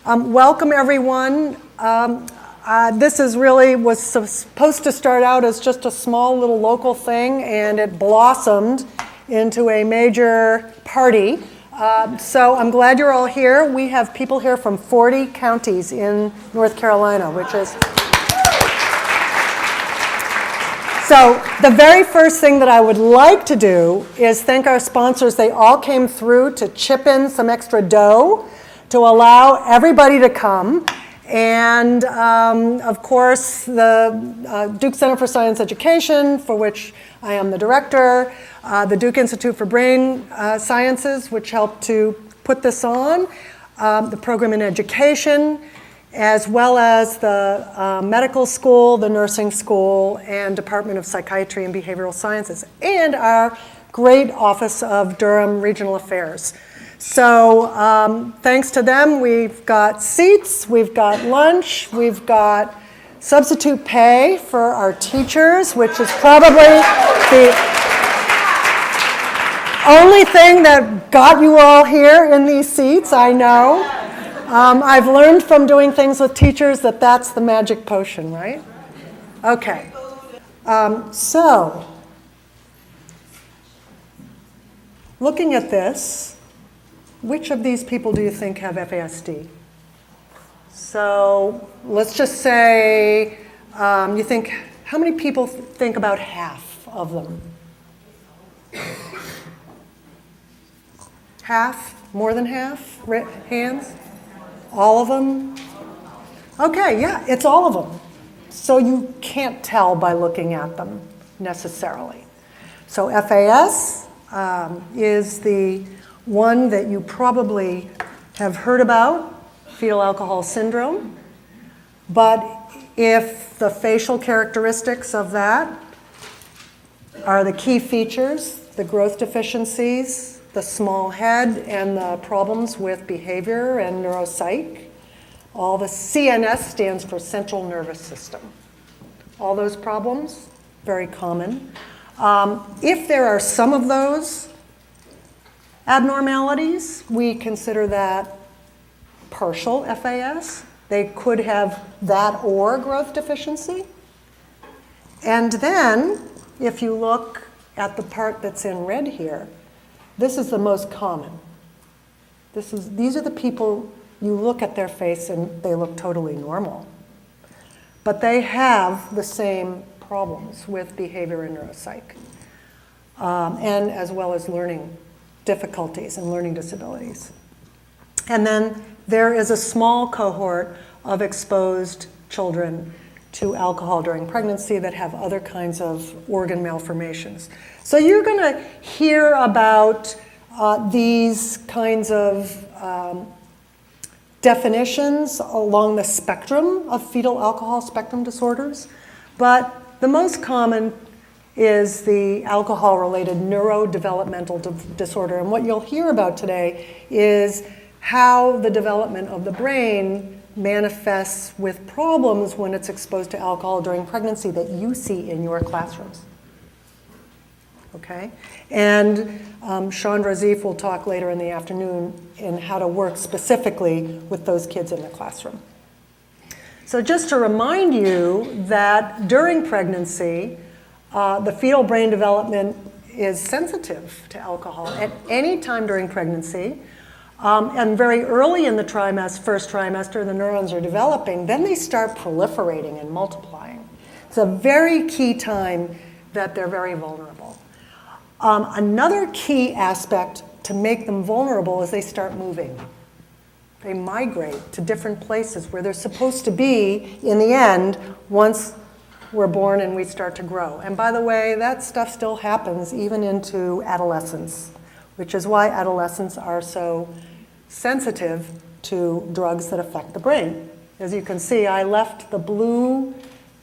Welcome, everyone. This was supposed to start out as just a small little local thing, and it blossomed into a major party. So I'm glad you're all here. We have people here from 40 counties in North Carolina, which is... So the very first thing that I would like to do is thank our sponsors. They all came through to chip in some extra dough to allow everybody to come. And of course, the Duke Center for Science Education, for which I am the director, the Duke Institute for Brain Sciences, which helped to put this on, the program in education, as well as the medical school, the nursing school, and Department of Psychiatry and Behavioral Sciences, and our great Office of Durham Regional Affairs. So thanks to them, we've got seats, we've got lunch, we've got substitute pay for our teachers, which is probably the only thing that got you all here in these seats, I know. I've learned from doing things with teachers that that's the magic potion, right? Okay. So, looking at this, which of these people do you think have FASD? So, let's just say, you think, how many people think about half of them? Half? More than half? Hands? All of them? Okay, yeah, it's all of them. So you can't tell by looking at them necessarily. So FAS is the one that you probably have heard about, fetal alcohol syndrome. But if the facial characteristics of that are the key features, the growth deficiencies, the small head, and the problems with behavior and neuropsych. All the CNS stands for central nervous system. All those problems, very common. If there are some of those abnormalities, we consider that partial FAS. They could have that or growth deficiency. And then, if you look at the part that's in red here, this is the most common. These are the people, you look at their face and they look totally normal. But they have the same problems with behavior and neuropsych, and as well as learning difficulties and learning disabilities. And then there is a small cohort of exposed children to alcohol during pregnancy that have other kinds of organ malformations. So you're going to hear about these kinds of definitions along the spectrum of fetal alcohol spectrum disorders, but the most common is the alcohol-related neurodevelopmental disorder. And what you'll hear about today is how the development of the brain manifests with problems when it's exposed to alcohol during pregnancy that you see in your classrooms. Okay? And Chandra Zif will talk later in the afternoon in how to work specifically with those kids in the classroom. So just to remind you that during pregnancy, the fetal brain development is sensitive to alcohol at any time during pregnancy. And very early in the first trimester, the neurons are developing. Then they start proliferating and multiplying. It's a very key time that they're very vulnerable. Another key aspect to make them vulnerable is they start moving. They migrate to different places where they're supposed to be in the end once we're born and we start to grow. And by the way, that stuff still happens even into adolescence, which is why adolescents are so sensitive to drugs that affect the brain. As you can see, I left the blue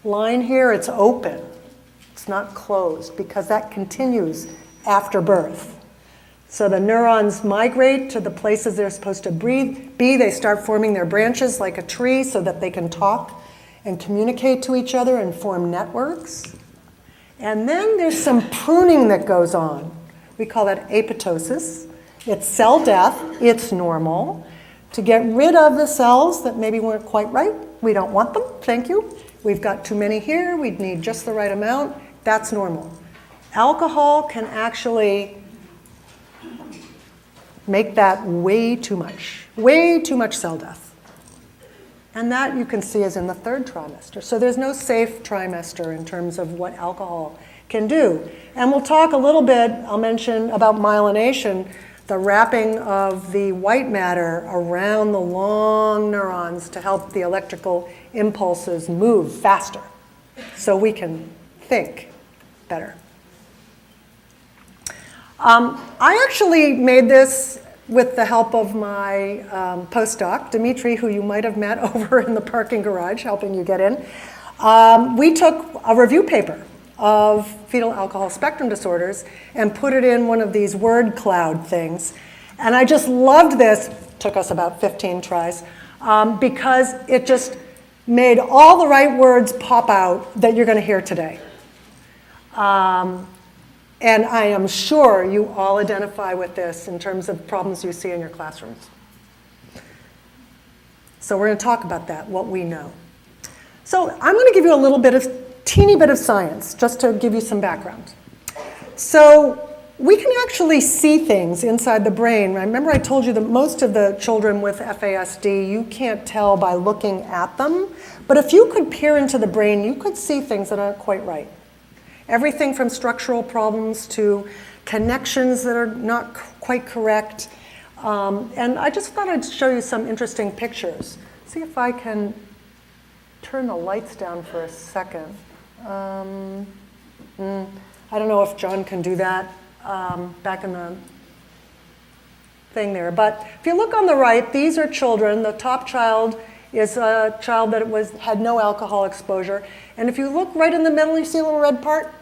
line here. It's open. It's not closed because that continues after birth. So the neurons migrate to the places they're supposed to be. They start forming their branches like a tree so that they can talk and communicate to each other and form networks. And then there's some pruning that goes on. We call that apoptosis. It's cell death. It's normal. to get rid of the cells that maybe weren't quite right. We don't want them, thank you. We've got too many here, we'd need just the right amount. That's normal. Alcohol can actually make that way too much cell death. And that you can see is in the 3rd trimester. So there's no safe trimester in terms of what alcohol can do. And we'll talk a little bit, I'll mention about myelination, the wrapping of the white matter around the long neurons to help the electrical impulses move faster so we can think better. I actually made this with the help of my postdoc, Dimitri, who you might have met over in the parking garage helping you get in. We took a review paper of fetal alcohol spectrum disorders and put it in one of these word cloud things. And I just loved this, took us about 15 tries, because it just made all the right words pop out that you're going to hear today. And I am sure you all identify with this in terms of problems you see in your classrooms. So we're going to talk about that, what we know. So I'm going to give you a little bit of, teeny bit of science, just to give you some background. So we can actually see things inside the brain. Remember I told you that most of the children with FASD, you can't tell by looking at them. But if you could peer into the brain, you could see things that aren't quite right. Everything from structural problems to connections that are not quite correct. And I just thought I'd show you some interesting pictures. See if I can turn the lights down for a second. I don't know if John can do that back in the thing there. But if you look on the right, these are children. The top child is a child that had no alcohol exposure. And if you look right in the middle, you see a little red part?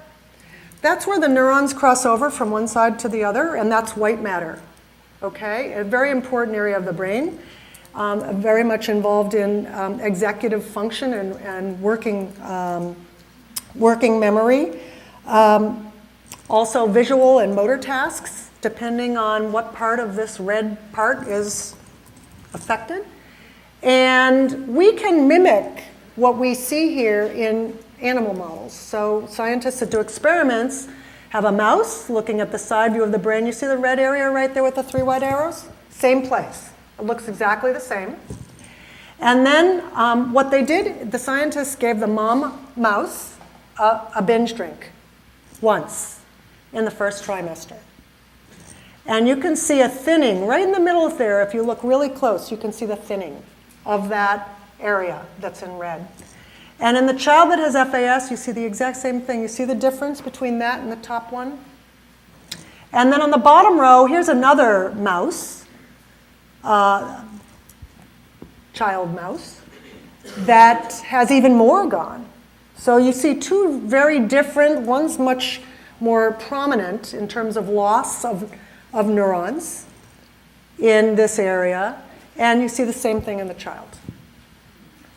That's where the neurons cross over from one side to the other, and that's white matter, okay? A very important area of the brain, very much involved in executive function and working memory. Also visual and motor tasks, depending on what part of this red part is affected. And we can mimic what we see here in animal models. So scientists that do experiments have a mouse looking at the side view of the brain. You see the red area right there with the 3 white arrows? Same place. It looks exactly the same. And then what they did, the scientists gave the mom mouse a binge drink once in the 1st trimester. And you can see a thinning right in the middle there. If you look really close, you can see the thinning of that area that's in red. And in the child that has FAS, you see the exact same thing. You see the difference between that and the top one? And then on the bottom row, here's another mouse, child mouse, that has even more gone. So you see 2 very different, one's much more prominent in terms of loss of neurons in this area, and you see the same thing in the child.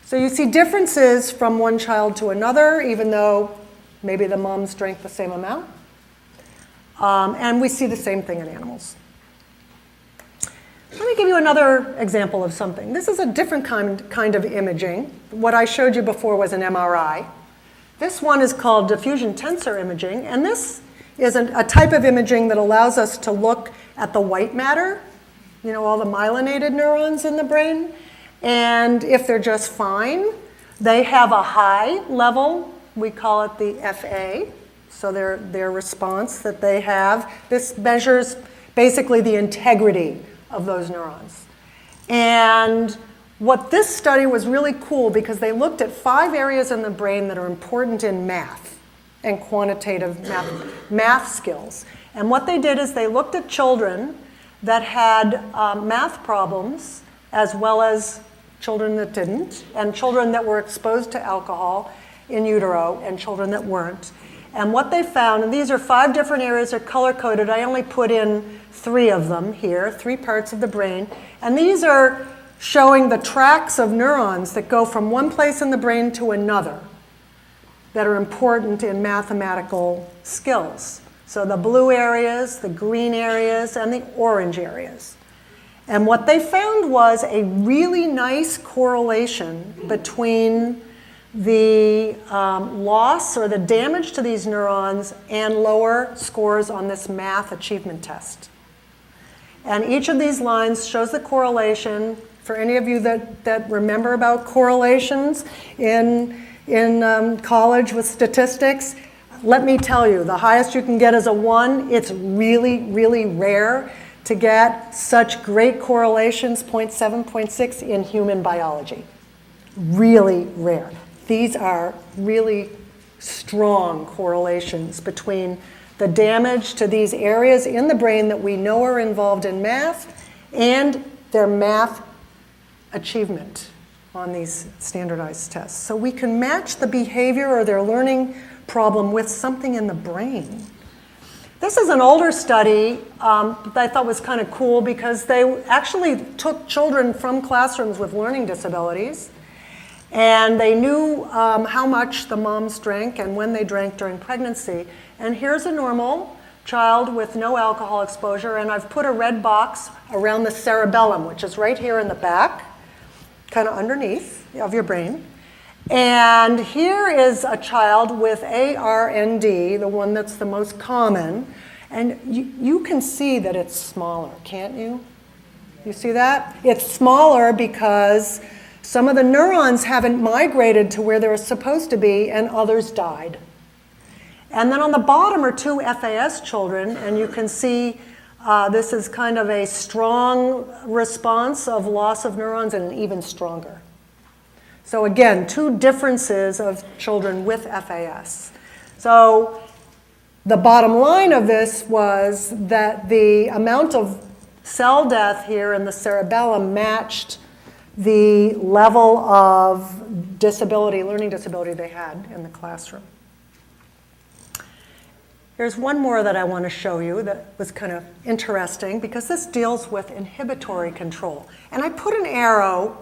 So you see differences from one child to another, even though maybe the moms drank the same amount. And we see the same thing in animals. Let me give you another example of something. This is a different kind of imaging. What I showed you before was an MRI. This one is called diffusion tensor imaging, and this is a type of imaging that allows us to look at the white matter, you know, all the myelinated neurons in the brain. And if they're just fine, they have a high level. We call it the FA, so their response that they have. This measures basically the integrity of those neurons. And what this study was really cool because they looked at 5 areas in the brain that are important in math and quantitative math skills. And what they did is they looked at children that had math problems as well as children that didn't, and children that were exposed to alcohol in utero, and children that weren't. And what they found, and these are 5 different areas, they're color-coded. I only put in 3 of them here, 3 parts of the brain. And these are showing the tracks of neurons that go from one place in the brain to another that are important in mathematical skills. So the blue areas, the green areas, and the orange areas. And what they found was a really nice correlation between the loss or the damage to these neurons and lower scores on this math achievement test. And each of these lines shows the correlation. For any of you that remember about correlations in college with statistics, let me tell you, the highest you can get is a 1. It's really, really rare to get such great correlations, 0.7, 0.6, in human biology. Really rare. These are really strong correlations between the damage to these areas in the brain that we know are involved in math and their math achievement on these standardized tests. So we can match the behavior or their learning problem with something in the brain. This is an older study that I thought was kind of cool because they actually took children from classrooms with learning disabilities, and they knew how much the moms drank and when they drank during pregnancy. And here's a normal child with no alcohol exposure, and I've put a red box around the cerebellum, which is right here in the back, kind of underneath of your brain. And here is a child with ARND, the one that's the most common. And you can see that it's smaller, can't you? You see that? It's smaller because some of the neurons haven't migrated to where they're supposed to be, and others died. And then on the bottom are 2 FAS children, and you can see this is kind of a strong response of loss of neurons and even stronger. So again, 2 differences of children with FAS. So the bottom line of this was that the amount of cell death here in the cerebellum matched the level of disability, learning disability they had in the classroom. Here's one more that I want to show you that was kind of interesting because this deals with inhibitory control. And I put an arrow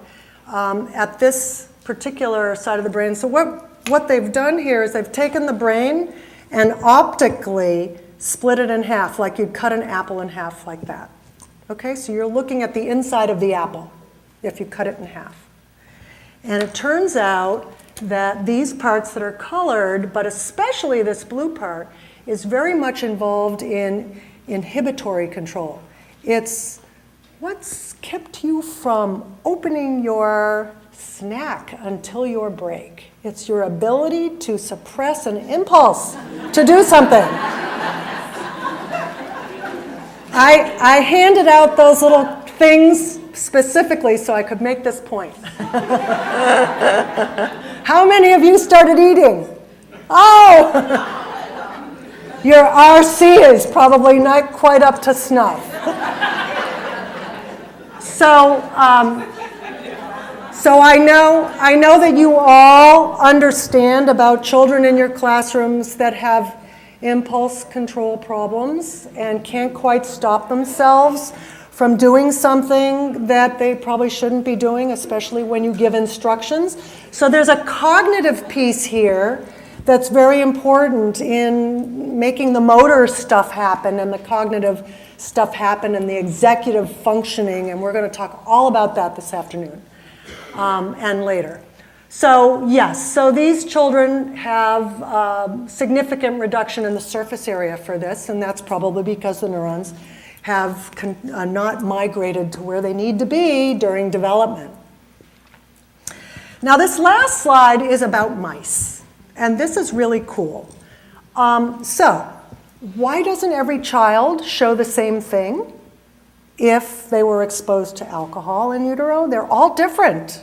at this particular side of the brain. So what they've done here is they've taken the brain and optically split it in half, like you'd cut an apple in half like that. Okay, so you're looking at the inside of the apple if you cut it in half. And it turns out that these parts that are colored, but especially this blue part, is very much involved in inhibitory control. It's what's kept you from opening your snack until your break. It's your ability to suppress an impulse to do something. I handed out those little things specifically so I could make this point. How many of you started eating? Oh! Your RC is probably not quite up to snuff. So I know that you all understand about children in your classrooms that have impulse control problems and can't quite stop themselves from doing something that they probably shouldn't be doing, especially when you give instructions. So there's a cognitive piece here that's very important in making the motor stuff happen and the cognitive stuff happen and the executive functioning, and we're going to talk all about that this afternoon and later. So yes, so these children have significant reduction in the surface area for this, and that's probably because the neurons have not migrated to where they need to be during development. Now this last slide is about mice, and this is really cool. So why doesn't every child show the same thing if they were exposed to alcohol in utero? They're all different.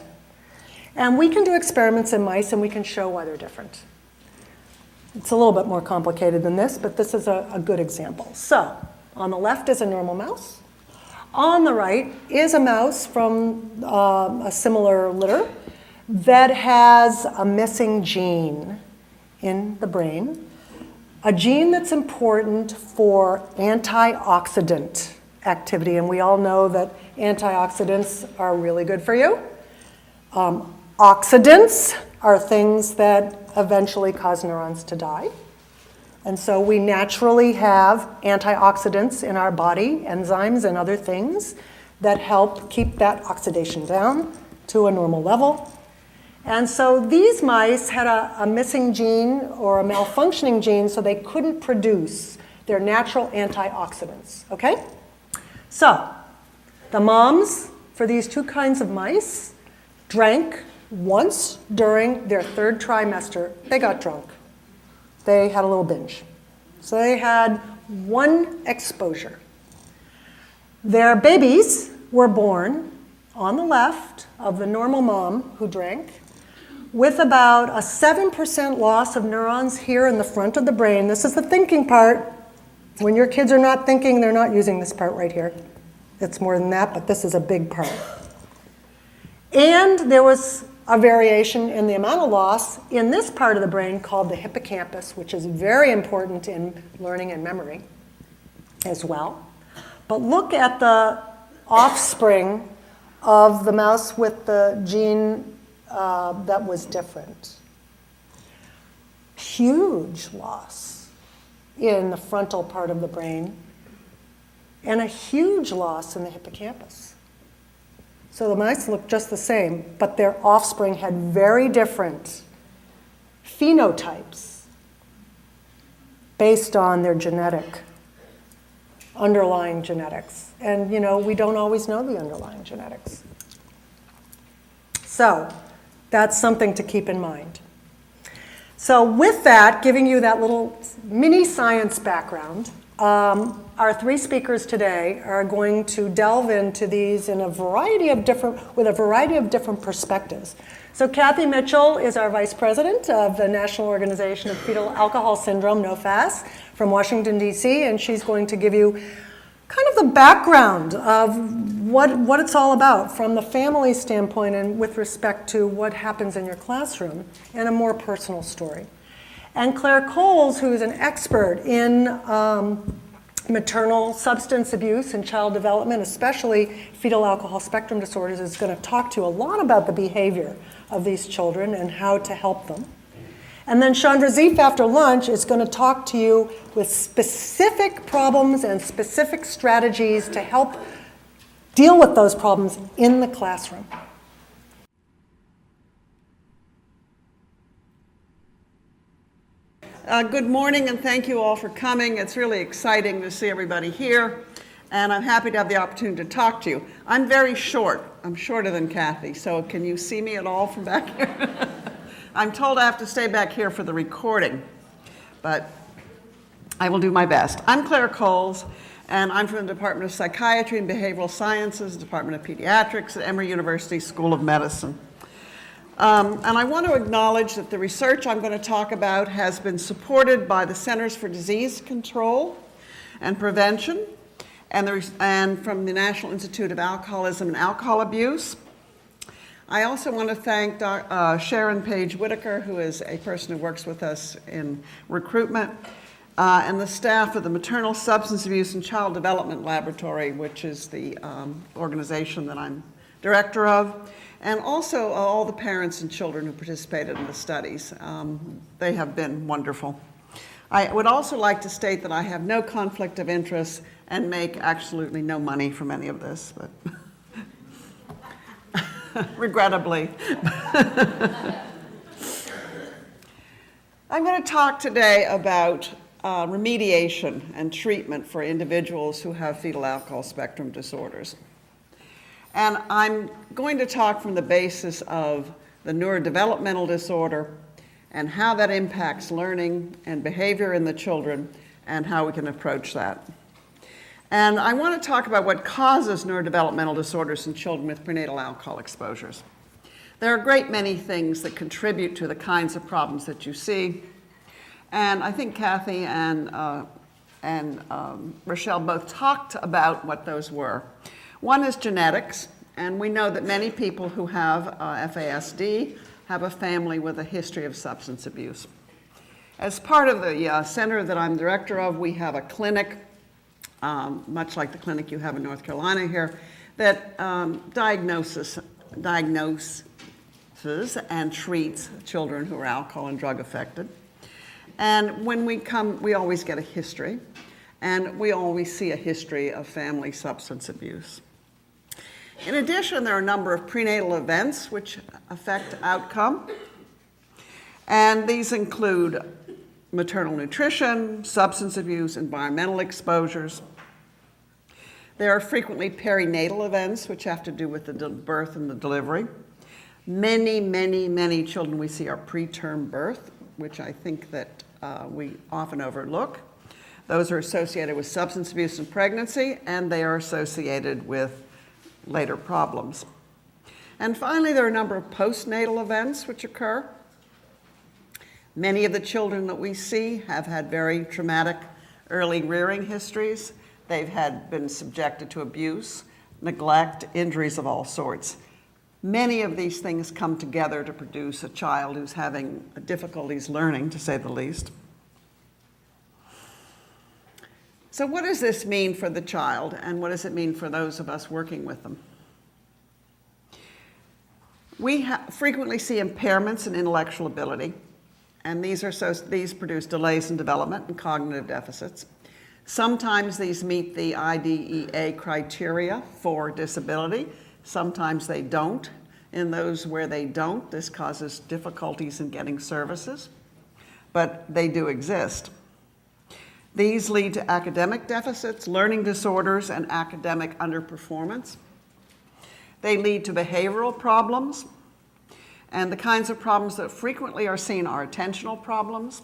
And we can do experiments in mice and we can show why they're different. It's a little bit more complicated than this, but this is a good example. So on the left is a normal mouse. On the right is a mouse from a similar litter that has a missing gene in the brain, a gene that's important for antioxidant activity. And we all know that antioxidants are really good for you. Oxidants are things that eventually cause neurons to die. And so we naturally have antioxidants in our body, enzymes and other things that help keep that oxidation down to a normal level. And so these mice had a missing gene or a malfunctioning gene, so they couldn't produce their natural antioxidants, okay? So the moms for these two kinds of mice drank once during their third trimester. They got drunk. They had a little binge. So they had one exposure. Their babies were born on the left of the normal mom who drank, with about a 7% loss of neurons here in the front of the brain. This is the thinking part. When your kids are not thinking, they're not using this part right here. It's more than that, but this is a big part. And there was a variation in the amount of loss in this part of the brain called the hippocampus, which is very important in learning and memory as well. But look at the offspring of the mouse with the gene that was different. Huge loss in the frontal part of the brain and a huge loss in the hippocampus. So the mice looked just the same, but their offspring had very different phenotypes based on their underlying genetics. And we don't always know the underlying genetics. So that's something to keep in mind. So with that, giving you that little mini science background, our three speakers today are going to delve into these with a variety of different perspectives. So Kathy Mitchell is our Vice President of the National Organization of Fetal Alcohol Syndrome, NOFAS, from Washington, D.C., and she's going to give you kind of the background of what it's all about from the family standpoint and with respect to what happens in your classroom, and a more personal story. And Claire Coles, who is an expert in maternal substance abuse and child development, especially fetal alcohol spectrum disorders, is going to talk to you a lot about the behavior of these children and how to help them. And then Chandra Zeef after lunch is going to talk to you with specific problems and specific strategies to help deal with those problems in the classroom. Good morning, and thank you all for coming. It's really exciting to see everybody here, and I'm happy to have the opportunity to talk to you. I'm very short. I'm shorter than Kathy, so can you see me at all from back here? I'm told I have to stay back here for the recording, but I will do my best. I'm Claire Coles, and I'm from the Department of Psychiatry and Behavioral Sciences, Department of Pediatrics at Emory University School of Medicine. And I want to acknowledge that the research I'm going to talk about has been supported by the Centers for Disease Control and Prevention and from the National Institute of Alcoholism and Alcohol Abuse. I also want to thank Sharon Page Whitaker, who is a person who works with us in recruitment, and the staff of the Maternal Substance Abuse and Child Development Laboratory, which is the organization that I'm director of. And also all the parents and children who participated in the studies. They have been wonderful. I would also like to state that I have no conflict of interest and make absolutely no money from any of this, but regrettably. I'm going to talk today about remediation and treatment for individuals who have fetal alcohol spectrum disorders. And I'm going to talk from the basis of the neurodevelopmental disorder and how that impacts learning and behavior in the children and how we can approach that. And I want to talk about what causes neurodevelopmental disorders in children with prenatal alcohol exposures. There are a great many things that contribute to the kinds of problems that you see. And I think Kathy and Rochelle both talked about what those were. One is genetics, and we know that many people who have FASD have a family with a history of substance abuse. As part of the center that I'm director of, we have a clinic, much like the clinic you have in North Carolina here, that diagnoses and treats children who are alcohol and drug affected. And when we come, we always get a history, and we always see a history of family substance abuse. In addition, there are a number of prenatal events which affect outcome, and these include maternal nutrition, substance abuse, environmental exposures. There are frequently perinatal events which have to do with the birth and the delivery. Many children we see are preterm birth, which I think that we often overlook. Those are associated with substance abuse and pregnancy, and they are associated with later problems. And finally, there are a number of postnatal events which occur. Many of the children that we see have had very traumatic early rearing histories. They've been subjected to abuse, neglect, injuries of all sorts. Many of these things come together to produce a child who's having difficulties learning, to say the least. So what does this mean for the child, and what does it mean for those of us working with them? We frequently see impairments in intellectual ability, and these produce delays in development and cognitive deficits. Sometimes these meet the IDEA criteria for disability. Sometimes they don't. In those where they don't, this causes difficulties in getting services, but they do exist. These lead to academic deficits, learning disorders, and academic underperformance. They lead to behavioral problems, and the kinds of problems that frequently are seen are attentional problems,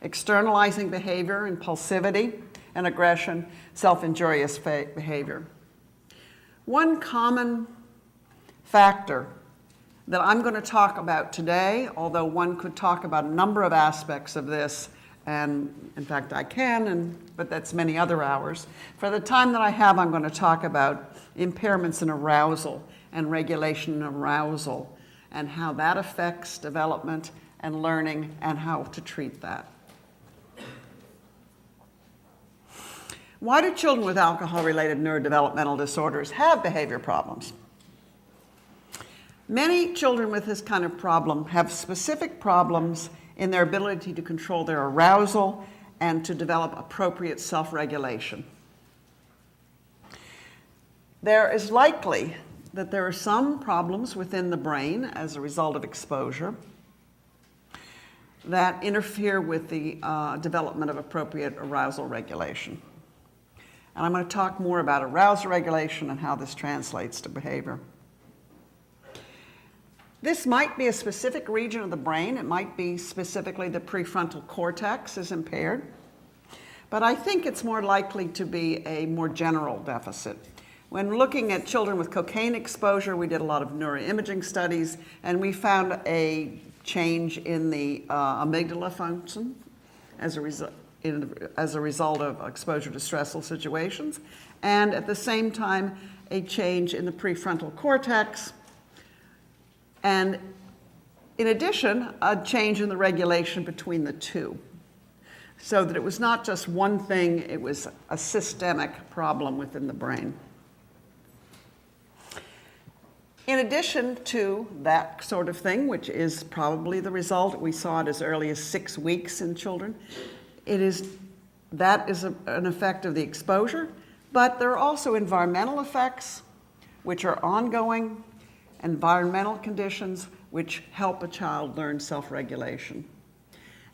externalizing behavior, impulsivity, and aggression, self-injurious behavior. One common factor that I'm going to talk about today, although one could talk about a number of aspects of this, and in fact I can, but that's many other hours. For the time that I have, I'm going to talk about impairments in arousal and regulation in arousal, and how that affects development and learning, and how to treat that. Why do children with alcohol-related neurodevelopmental disorders have behavior problems? Many children with this kind of problem have specific problems in their ability to control their arousal and to develop appropriate self-regulation. There is likely that there are some problems within the brain as a result of exposure that interfere with the development of appropriate arousal regulation. And I'm going to talk more about arousal regulation and how this translates to behavior. This might be a specific region of the brain. It might be specifically the prefrontal cortex is impaired. But I think it's more likely to be a more general deficit. When looking at children with cocaine exposure, we did a lot of neuroimaging studies, and we found a change in the amygdala function as a result of exposure to stressful situations, and at the same time, a change in the prefrontal cortex, and in addition, a change in the regulation between the two. So that it was not just one thing, it was a systemic problem within the brain. In addition to that sort of thing, which is probably the result, we saw it as early as 6 weeks in children, that is an effect of the exposure, but there are also environmental effects which are ongoing, environmental conditions which help a child learn self-regulation.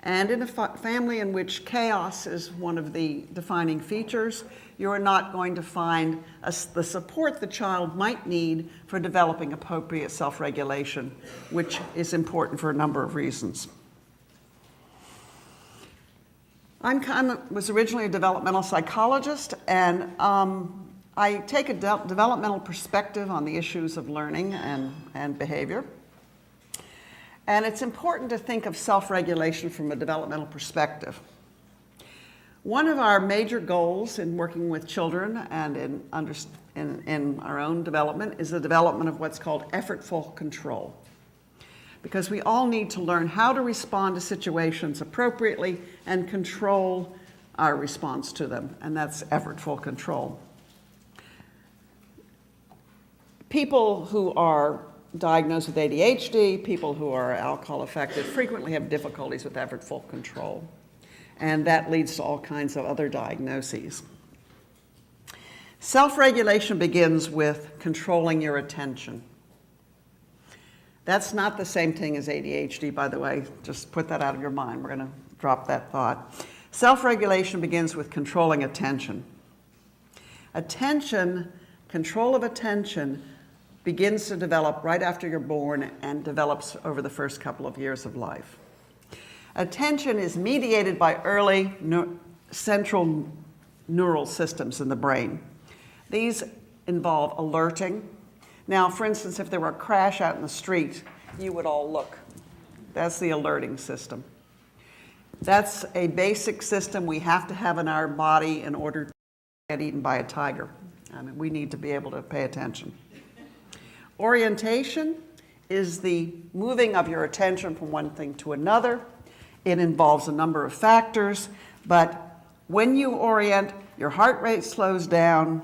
And in a family in which chaos is one of the defining features, you are not going to find the support the child might need for developing appropriate self-regulation, which is important for a number of reasons. I was originally a developmental psychologist, and I take a developmental perspective on the issues of learning and behavior. And it's important to think of self-regulation from a developmental perspective. One of our major goals in working with children and in our own development is the development of what's called effortful control. Because we all need to learn how to respond to situations appropriately and control our response to them, and that's effortful control. People who are diagnosed with ADHD, people who are alcohol affected frequently have difficulties with effortful control, and that leads to all kinds of other diagnoses. Self-regulation begins with controlling your attention. That's not the same thing as ADHD, by the way. Just put that out of your mind. We're going to drop that thought. Self-regulation begins with controlling attention. Control of attention begins to develop right after you're born and develops over the first couple of years of life. Attention is mediated by early central neural systems in the brain. These involve alerting. Now, for instance, if there were a crash out in the street, you would all look. That's the alerting system. That's a basic system we have to have in our body in order to get eaten by a tiger. I mean, we need to be able to pay attention. Orientation is the moving of your attention from one thing to another. It involves a number of factors, but when you orient, your heart rate slows down,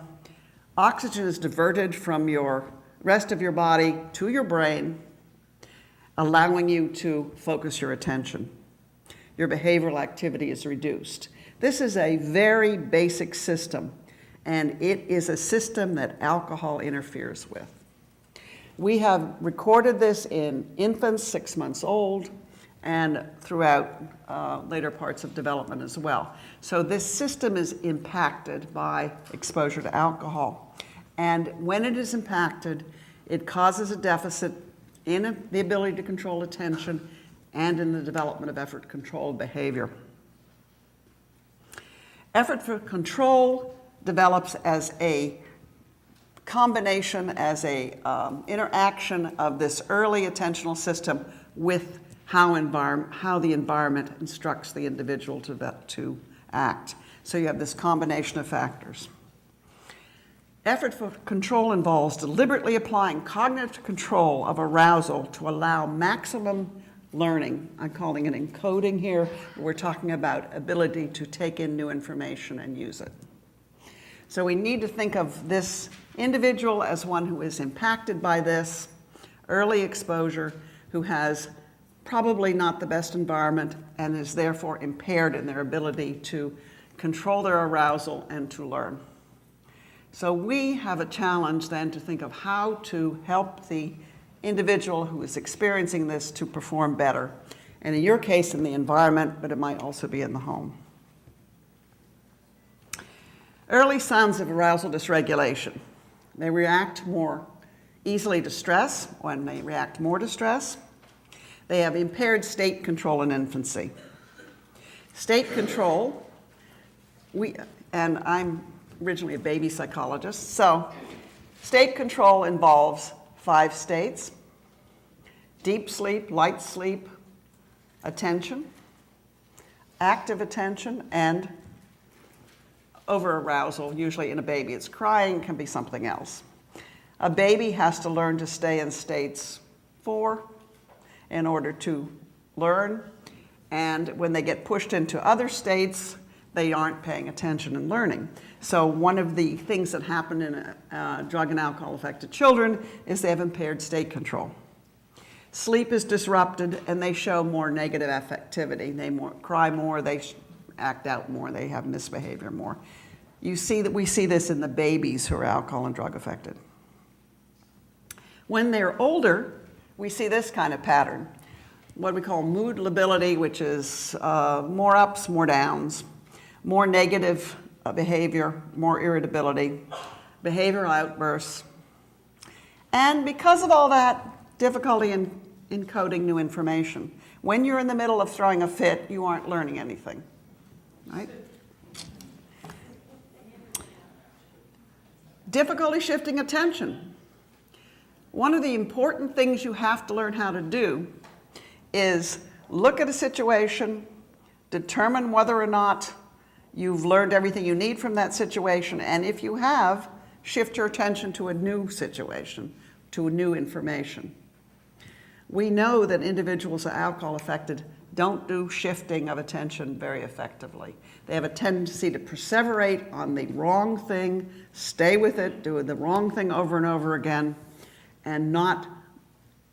oxygen is diverted from your rest of your body to your brain, allowing you to focus your attention. Your behavioral activity is reduced. This is a very basic system, and it is a system that alcohol interferes with. We have recorded this in infants 6 months old and throughout later parts of development as well. So this system is impacted by exposure to alcohol. And when it is impacted, it causes a deficit in the ability to control attention and in the development of effort-controlled behavior. Effort for control develops as a combination, as a interaction of this early attentional system with how the environment instructs the individual to act. So you have this combination of factors. Effort for control involves deliberately applying cognitive control of arousal to allow maximum learning. I'm calling it encoding here. We're talking about ability to take in new information and use it. So we need to think of this individual as one who is impacted by this early exposure, who has probably not the best environment and is therefore impaired in their ability to control their arousal and to learn. So we have a challenge then to think of how to help the individual who is experiencing this to perform better. And in your case, in the environment, but it might also be in the home. Early signs of arousal dysregulation. They react more easily to stress when they react more to stress. They have impaired state control in infancy. State control, and I'm originally a baby psychologist, so state control involves 5 states: deep sleep, light sleep, attention, active attention, and overarousal. Usually in a baby it's crying, can be something else. A baby has to learn to stay in states 4 in order to learn, and when they get pushed into other states, they aren't paying attention and learning. So one of the things that happen in drug and alcohol affected children is they have impaired state control. Sleep is disrupted and they show more negative affectivity. They cry more, they act out more, they have misbehavior more. You see that we see this in the babies who are alcohol and drug affected. When they're older, we see this kind of pattern, what we call mood lability, which is more ups, more downs, more negative behavior, more irritability, behavioral outbursts. And because of all that, difficulty in encoding new information. When you're in the middle of throwing a fit, you aren't learning anything, right? Difficulty shifting attention. One of the important things you have to learn how to do is look at a situation, determine whether or not you've learned everything you need from that situation, and if you have, shift your attention to a new situation, to new information. We know that individuals who are alcohol affected don't do shifting of attention very effectively. They have a tendency to perseverate on the wrong thing, stay with it, do the wrong thing over and over again, and not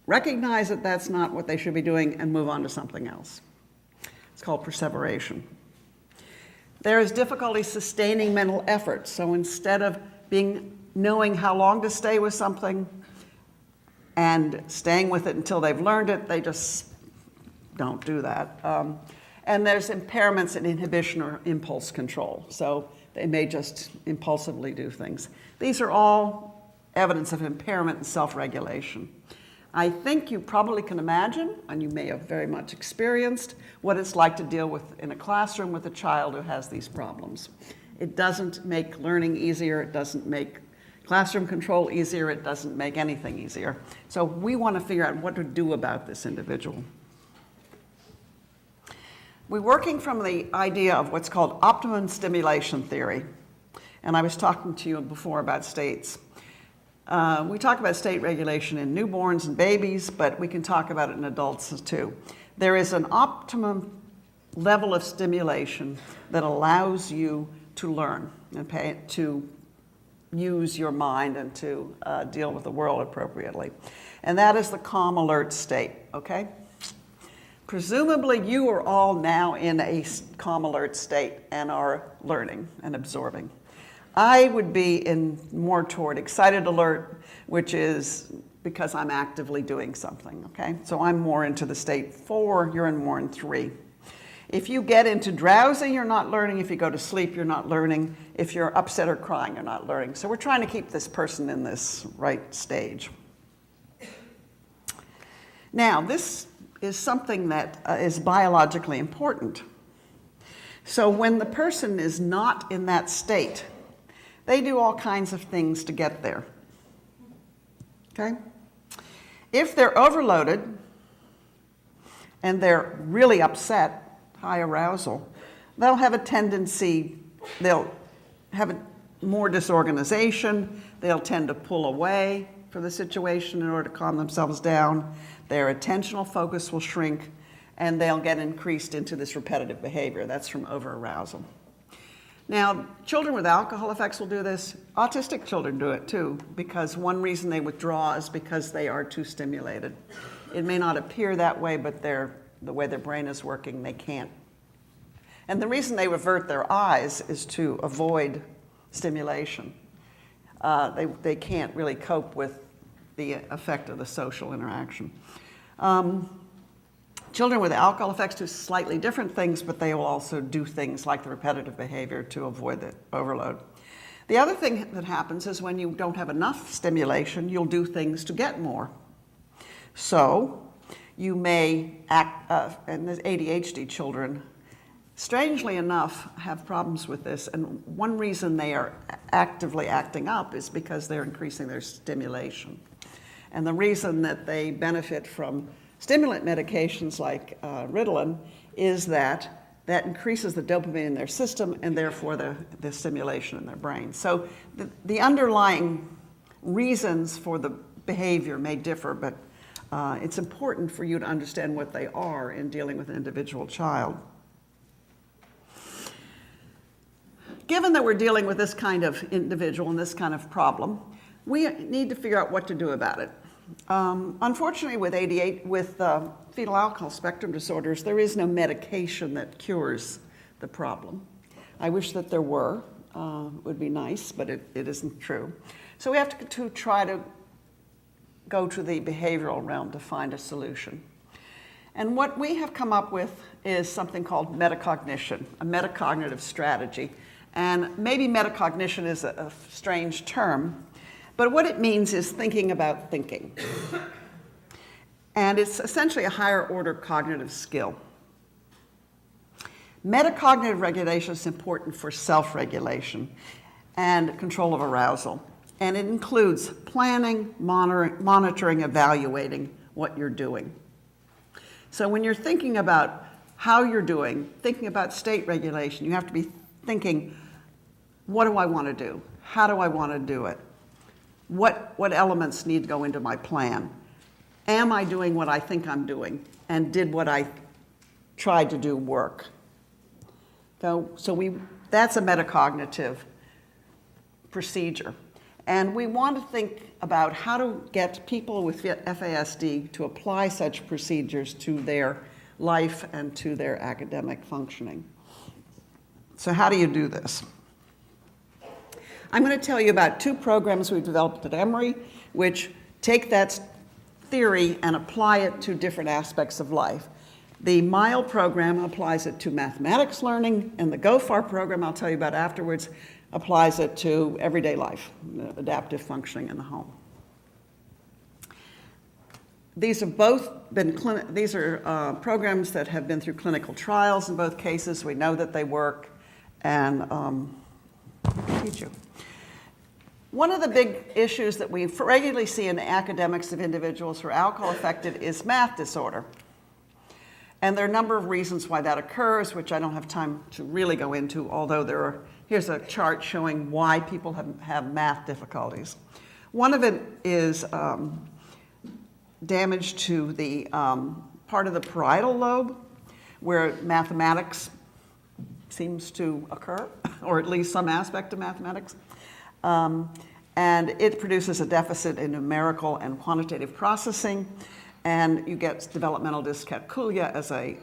recognize that that's not what they should be doing and move on to something else. It's called perseveration. There is difficulty sustaining mental effort. So instead of knowing how long to stay with something and staying with it until they've learned it. They just don't do that. And there's impairments in inhibition or impulse control. So they may just impulsively do things. These are all evidence of impairment in self-regulation. I think you probably can imagine, and you may have very much experienced, what it's like to deal with in a classroom with a child who has these problems. It doesn't make learning easier, it doesn't make classroom control easier, it doesn't make anything easier. So we want to figure out what to do about this individual. We're working from the idea of what's called optimum stimulation theory. And I was talking to you before about states. We talk about state regulation in newborns and babies, but we can talk about it in adults too. There is an optimum level of stimulation that allows you to learn and to use your mind and to deal with the world appropriately. And that is the calm alert state, okay? Presumably you are all now in a calm alert state and are learning and absorbing. I would be in more toward excited alert, which is because I'm actively doing something, okay? So I'm more into the state 4, you're in more in 3. If you get into drowsy, you're not learning. If you go to sleep, you're not learning. If you're upset or crying, you're not learning. So we're trying to keep this person in this right stage. Now, this is something that is biologically important. So when the person is not in that state, they do all kinds of things to get there, okay? If they're overloaded and they're really upset, high arousal, they'll have a tendency, they'll have more disorganization, they'll tend to pull away from the situation in order to calm themselves down, their attentional focus will shrink, and they'll get increased into this repetitive behavior. That's from over-arousal. Now, children with alcohol effects will do this. Autistic children do it too, because one reason they withdraw is because they are too stimulated. It may not appear that way, but the way their brain is working, they can't. And the reason they avert their eyes is to avoid stimulation. They can't really cope with the effect of the social interaction. Children with alcohol effects do slightly different things, but they will also do things like the repetitive behavior to avoid the overload. The other thing that happens is when you don't have enough stimulation, you'll do things to get more. So you may act, and the ADHD children, strangely enough, have problems with this. And one reason they are actively acting up is because they're increasing their stimulation. And the reason that they benefit from stimulant medications like Ritalin is that increases the dopamine in their system and therefore the stimulation in their brain. So the underlying reasons for the behavior may differ, but it's important for you to understand what they are in dealing with an individual child. Given that we're dealing with this kind of individual and this kind of problem, we need to figure out what to do about it. Unfortunately, with fetal alcohol spectrum disorders, there is no medication that cures the problem. I wish that there were. It would be nice, but it isn't true. So we have to try to go to the behavioral realm to find a solution. And what we have come up with is something called metacognition, a metacognitive strategy. And maybe metacognition is a strange term, but what it means is thinking about thinking. And it's essentially a higher order cognitive skill. Metacognitive regulation is important for self-regulation and control of arousal. And it includes planning, monitoring, evaluating what you're doing. So when you're thinking about how you're doing, thinking about state regulation, you have to be thinking, what do I want to do? How do I want to do it? What elements need to go into my plan? Am I doing what I think I'm doing? And did what I tried to do work? So that's a metacognitive procedure. And we want to think about how to get people with FASD to apply such procedures to their life and to their academic functioning. So how do you do this? I'm going to tell you about two programs we've developed at Emory, which take that theory and apply it to different aspects of life. The MILE program applies it to mathematics learning, and the GoFar program, I'll tell you about afterwards, applies it to everyday life, adaptive functioning in the home. These have both been programs that have been through clinical trials in both cases. We know that they work, and teach you. One of the big issues that we regularly see in the academics of individuals who are alcohol affected is math disorder. And there are a number of reasons why that occurs, which I don't have time to really go into, although here's a chart showing why people have math difficulties. One of it is damage to the part of the parietal lobe where mathematics seems to occur, or at least some aspect of mathematics. And it produces a deficit in numerical and quantitative processing, and you get developmental dyscalculia as a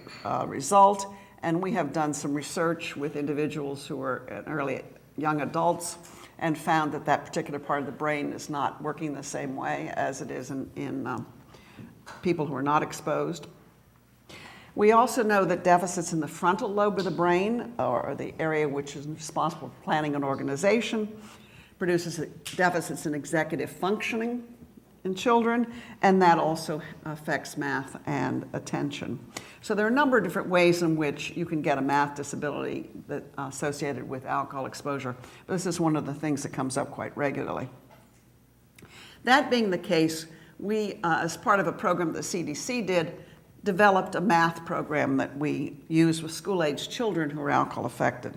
result. And we have done some research with individuals who are early young adults and found that that particular part of the brain is not working the same way as it is in people who are not exposed. We also know that deficits in the frontal lobe of the brain, or the area which is responsible for planning and organization, produces deficits in executive functioning in children, and that also affects math and attention. So there are a number of different ways in which you can get a math disability that associated with alcohol exposure, but this is one of the things that comes up quite regularly. That being the case, we, as part of a program the CDC did, developed a math program that we use with school-age children who are alcohol affected.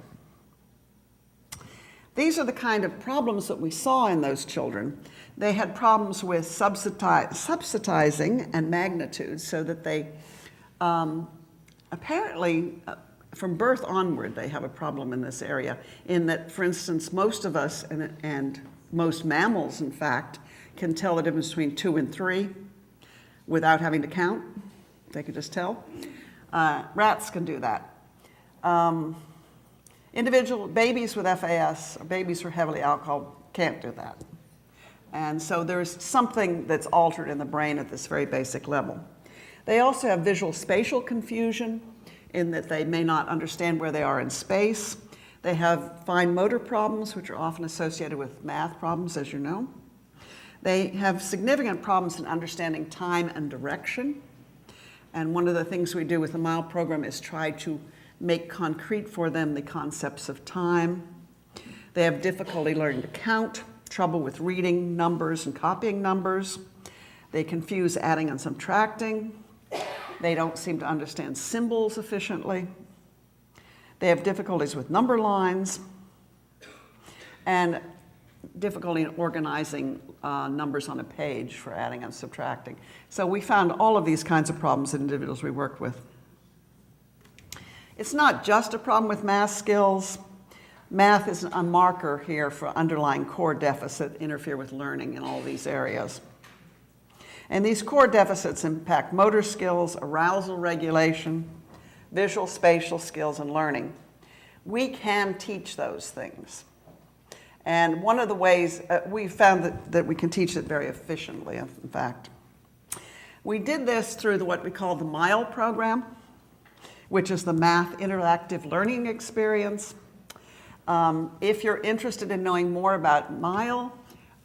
These are the kind of problems that we saw in those children. They had problems with subsidizing and magnitude, so that they apparently, from birth onward, they have a problem in this area, in that, for instance, most of us, and most mammals, in fact, can tell the difference between 2 and 3 without having to count. They could just tell. Rats can do that. Babies with FAS, or babies who are heavily alcohol, can't do that. And so there's something that's altered in the brain at this very basic level. They also have visual spatial confusion, in that they may not understand where they are in space. They have fine motor problems, which are often associated with math problems, as you know. They have significant problems in understanding time and direction. And one of the things we do with the MILE program is try to make concrete for them the concepts of time. They have difficulty learning to count, trouble with reading numbers and copying numbers. They confuse adding and subtracting. They don't seem to understand symbols efficiently. They have difficulties with number lines and difficulty in organizing numbers on a page for adding and subtracting. So we found all of these kinds of problems in individuals we worked with. It's not just a problem with math skills. Math is a marker here for underlying core deficit, interfere with learning in all these areas. And these core deficits impact motor skills, arousal regulation, visual spatial skills, and learning. We can teach those things. And one of the ways we found that we can teach it very efficiently, in fact. We did this through what we call the MILE program, which is the Math Interactive Learning Experience. If you're interested in knowing more about MILE,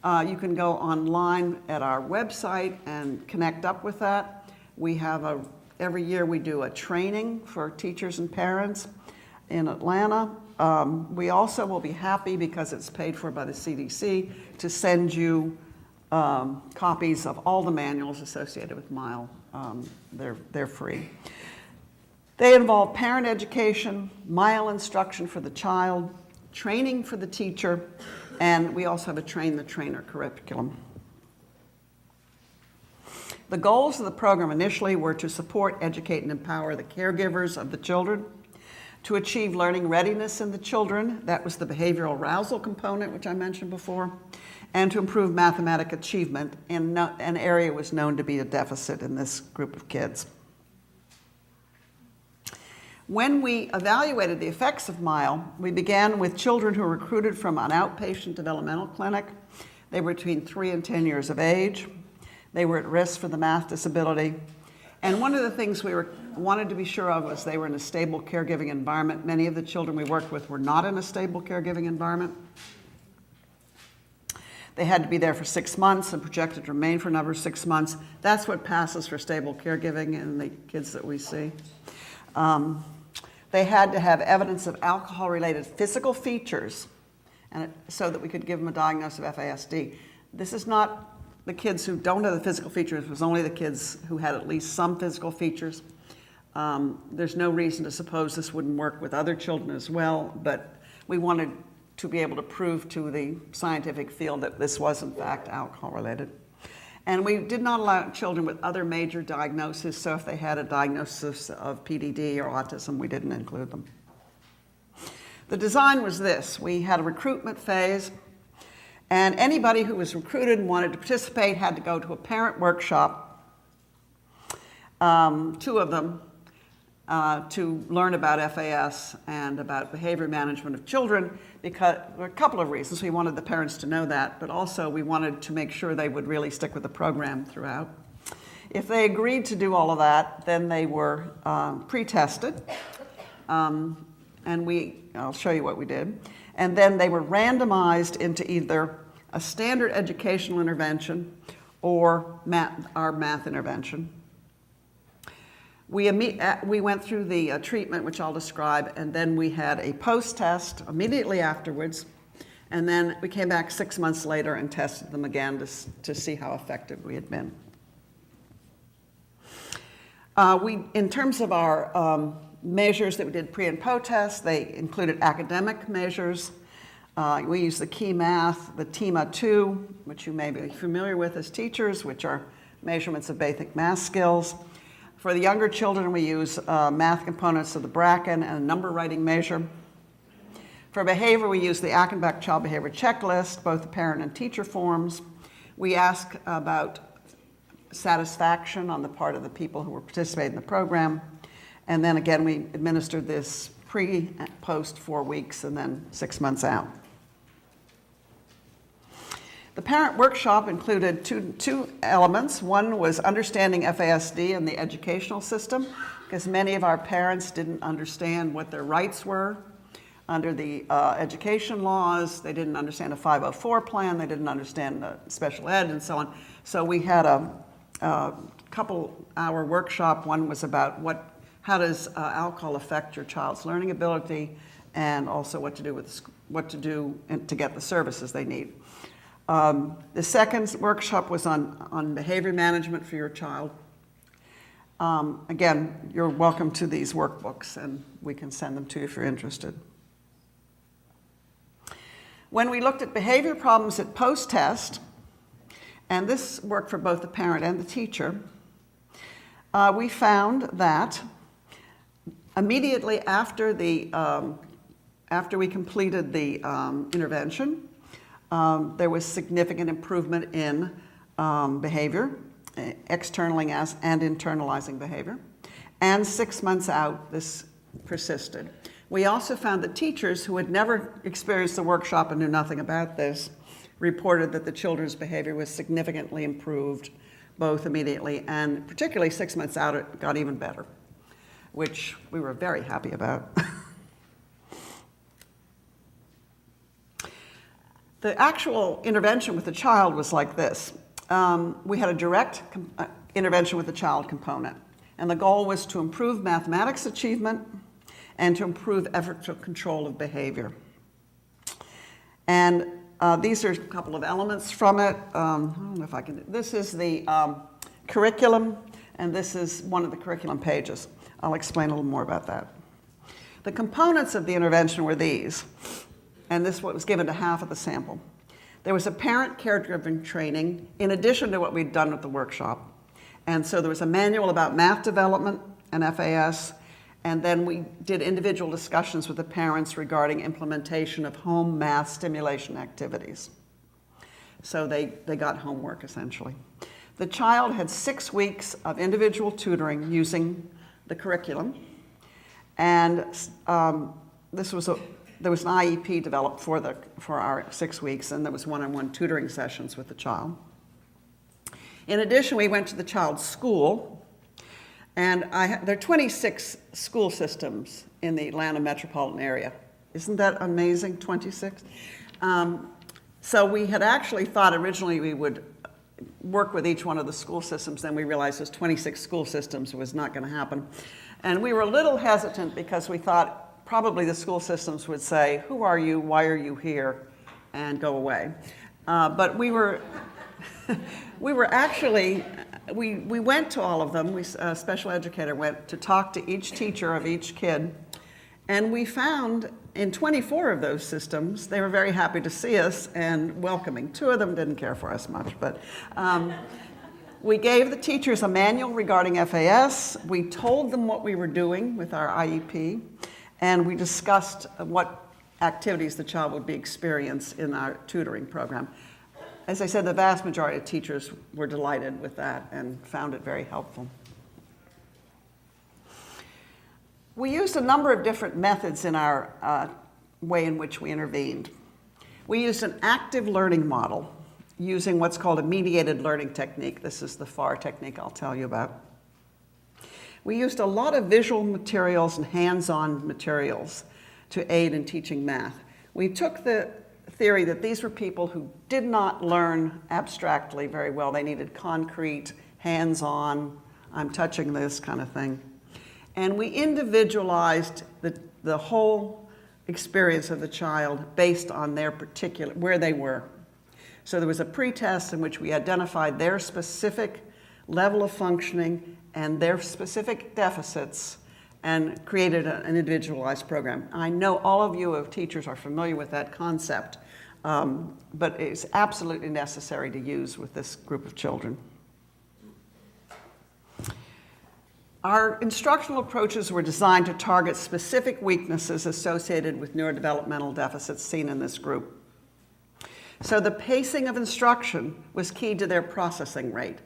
you can go online at our website and connect up with that. We have every year we do a training for teachers and parents in Atlanta. We also will be happy, because it's paid for by the CDC, to send you copies of all the manuals associated with MILE. They're free. They involve parent education, MILE instruction for the child, training for the teacher, and we also have a train the trainer curriculum. The goals of the program initially were to support, educate, and empower the caregivers of the children, to achieve learning readiness in the children, that was the behavioral arousal component, which I mentioned before, and to improve mathematic achievement in an area was known to be a deficit in this group of kids. When we evaluated the effects of MILE, we began with children who were recruited from an outpatient developmental clinic. They were between 3 and 10 years of age. They were at risk for the math disability. And one of the things we wanted to be sure of was they were in a stable caregiving environment. Many of the children we worked with were not in a stable caregiving environment. They had to be there for 6 months and projected to remain for another 6 months. That's what passes for stable caregiving in the kids that we see. They had to have evidence of alcohol-related physical features so that we could give them a diagnosis of FASD. This is not the kids who don't have the physical features, it was only the kids who had at least some physical features. There's no reason to suppose this wouldn't work with other children as well, but we wanted to be able to prove to the scientific field that this was in fact alcohol-related. And we did not allow children with other major diagnoses, so if they had a diagnosis of PDD or autism, we didn't include them. The design was this. We had a recruitment phase, and anybody who was recruited and wanted to participate had to go to a parent workshop, 2 of them, to learn about FAS and about behavior management of children, because there were a couple of reasons. We wanted the parents to know that, but also we wanted to make sure they would really stick with the program throughout. If they agreed to do all of that, then they were pre-tested, and I'll show you what we did. And then they were randomized into either a standard educational intervention or our math intervention. We went through the treatment, which I'll describe, and then we had a post-test immediately afterwards, and then we came back 6 months later and tested them again to see how effective we had been. In terms of our measures that we did pre and post-test, they included academic measures. We used the Key Math, the TEMA-2, which you may be familiar with as teachers, which are measurements of basic math skills. For the younger children, we use math components of the Bracken and a number writing measure. For behavior, we use the Achenbach Child Behavior Checklist, both the parent and teacher forms. We ask about satisfaction on the part of the people who were participating in the program. And then again, we administered this pre and post 4 weeks and then 6 months out. The parent workshop included two elements. One was understanding FASD in the educational system, because many of our parents didn't understand what their rights were under the education laws. They didn't understand a 504 plan. They didn't understand special ed and so on. So we had a couple-hour workshop. One was about how does alcohol affect your child's learning ability, and also what to do to get the services they need. The second workshop was on behavior management for your child. Again, you're welcome to these workbooks, and we can send them to you if you're interested. When we looked at behavior problems at post-test, and this worked for both the parent and the teacher, we found that immediately after we completed the intervention, there was significant improvement in behavior, externalizing and internalizing behavior. And 6 months out, this persisted. We also found that teachers who had never experienced the workshop and knew nothing about this reported that the children's behavior was significantly improved, both immediately and particularly 6 months out, it got even better, which we were very happy about. The actual intervention with the child was like this. We had a direct intervention with the child component, and the goal was to improve mathematics achievement and to improve effort control of behavior. And these are a couple of elements from it. I don't know if I can. This is the curriculum, and this is one of the curriculum pages. I'll explain a little more about that. The components of the intervention were these, and this was given to half of the sample. There was a parent caregiving training in addition to what we'd done with the workshop. And so there was a manual about math development and FAS, and then we did individual discussions with the parents regarding implementation of home math stimulation activities. So they got homework, essentially. The child had 6 weeks of individual tutoring using the curriculum, And there was an IEP developed for our 6 weeks, and there was one-on-one tutoring sessions with the child. In addition, we went to the child's school, and there are 26 school systems in the Atlanta metropolitan area. Isn't that amazing, 26? So we had actually thought originally we would work with each one of the school systems, then we realized those 26 school systems was not going to happen. And we were a little hesitant because we thought probably the school systems would say, who are you, why are you here, and go away. But we were actually, we went to all of them. A special educator went to talk to each teacher of each kid, and we found in 24 of those systems, they were very happy to see us and welcoming. 2 of them didn't care for us much, but we gave the teachers a manual regarding FAS. We told them what we were doing with our IEP, and we discussed what activities the child would be experienced in our tutoring program. As I said, the vast majority of teachers were delighted with that and found it very helpful. We used a number of different methods in our way in which we intervened. We used an active learning model using what's called a mediated learning technique. This is the FAR technique I'll tell you about. We used a lot of visual materials and hands-on materials to aid in teaching math. We took the theory that these were people who did not learn abstractly very well. They needed concrete, hands-on, I'm touching this kind of thing. And we individualized the whole experience of the child based on their particular, where they were. So there was a pre-test in which we identified their specific level of functioning and their specific deficits and created an individualized program. I know all of you as teachers are familiar with that concept, but it's absolutely necessary to use with this group of children. Our instructional approaches were designed to target specific weaknesses associated with neurodevelopmental deficits seen in this group. So the pacing of instruction was key to their processing rate.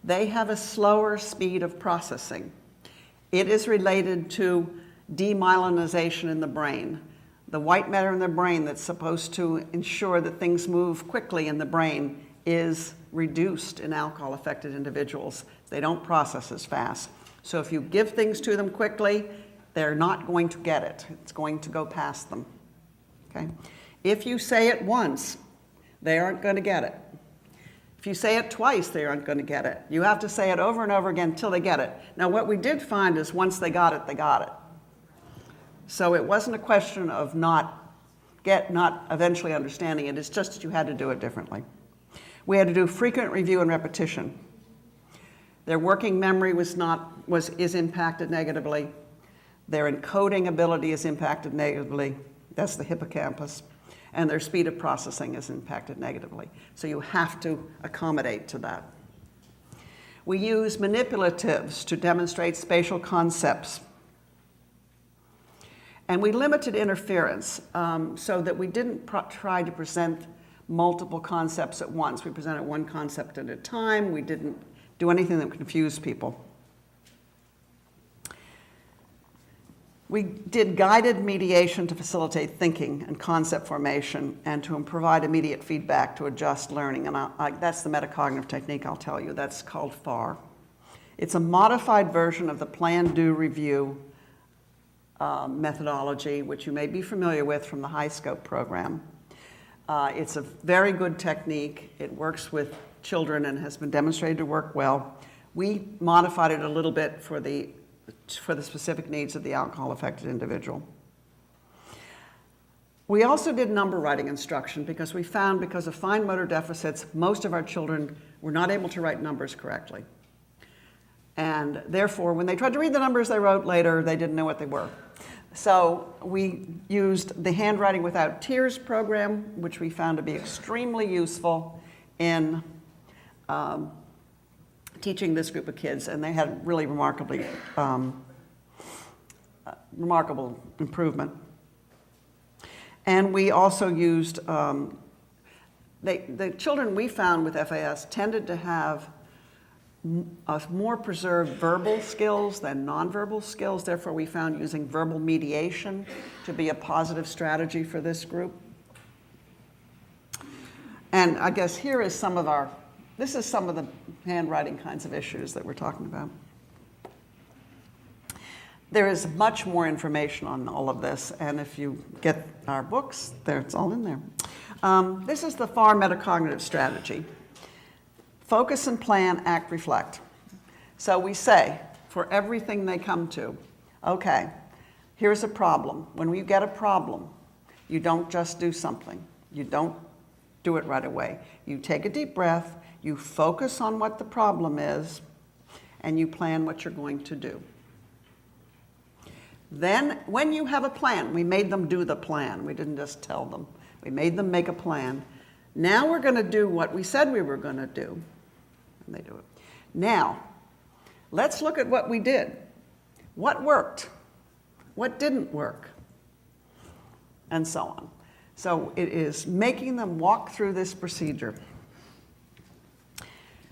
They have a slower speed of processing. It is related to demyelinization in the brain. The white matter in the brain that's supposed to ensure that things move quickly in the brain is reduced in alcohol-affected individuals. They don't process as fast. So if you give things to them quickly, they're not going to get it. It's going to go past them. Okay? If you say it once, they aren't going to get it. If you say it twice, they aren't going to get it. You have to say it over and over again until they get it. Now, what we did find is once they got it, they got it. So it wasn't a question of not eventually understanding it. It's just that you had to do it differently. We had to do frequent review and repetition. Their working memory is impacted negatively. Their encoding ability is impacted negatively. That's the hippocampus. And their speed of processing is impacted negatively. So you have to accommodate to that. We use manipulatives to demonstrate spatial concepts. And we limited interference so that we didn't try to present multiple concepts at once. We presented one concept at a time. We didn't do anything that would confuse people. We did guided mediation to facilitate thinking and concept formation and to provide immediate feedback to adjust learning. And that's the metacognitive technique, I'll tell you. That's called FAR. It's a modified version of the plan, do, review methodology, which you may be familiar with from the high scope program. It's a very good technique. It works with children and has been demonstrated to work well. We modified it a little bit for the specific needs of the alcohol-affected individual. We also did number writing instruction because we found because of fine motor deficits, most of our children were not able to write numbers correctly. And therefore, when they tried to read the numbers they wrote later, they didn't know what they were. So we used the Handwriting Without Tears program, which we found to be extremely useful in teaching this group of kids, and they had really remarkable improvement. And we also used, the children we found with FAS tended to have more preserved verbal skills than nonverbal skills. Therefore, we found using verbal mediation to be a positive strategy for this group. And I guess here is this is some of the handwriting kinds of issues that we're talking about. There is much more information on all of this, and if you get our books, it's all in there. This is the FAR metacognitive strategy. Focus and plan, act, reflect. So we say, for everything they come to, okay, here's a problem. When we get a problem, you don't just do something. You don't do it right away. You take a deep breath, you focus on what the problem is, and you plan what you're going to do. Then, when you have a plan, we made them do the plan. We didn't just tell them. We made them make a plan. Now we're going to do what we said we were going to do. And they do it. Now, let's look at what we did. What worked? What didn't work? And so on. So it is making them walk through this procedure.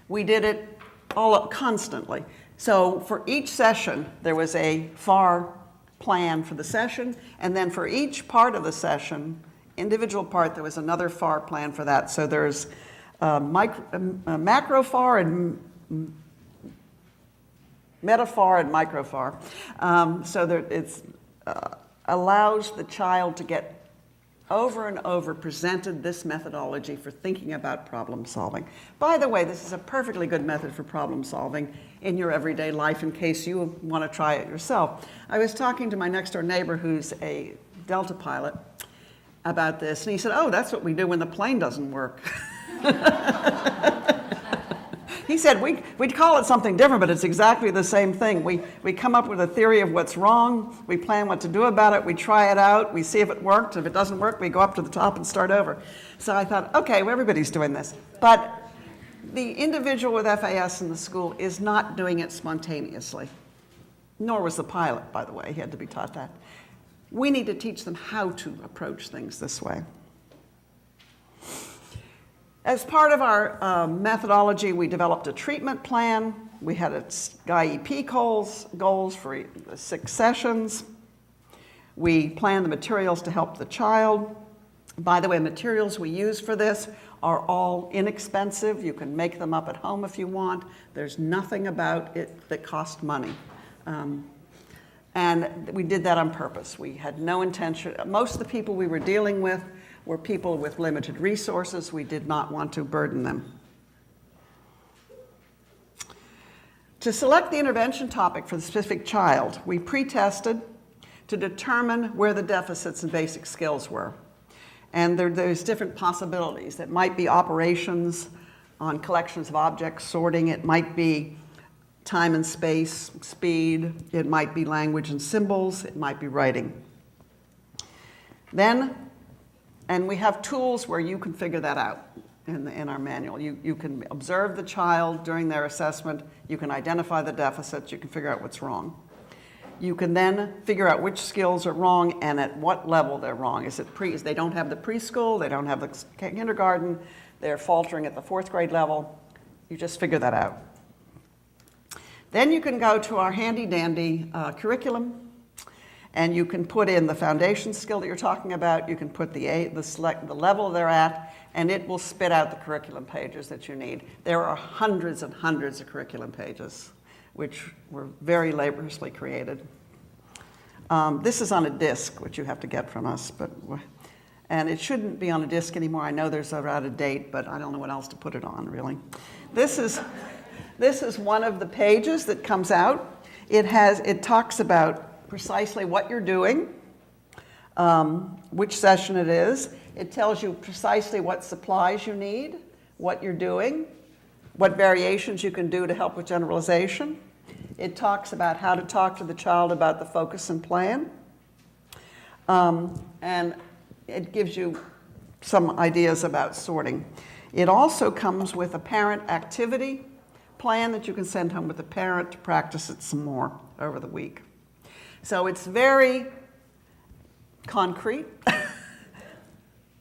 We did it constantly. So for each session, there was a FAR plan for the session, and then for each part of the session, individual part, there was another FAR plan for that. So there's macro FAR and meta FAR and micro FAR. So that it allows the child to get over and over presented this methodology for thinking about problem solving. By the way, this is a perfectly good method for problem solving in your everyday life in case you want to try it yourself. I was talking to my next door neighbor who's a Delta pilot about this, and he said, oh, that's what we do when the plane doesn't work. He said, we'd call it something different, but it's exactly the same thing. We come up with a theory of what's wrong, we plan what to do about it, we try it out, we see if it worked. If it doesn't work, we go up to the top and start over. So I thought, okay, well, everybody's doing this. But the individual with FAS in the school is not doing it spontaneously. Nor was the pilot, by the way. He had to be taught that. We need to teach them how to approach things this way. As part of our methodology, we developed a treatment plan. We had IEP goals for 6 sessions. We planned the materials to help the child. By the way, materials we use for this are all inexpensive. You can make them up at home if you want. There's nothing about it that costs money. And we did that on purpose. We had no intention. Most of the people we were dealing with were people with limited resources. We did not want to burden them. To select the intervention topic for the specific child, we pre-tested to determine where the deficits in basic skills were. And there's different possibilities. It might be operations on collections of objects, sorting. It might be time and space, speed. It might be language and symbols. It might be writing. And we have tools where you can figure that out in our manual. You can observe the child during their assessment. You can identify the deficits. You can figure out what's wrong. You can then figure out which skills are wrong and at what level they're wrong. Is they don't have the preschool, they don't have the kindergarten, they're faltering at the 4th grade level. You just figure that out. Then you can go to our handy-dandy curriculum, and you can put in the foundation skill that you're talking about. You can put the level they're at, and it will spit out the curriculum pages that you need. There are hundreds and hundreds of curriculum pages, which were very laboriously created. This is on a disc, which you have to get from us, and it shouldn't be on a disc anymore. I know there's out of date, but I don't know what else to put it on, really. This is one of the pages that comes out. It talks about precisely what you're doing, which session it is. It tells you precisely what supplies you need, what you're doing, what variations you can do to help with generalization. It talks about how to talk to the child about the focus and plan. And it gives you some ideas about sorting. It also comes with a parent activity plan that you can send home with the parent to practice it some more over the week. So it's very concrete,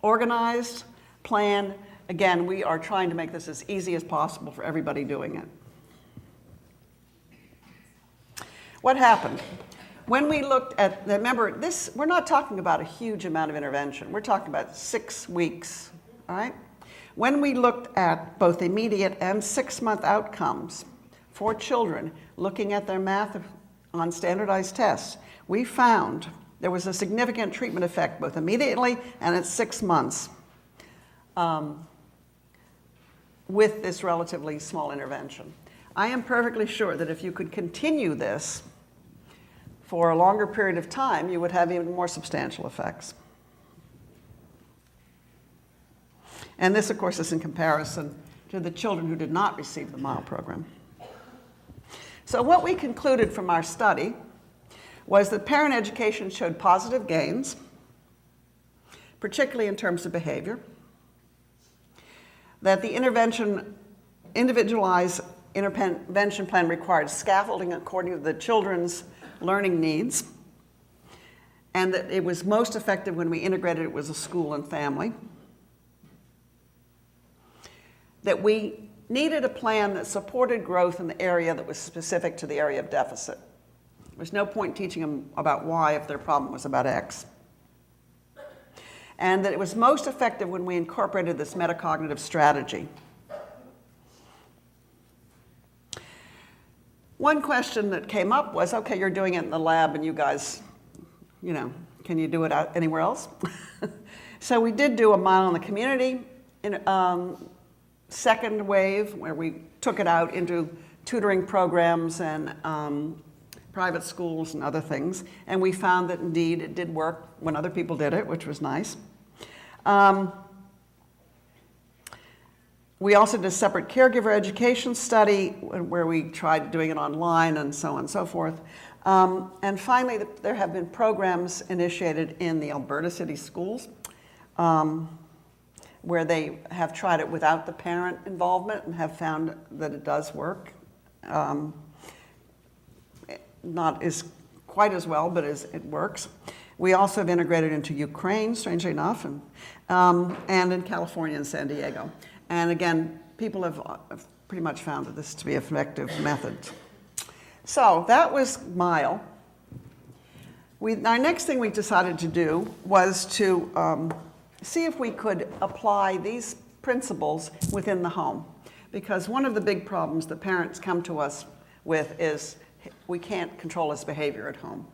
organized, planned. Again, we are trying to make this as easy as possible for everybody doing it. What happened? When we looked at, remember, this, we're not talking about a huge amount of intervention. We're talking about 6 weeks, all right? When we looked at both immediate and 6-month outcomes for children, looking at their math on standardized tests, we found there was a significant treatment effect both immediately and at 6 months with this relatively small intervention. I am perfectly sure that if you could continue this for a longer period of time, you would have even more substantial effects. And this, of course, is in comparison to the children who did not receive the MILE program. So what we concluded from our study was that parent education showed positive gains, particularly in terms of behavior, that the individualized intervention plan required scaffolding according to the children's learning needs, and that it was most effective when we integrated it with a school and family. That we needed a plan that supported growth in the area that was specific to the area of deficit. There's no point teaching them about Y if their problem was about X. And that it was most effective when we incorporated this metacognitive strategy. One question that came up was, okay, you're doing it in the lab and you guys, you know, can you do it out anywhere else? So we did do a mile in the community in second wave where we took it out into tutoring programs and private schools and other things. And we found that indeed it did work when other people did it, which was nice. We also did a separate caregiver education study where we tried doing it online and so on and so forth. And finally, there have been programs initiated in the Alberta City schools where they have tried it without the parent involvement and have found that it does work. Not as quite as well, but it works. We also have integrated into Ukraine, strangely enough, and in California and San Diego. And again, people have pretty much found that this to be an effective method. So that was MILE. Our next thing we decided to do was to see if we could apply these principles within the home. Because one of the big problems that parents come to us with is we can't control his behavior at home.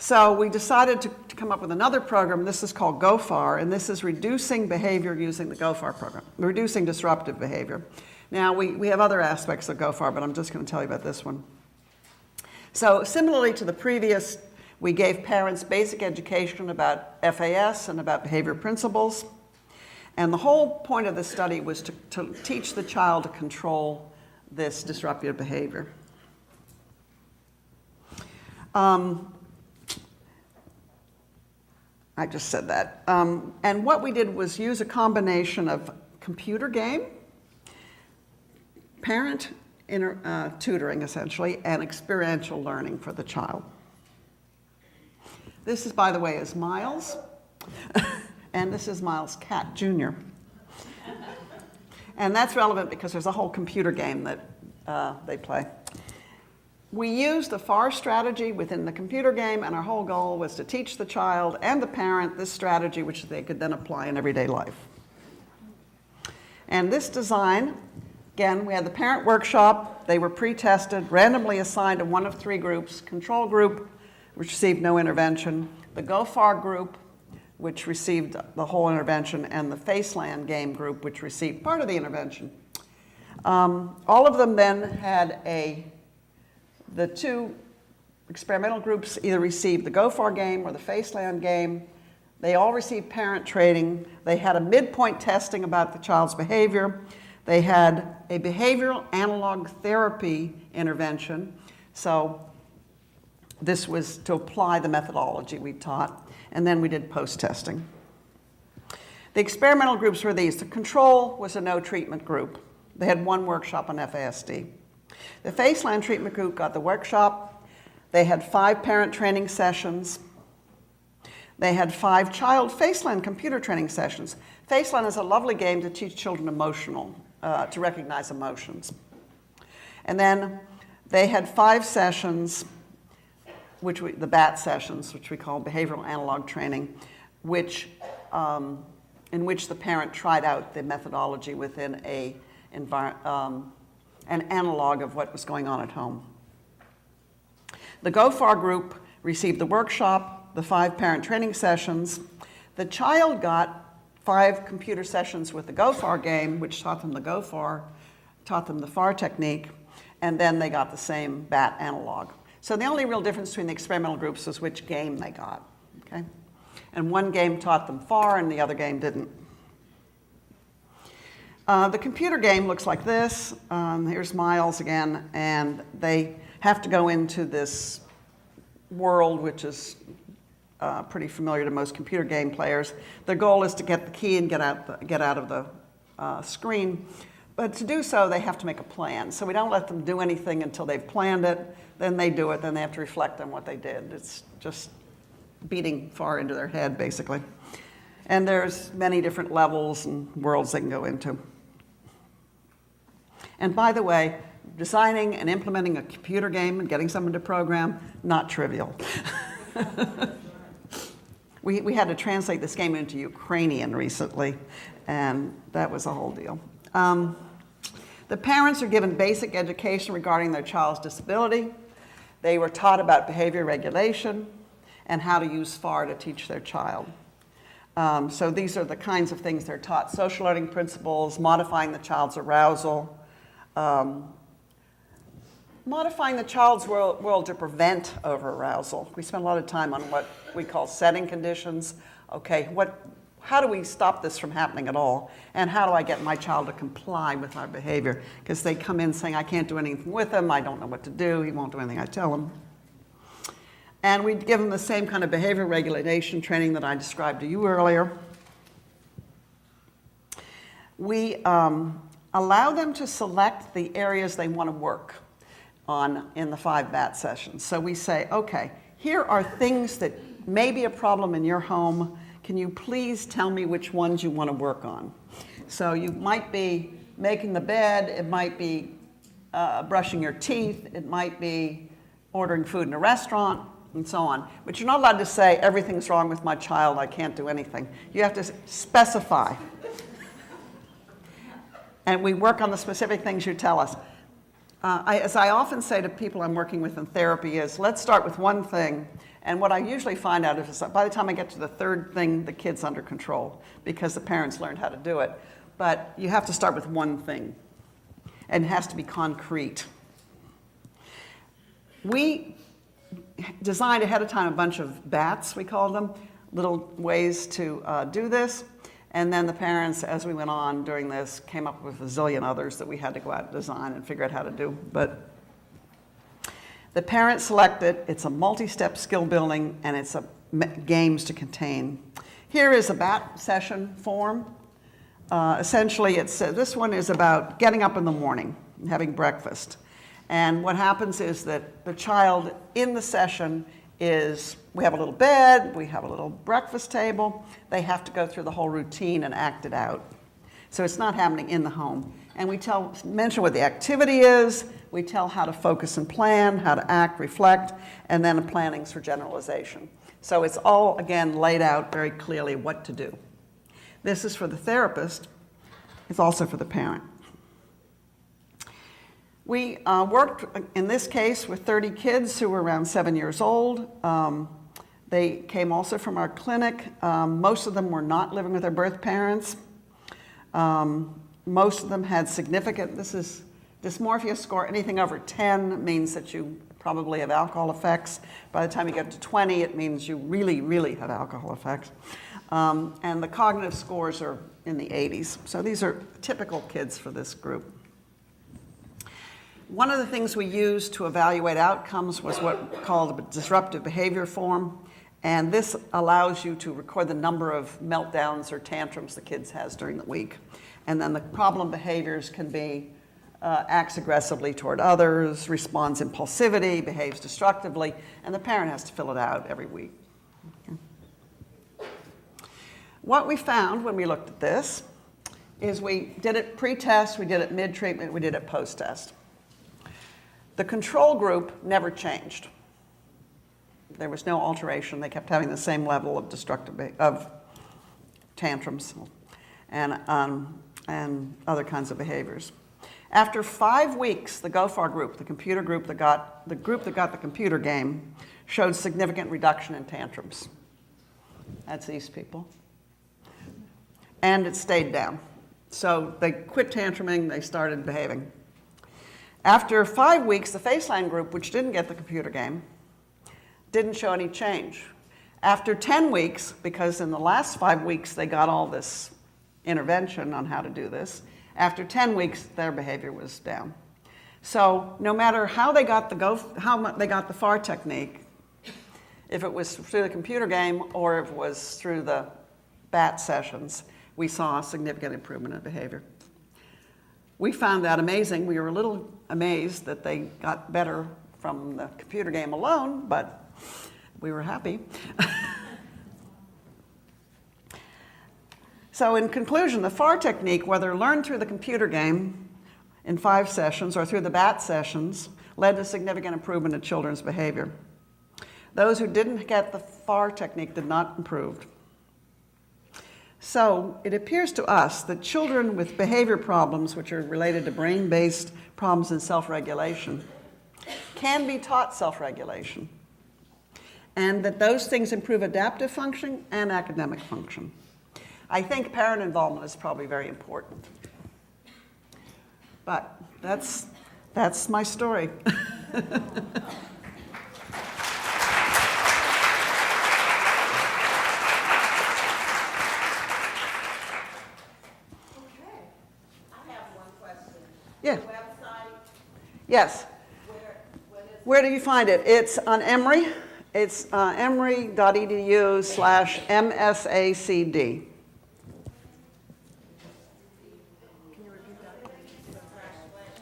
So we decided to come up with another program. This is called GOFAR, and this is reducing behavior using the GOFAR program, reducing disruptive behavior. Now, we have other aspects of GOFAR, but I'm just going to tell you about this one. So similarly to the previous, we gave parents basic education about FAS and about behavior principles. And the whole point of the study was to teach the child to control this disruptive behavior. I just said that. And what we did was use a combination of computer game, parent tutoring essentially, and experiential learning for the child. This is, by the way, is Miles, and this is Miles' cat, Junior. And that's relevant because there's a whole computer game that they play. We used the FAR strategy within the computer game, and our whole goal was to teach the child and the parent this strategy, which they could then apply in everyday life. And this design, again, we had the parent workshop. They were pre-tested, randomly assigned to one of 3 groups: control group, which received no intervention; the GOFAR group, which received the whole intervention; and the Faceland game group, which received part of the intervention. All of them then had the 2 experimental groups either received the GOFAR game or the Faceland game. They all received parent training. They had a midpoint testing about the child's behavior. They had a behavioral analog therapy intervention. So this was to apply the methodology we taught. And then we did post-testing. The experimental groups were these. The control was a no treatment group. They had 1 workshop on FASD. The Faceland treatment group got the workshop. They had 5 parent training sessions. They had 5 child Faceland computer training sessions. Faceland is a lovely game to teach children to recognize emotions. And then They had 5 sessions, the BAT sessions, which we call behavioral analog training, in which the parent tried out the methodology within an analog of what was going on at home. The GoFar group received the workshop, the 5 parent training sessions. The child got 5 computer sessions with the GoFar game, which taught them the FAR technique, and then they got the same BAT analog. So the only real difference between the experimental groups was which game they got, okay? And one game taught them FAR and the other game didn't. The computer game looks like this. Here's Miles again, and they have to go into this world, which is pretty familiar to most computer game players. Their goal is to get the key and get out of the screen. But to do so, they have to make a plan. So we don't let them do anything until they've planned it. Then they do it. Then they have to reflect on what they did. It's just beating FAR into their head, basically. And there's many different levels and worlds they can go into. And by the way, designing and implementing a computer game and getting someone to program, not trivial. We had to translate this game into Ukrainian recently, and that was a whole deal. The parents are given basic education regarding their child's disability. They were taught about behavior regulation and how to use FAR to teach their child. So these are the kinds of things they're taught: social learning principles, modifying the child's arousal, modifying the child's world to prevent over-arousal. We spend a lot of time on what we call setting conditions. Okay, how do we stop this from happening at all? And how do I get my child to comply with our behavior? Because they come in saying, I can't do anything with him, I don't know what to do, he won't do anything I tell him. And we give them the same kind of behavior regulation training that I described to you earlier. We allow them to select the areas they want to work on in the 5 BAT sessions. So we say, okay, here are things that may be a problem in your home. Can you please tell me which ones you want to work on? So you might be making the bed, it might be brushing your teeth, it might be ordering food in a restaurant, and so on. But you're not allowed to say, everything's wrong with my child, I can't do anything. You have to specify. And we work on the specific things you tell us. As I often say to people I'm working with in therapy is, let's start with one thing. And what I usually find out is by the time I get to the 3rd thing, the kid's under control because the parents learned how to do it. But you have to start with one thing, and it has to be concrete. We designed ahead of time a bunch of BATs, we call them, little ways to do this. And then the parents, as we went on during this, came up with a zillion others that we had to go out and design and figure out how to do. But the parents selected, it's a multi-step skill building, and it's games to contain. Here is a BAT session form. Essentially, this one is about getting up in the morning and having breakfast. And what happens is that the child in the session we have a little bed, we have a little breakfast table. They have to go through the whole routine and act it out. So it's not happening in the home. And we mention what the activity is, we tell how to focus and plan, how to act, reflect, and then plannings for generalization. So it's all, again, laid out very clearly what to do. This is for the therapist. It's also for the parent. We worked, in this case, with 30 kids who were around 7 years old. They came also from our clinic. Most of them were not living with their birth parents. Most of them had significant, this is dysmorphia score, anything over 10 means that you probably have alcohol effects. By the time you get to 20, it means you really, really have alcohol effects. And the cognitive scores are in the 80s. So these are typical kids for this group. One of the things we used to evaluate outcomes was what we called a disruptive behavior form. And this allows you to record the number of meltdowns or tantrums the kids has during the week. And then the problem behaviors can be acts aggressively toward others, responds impulsivity, behaves destructively, and the parent has to fill it out every week. Okay. What we found when we looked at this is we did it pre-test, we did it mid-treatment, we did it post-test. The control group never changed. There was no alteration. They kept having the same level of of tantrums and other kinds of behaviors. After 5 weeks, the GOFAR group, the group that got the computer game, showed significant reduction in tantrums. That's these people. And it stayed down. So they quit tantruming, they started behaving. After 5 weeks, the Fetal group, which didn't get the computer game, didn't show any change. After 10 weeks, because in the last 5 weeks they got all this intervention on how to do this, after 10 weeks their behavior was down. So no matter how they got the FAR technique, if it was through the computer game or if it was through the BAT sessions, we saw a significant improvement in behavior. We found that amazing. We were a little amazed that they got better from the computer game alone, but we were happy. So in conclusion, the FAR technique, whether learned through the computer game in 5 sessions or through the BAT sessions, led to significant improvement in children's behavior. Those who didn't get the FAR technique did not improve. So it appears to us that children with behavior problems, which are related to brain-based problems in self-regulation, can be taught self-regulation, and that those things improve adaptive function and academic function. I think parent involvement is probably very important. But that's my story. Yeah. Website? Yes. Where do you find it? It's on Emory. It's emory.edu/MSACD.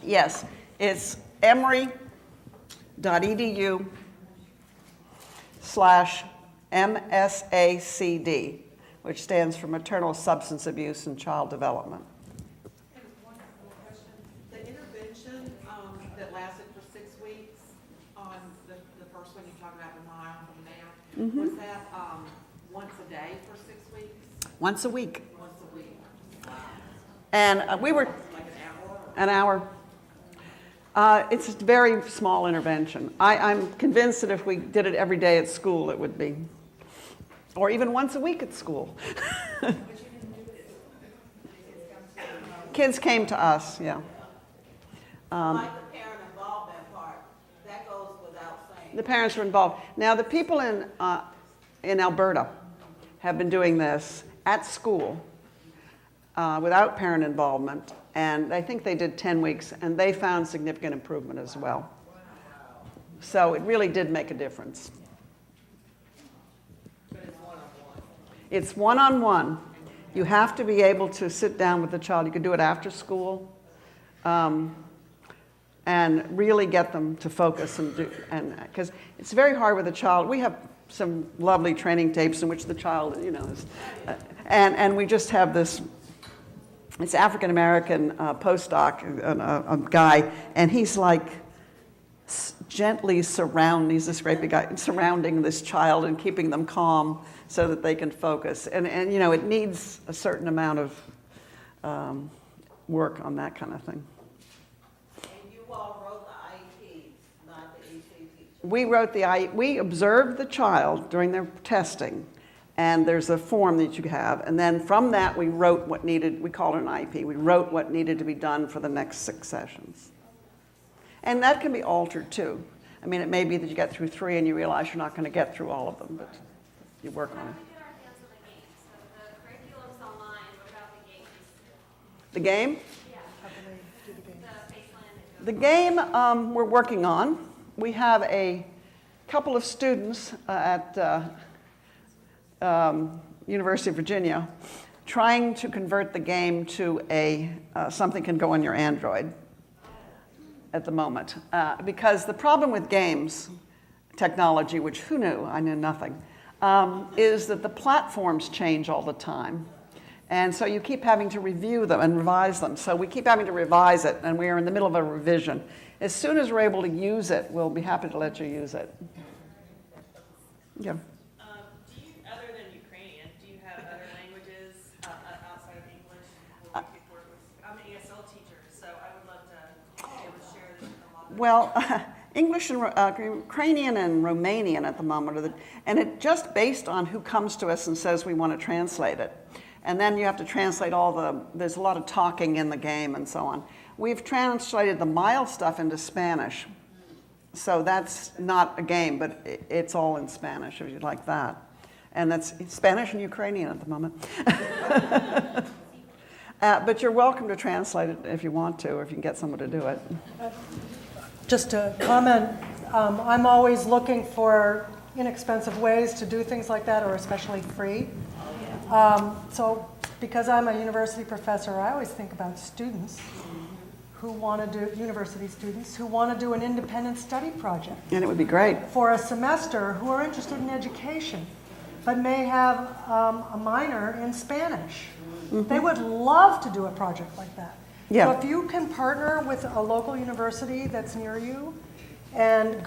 Yes, it's emory.edu/MSACD, which stands for Maternal Substance Abuse and Child Development. That lasted for 6 weeks on the first one you talked about, the mile from there. Mm-hmm. Was that once a day for 6 weeks? Once a week. Once a week. Wow. And we were Like an hour? an hour. It's a very small intervention. I'm convinced that if we did it every day at school, it would be, or even once a week at school. But you didn't do it. Kids came to us, yeah. Like the parent involvement part, that goes without saying. The parents were involved. Now, the people in Alberta have been doing this at school without parent involvement, and I think they did 10 weeks, and they found significant improvement as well. So it really did make a difference. But it's one-on-one. It's one-on-one. You have to be able to sit down with the child. You could do it after school. And really get them to focus and because it's very hard with a child. We have some lovely training tapes in which the child, is, and we just have this. It's African American postdoc, a guy, and he's like gently he's this great big guy, surrounding this child and keeping them calm so that they can focus. And it needs a certain amount of work on that kind of thing. We observed the child during their testing, and there's a form that you have, and then from that we wrote what needed, we called it an IEP, we wrote what needed to be done for the next 6 sessions. And that can be altered too. I mean, it may be that you get through 3 and you realize you're not going to get through all of them, but you work on it. The game? The game we're working on. We have a couple of students at University of Virginia trying to convert the game to something can go on your Android at the moment. Because the problem with games technology, which who knew? I knew nothing, is that the platforms change all the time. And so you keep having to review them and revise them. So we keep having to revise it, and we are in the middle of a revision. As soon as we're able to use it, we'll be happy to let you use it. Yeah. Do you, other than Ukrainian, do you have other languages outside of English? Where we could work with? I'm an ESL teacher, so I would love to be able to share this with a lot of Well, English and Ukrainian and Romanian at the moment, and it just based on who comes to us and says we want to translate it. And then you have to translate there's a lot of talking in the game and so on. We've translated the mild stuff into Spanish. So that's not a game, but it's all in Spanish if you'd like that. And that's Spanish and Ukrainian at the moment. But you're welcome to translate it if you want to, or if you can get someone to do it. Just to comment, I'm always looking for inexpensive ways to do things like that, or especially free. So because I'm a university professor, I always think about students who want to do, university students who want to do an independent study project. And it would be great. For a semester, who are interested in education, but may have a minor in Spanish. Mm-hmm. They would love to do a project like that. Yeah. So if you can partner with a local university that's near you and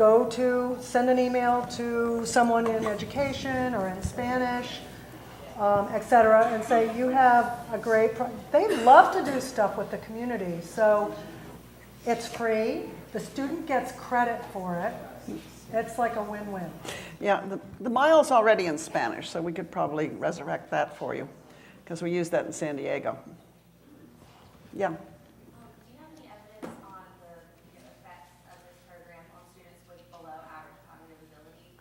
send an email to someone in education or in Spanish, et cetera, and say, you have a great, they love to do stuff with the community. So it's free, the student gets credit for it. It's like a win-win. Yeah, the mile's already in Spanish, so we could probably resurrect that for you, because we use that in San Diego. Yeah. Do you have any evidence on the effects of this program on students with below average cognitive ability,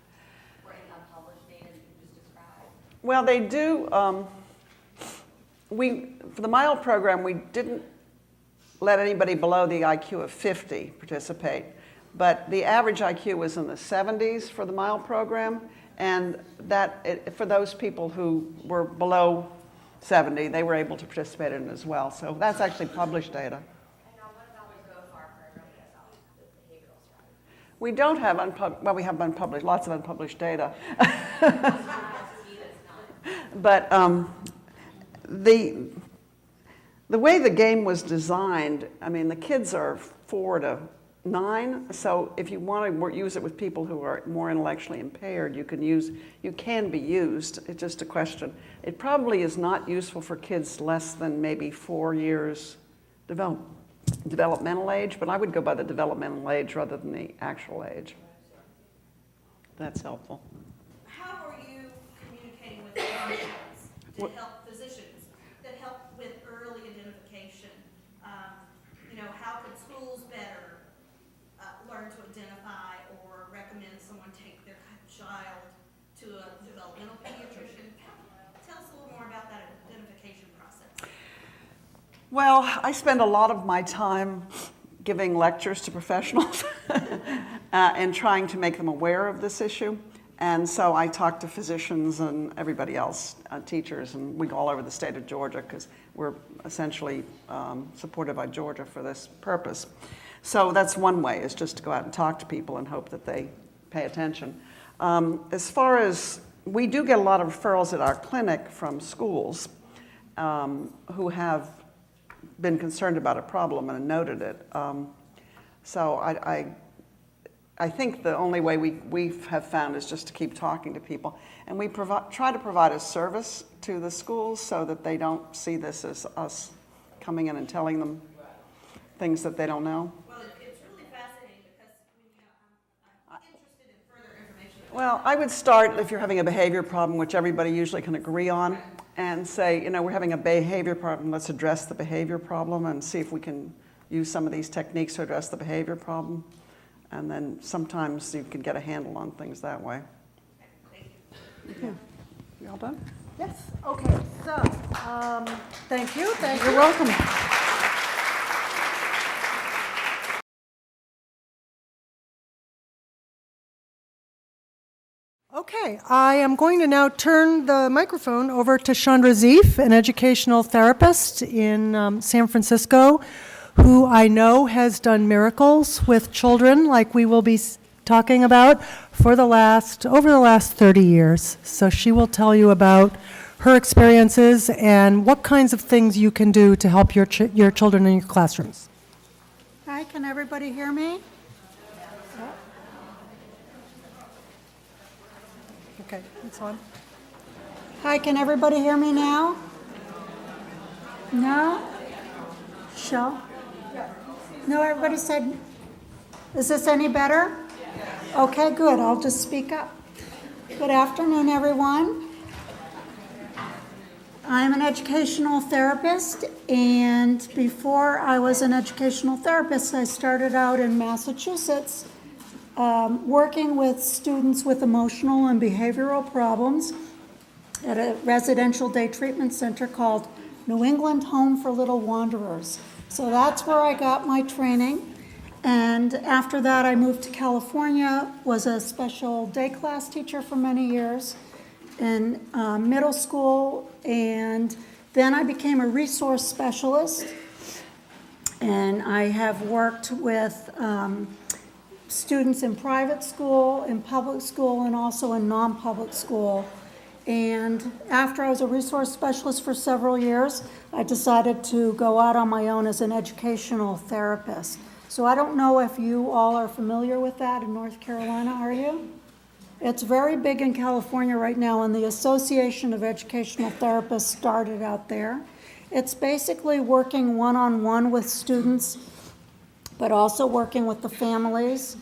or any unpublished data that you can just describe? Well, they do. For the MILE program, we didn't let anybody below the IQ of 50 participate, but the average IQ was in the 70s for the MILE program, and for those people who were below 70, they were able to participate in it as well. So that's actually published data. And now what about the GoFAR program itself, the behavioral strategy? We don't have we have unpublished, lots of unpublished data. But the way the game was designed, I mean, the kids are 4 to 9, so if you want to use it with people who are more intellectually impaired, you can be used. It's just a question. It probably is not useful for kids less than maybe 4 years developmental age, but I would go by the developmental age rather than the actual age. That's helpful. How are you communicating with physicians to help physicians that help with early identification? How could schools better learn to identify or recommend someone take their child to a developmental pediatrician? Tell us a little more about that identification process. Well, I spend a lot of my time giving lectures to professionals and trying to make them aware of this issue. And so I talk to physicians and everybody else, teachers, and we go all over the state of Georgia because we're essentially supported by Georgia for this purpose. So that's one way, is just to go out and talk to people and hope that they pay attention. As far as, we do get a lot of referrals at our clinic from schools who have been concerned about a problem and noted it. So I think the only way we have found is just to keep talking to people. And we try to provide a service to the schools so that they don't see this as us coming in and telling them things that they don't know. Well, it's really fascinating because I'm interested in further information. Well, I would start, if you're having a behavior problem, which everybody usually can agree on, and say, we're having a behavior problem, let's address the behavior problem and see if we can use some of these techniques to address the behavior problem. And then sometimes you can get a handle on things that way. Thank you. You all done? Yes, okay, so, thank you. You're welcome. Okay, I am going to now turn the microphone over to Chandra Zeef, an educational therapist in San Francisco, who I know has done miracles with children like we will be talking about over the last 30 years. So she will tell you about her experiences and what kinds of things you can do to help your children in your classrooms. Hi, can everybody hear me? Okay, that's on. Hi, can everybody hear me now? No? Shall? No, everybody said, is this any better? Okay, good, I'll just speak up. Good afternoon, everyone. I'm an educational therapist, and before I was an educational therapist, I started out in Massachusetts working with students with emotional and behavioral problems at a residential day treatment center called New England Home for Little Wanderers. So that's where I got my training. And after that, I moved to California, was a special day class teacher for many years in middle school, and then I became a resource specialist. And I have worked with students in private school, in public school, and also in non-public school. And after I was a resource specialist for several years, I decided to go out on my own as an educational therapist. So I don't know if you all are familiar with that in North Carolina, are you? It's very big in California right now, and the Association of Educational Therapists started out there. It's basically working one-on-one with students, but also working with the families.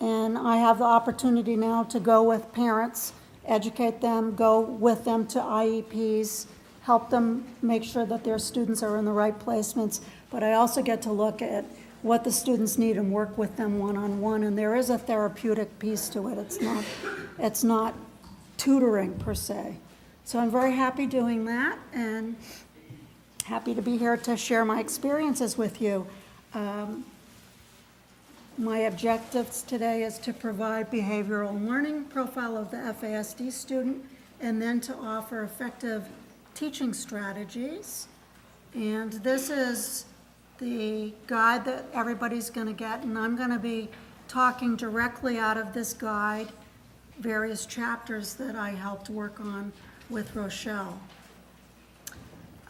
And I have the opportunity now to go with parents, educate them, go with them to IEPs, help them make sure that their students are in the right placements. But I also get to look at what the students need and work with them one-on-one. And there is a therapeutic piece to it. It's not tutoring per se. So I'm very happy doing that and happy to be here to share my experiences with you. My objectives today is to provide behavioral learning profile of the FASD student and then to offer effective teaching strategies. And this is the guide that everybody's going to get, and I'm going to be talking directly out of this guide, various chapters that I helped work on with Rochelle.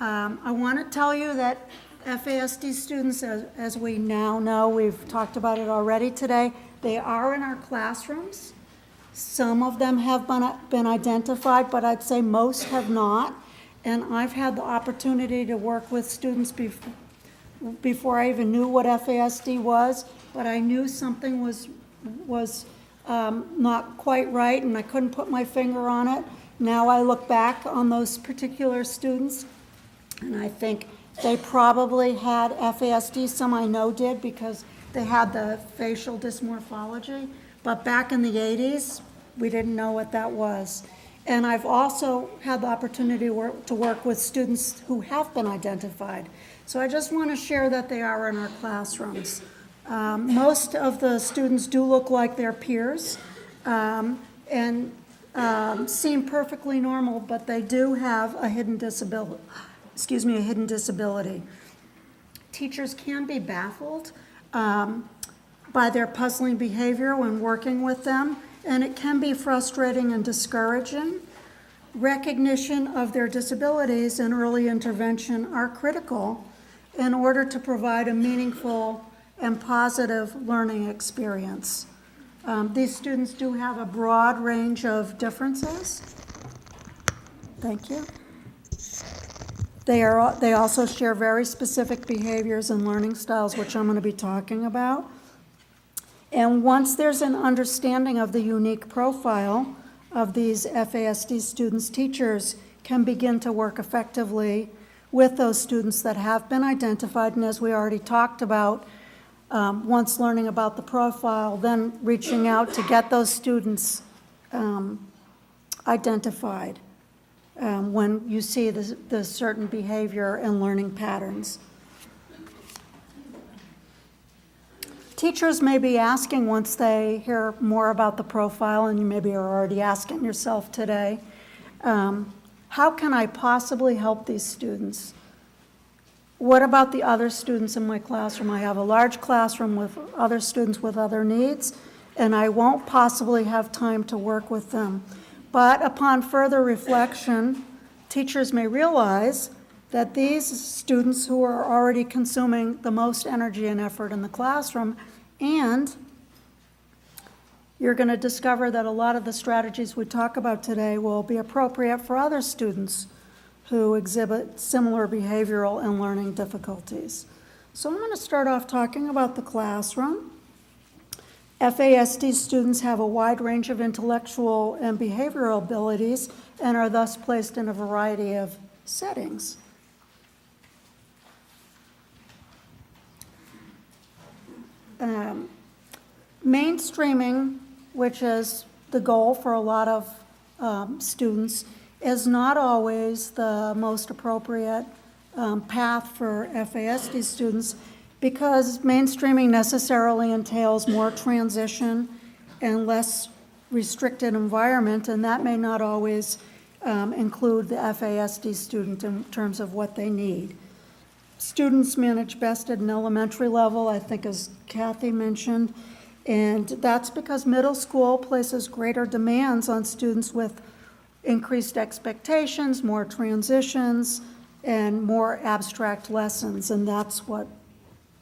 I want to tell you that FASD students, as we now know, we've talked about it already today, they are in our classrooms. Some of them have been identified, but I'd say most have not. And I've had the opportunity to work with students before I even knew what FASD was, but I knew something was not quite right, and I couldn't put my finger on it. Now I look back on those particular students, and I think they probably had FASD. Some I know did because they had the facial dysmorphology, but back in the 80s, we didn't know what that was. And I've also had the opportunity to work with students who have been identified. So I just want to share that they are in our classrooms. Most of the students do look like their peers and seem perfectly normal, but they do have a hidden disability. Teachers can be baffled by their puzzling behavior when working with them, and it can be frustrating and discouraging. Recognition of their disabilities and early intervention are critical in order to provide a meaningful and positive learning experience. These students do have a broad range of differences. Thank you. They also share very specific behaviors and learning styles, which I'm going to be talking about. And once there's an understanding of the unique profile of these FASD students, teachers can begin to work effectively with those students that have been identified. And as we already talked about, once learning about the profile, then reaching out to get those students identified when you see the certain behavior and learning patterns. Teachers may be asking once they hear more about the profile, and you maybe are already asking yourself today, how can I possibly help these students? What about the other students in my classroom? I have a large classroom with other students with other needs, and I won't possibly have time to work with them. But upon further reflection, teachers may realize that these students who are already consuming the most energy and effort in the classroom, and you're going to discover that a lot of the strategies we talk about today will be appropriate for other students who exhibit similar behavioral and learning difficulties. So I'm going to start off talking about the classroom. FASD students have a wide range of intellectual and behavioral abilities and are thus placed in a variety of settings. Mainstreaming, which is the goal for a lot of students, is not always the most appropriate path for FASD students, because mainstreaming necessarily entails more transition and less restricted environment, and that may not always include the FASD student in terms of what they need. Students manage best at an elementary level, I think, as Kathy mentioned, and that's because middle school places greater demands on students with increased expectations, more transitions, and more abstract lessons, and that's what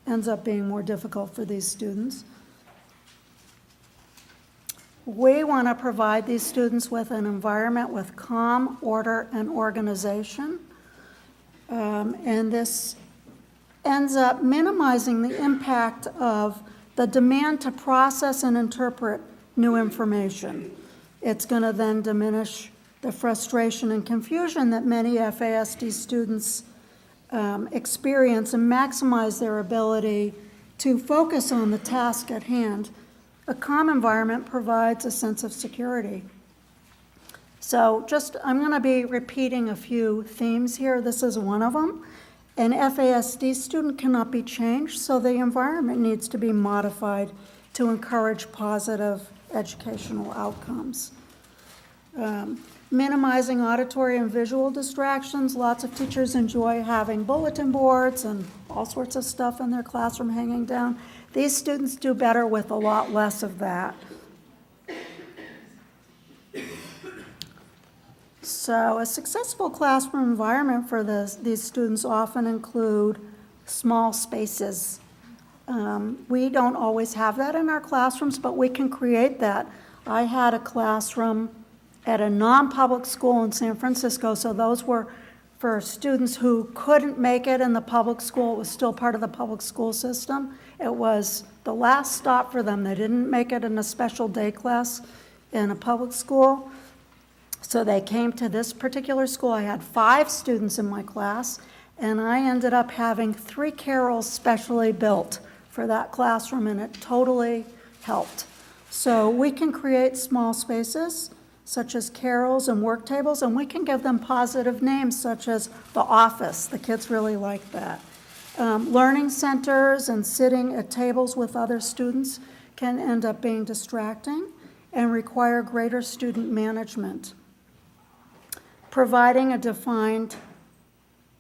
ends up being more difficult for these students. We want to provide these students with an environment with calm, order, and organization, and this ends up minimizing the impact of the demand to process and interpret new information. It's going to then diminish the frustration and confusion that many FASD students experience and maximize their ability to focus on the task at hand. A calm environment provides a sense of security. So I'm going to be repeating a few themes here. This is one of them. An FASD student cannot be changed, so the environment needs to be modified to encourage positive educational outcomes. Minimizing auditory and visual distractions. Lots of teachers enjoy having bulletin boards and all sorts of stuff in their classroom hanging down. These students do better with a lot less of that. So a successful classroom environment for these students often include small spaces. We don't always have that in our classrooms, but we can create that. I had a classroom at a non-public school in San Francisco, so those were for students who couldn't make it in the public school. It was still part of the public school system. It was the last stop for them. They didn't make it in a special day class in a public school. So they came to this particular school. I had 5 students in my class, and I ended up having 3 carols specially built for that classroom, and it totally helped. So we can create small spaces, such as carols and work tables, and we can give them positive names, such as the office. The kids really like that. Learning centers and sitting at tables with other students can end up being distracting and require greater student management. Providing a defined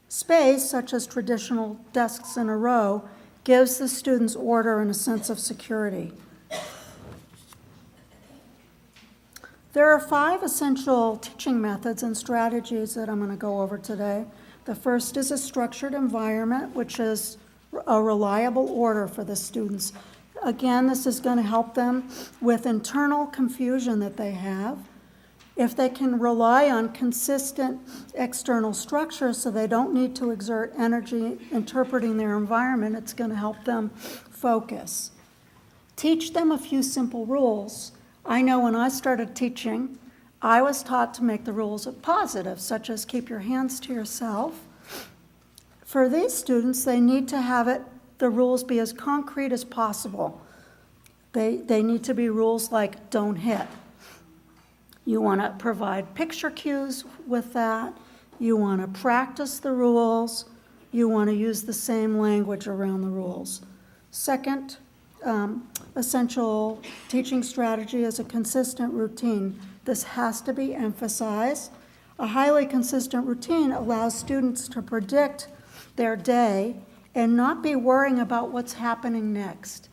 space, such as traditional desks in a row, gives the students order and a sense of security. There are 5 essential teaching methods and strategies that I'm going to go over today. The first is a structured environment, which is a reliable order for the students. Again, this is going to help them with internal confusion that they have. If they can rely on consistent external structure so they don't need to exert energy interpreting their environment, it's going to help them focus. Teach them a few simple rules. I know when I started teaching, I was taught to make the rules positive, such as keep your hands to yourself. For these students, they need to have the rules be as concrete as possible. They need to be rules like don't hit. You want to provide picture cues with that. You want to practice the rules. You want to use the same language around the rules. Second, essential teaching strategy is a consistent routine. This has to be emphasized. A highly consistent routine allows students to predict their day and not be worrying about what's happening next.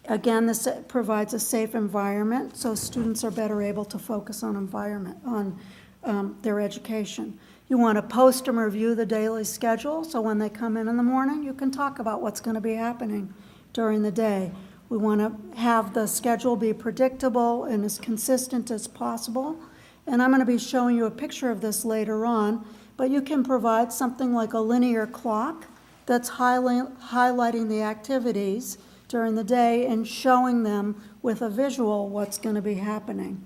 Again, this provides a safe environment, so students are better able to focus on their education. You want to post and review the daily schedule, so when they come in the morning, you can talk about what's going to be happening during the day. We want to have the schedule be predictable and as consistent as possible. And I'm going to be showing you a picture of this later on, but you can provide something like a linear clock that's highlighting the activities during the day and showing them with a visual what's going to be happening.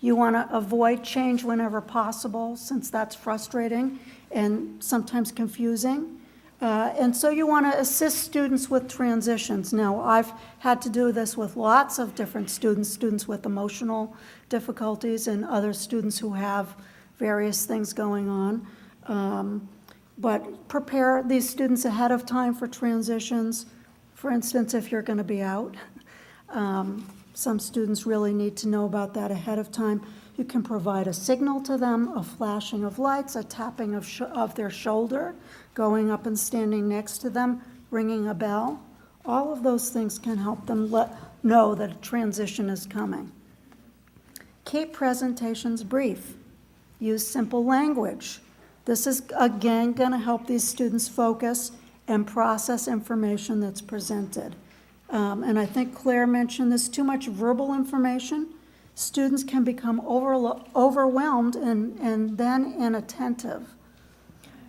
You want to avoid change whenever possible, since that's frustrating and sometimes confusing. And so you want to assist students with transitions. Now, I've had to do this with lots of different students with emotional difficulties and other students who have various things going on. But prepare these students ahead of time for transitions. For instance, if you're going to be out. Some students really need to know about that ahead of time. You can provide a signal to them, a flashing of lights, a tapping of their shoulder, going up and standing next to them, ringing a bell. All of those things can help them know that a transition is coming. Keep presentations brief. Use simple language. This is, again, going to help these students focus and process information that's presented. And I think Claire mentioned this, too much verbal information. Students can become overwhelmed and then inattentive.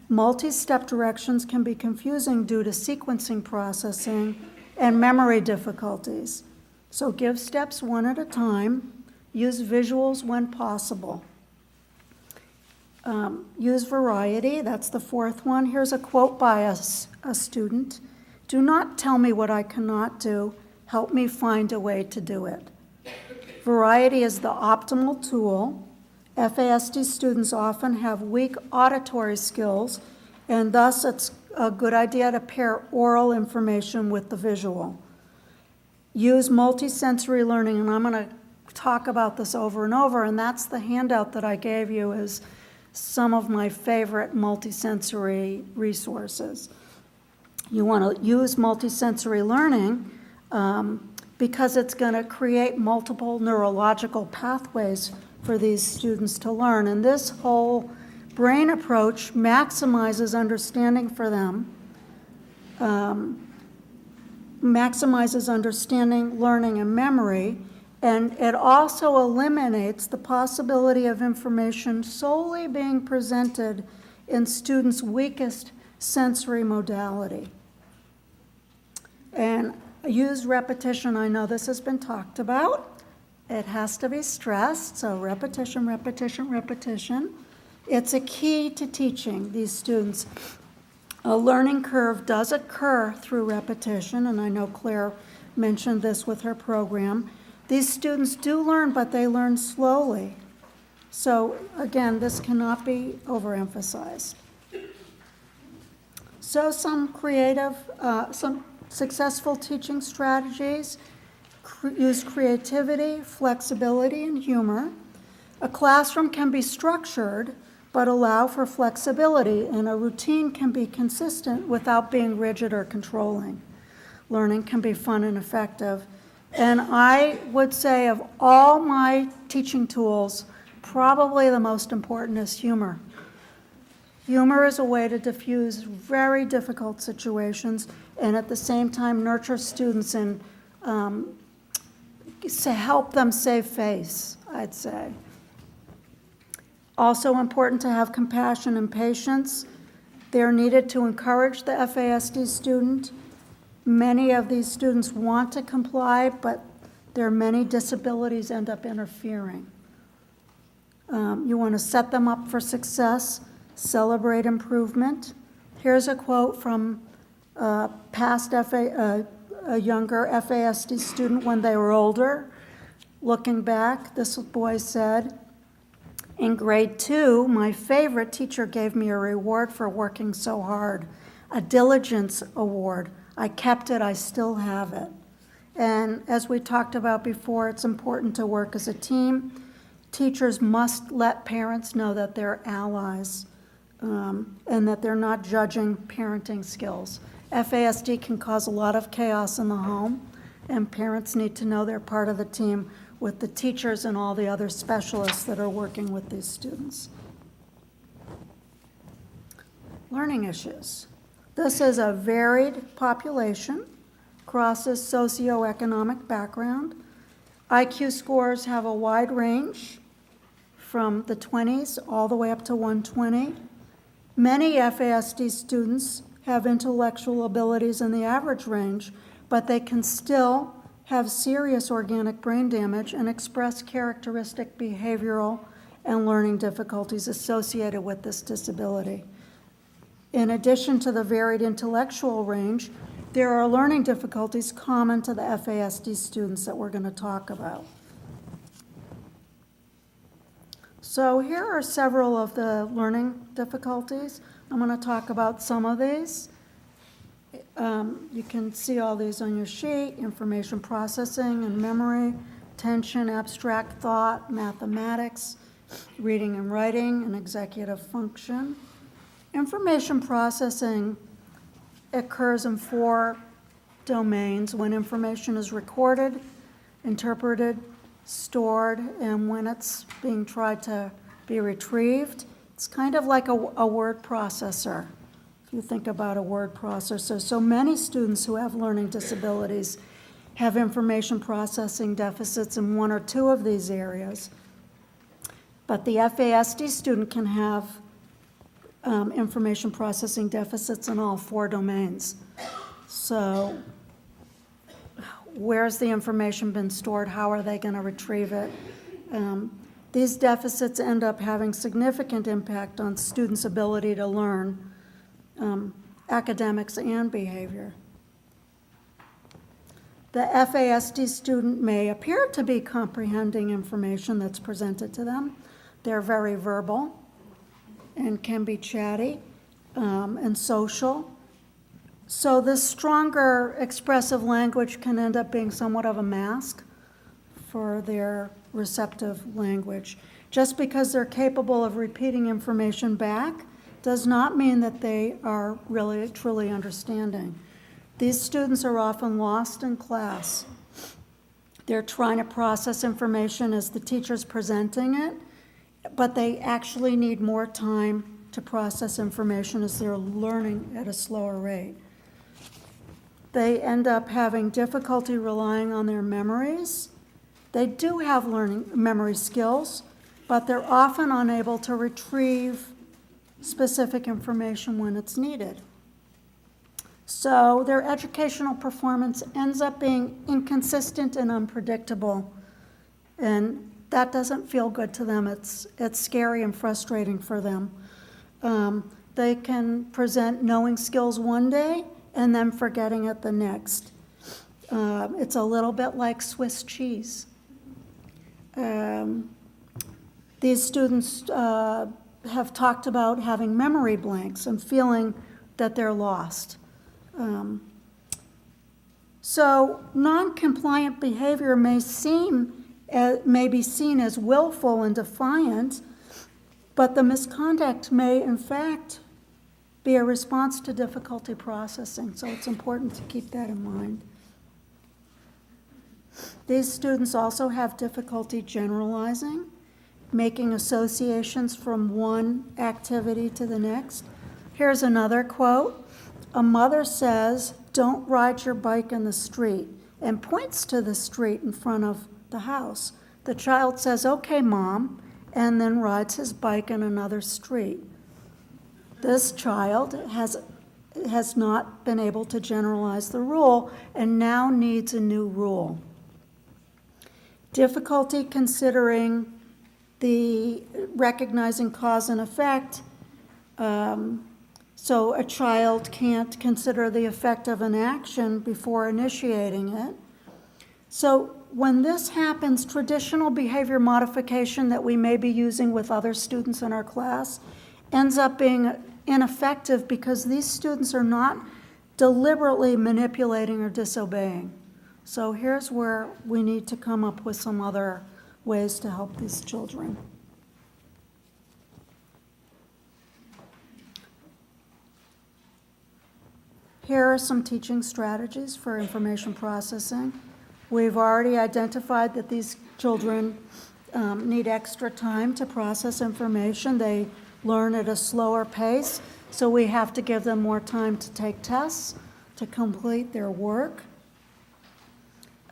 Multi-step directions can be confusing due to sequencing processing and memory difficulties. So give steps one at a time. Use visuals when possible. Use variety, that's the fourth one. Here's a quote by a student. "Do not tell me what I cannot do. Help me find a way to do it." Variety is the optimal tool. FASD students often have weak auditory skills, and thus it's a good idea to pair oral information with the visual. Use multisensory learning, and I'm going to talk about this over and over, and that's the handout that I gave you is some of my favorite multisensory resources. You want to use multisensory learning because it's going to create multiple neurological pathways for these students to learn. And this whole brain approach maximizes understanding for them, maximizes understanding, learning, and memory, and it also eliminates the possibility of information solely being presented in students' weakest sensory modality. And use repetition. I know this has been talked about. It has to be stressed, so repetition, repetition, repetition. It's a key to teaching these students. A learning curve does occur through repetition, and I know Claire mentioned this with her program. These students do learn, but they learn slowly. So again, this cannot be overemphasized. So some creative, some successful teaching strategies use creativity, flexibility, and humor. A classroom can be structured, but allow for flexibility, and a routine can be consistent without being rigid or controlling. Learning can be fun and effective. And I would say of all my teaching tools, probably the most important is humor. Humor is a way to diffuse very difficult situations and at the same time nurture students and help them save face, I'd say. Also important to have compassion and patience. They're needed to encourage the FASD student. Many of these students want to comply, but their many disabilities end up interfering. You want to set them up for success, celebrate improvement. Here's a quote from a younger FASD student when they were older. Looking back, this boy said, "In grade 2, my favorite teacher gave me a reward for working so hard, a diligence award. I kept it, I still have it." And as we talked about before, it's important to work as a team. Teachers must let parents know that they're allies and that they're not judging parenting skills. FASD can cause a lot of chaos in the home, and parents need to know they're part of the team with the teachers and all the other specialists that are working with these students. Learning issues. This is a varied population, crosses socioeconomic background. IQ scores have a wide range from the 20s all the way up to 120. Many FASD students have intellectual abilities in the average range, but they can still have serious organic brain damage and express characteristic behavioral and learning difficulties associated with this disability. In addition to the varied intellectual range, there are learning difficulties common to the FASD students that we're going to talk about. So here are several of the learning difficulties. I'm going to talk about some of these. You can see all these on your sheet: information processing and memory, attention, abstract thought, mathematics, reading and writing, and executive function. Information processing occurs in 4 domains: when information is recorded, interpreted, stored, and when it's being tried to be retrieved. It's kind of like a word processor, if you think about a word processor. So many students who have learning disabilities have information processing deficits in 1 or 2 of these areas. But the FASD student can have information processing deficits in all 4 domains. So where's the information been stored? How are they going to retrieve it? These deficits end up having significant impact on students' ability to learn academics and behavior. The FASD student may appear to be comprehending information that's presented to them. They're very verbal and can be chatty and social. So this stronger expressive language can end up being somewhat of a mask for their receptive language. Just because they're capable of repeating information back does not mean that they are really truly understanding. These students are often lost in class. They're trying to process information as the teacher's presenting it, but they actually need more time to process information as they're learning at a slower rate. They end up having difficulty relying on their memories. They do have learning memory skills, but they're often unable to retrieve specific information when it's needed. So their educational performance ends up being inconsistent and unpredictable, and that doesn't feel good to them. It's scary and frustrating for them. They can present knowing skills one day and then forgetting it the next. It's a little bit like Swiss cheese. These students have talked about having memory blanks and feeling that they're lost. So non-compliant behavior may be seen as willful and defiant, but the misconduct may in fact be a response to difficulty processing. So it's important to keep that in mind. These students also have difficulty generalizing, making associations from one activity to the next. Here's another quote. A mother says, "Don't ride your bike in the street," and points to the street in front of the house. The child says, "Okay, Mom," and then rides his bike in another street. This child has not been able to generalize the rule and now needs a new rule. Difficulty considering the recognizing cause and effect. So a child can't consider the effect of an action before initiating it. So when this happens, traditional behavior modification that we may be using with other students in our class ends up being ineffective because these students are not deliberately manipulating or disobeying. So here's where we need to come up with some other ways to help these children. Here are some teaching strategies for information processing. We've already identified that these children need extra time to process information. They learn at a slower pace, so we have to give them more time to take tests, to complete their work.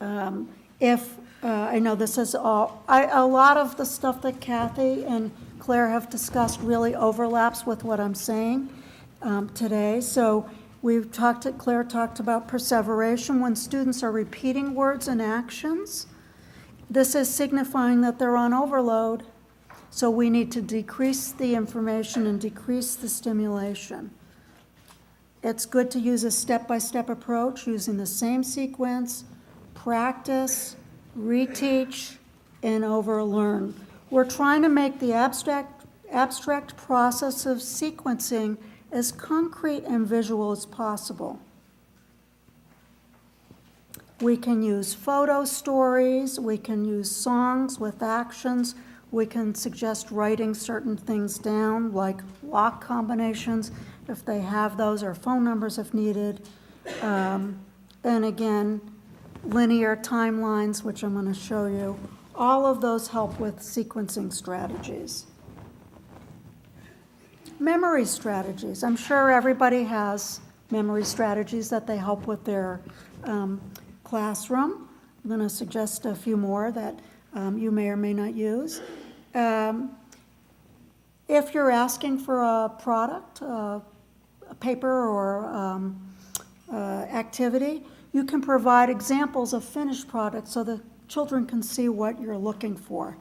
I know this is all, a lot of the stuff that Kathy and Claire have discussed really overlaps with what I'm saying today. So Claire talked about perseveration when students are repeating words and actions. This is signifying that they're on overload. So we need to decrease the information and decrease the stimulation. It's good to use a step-by-step approach using the same sequence, practice, reteach, and overlearn. We're trying to make the abstract process of sequencing as concrete and visual as possible. We can use photo stories, we can use songs with actions, we can suggest writing certain things down, like lock combinations, if they have those, or phone numbers if needed. And again, linear timelines, which I'm going to show you. All of those help with sequencing strategies. Memory strategies. I'm sure everybody has memory strategies that they help with their classroom. I'm going to suggest a few more that you may or may not use. If you're asking for a product, a paper or activity, you can provide examples of finished products so the children can see what you're looking for.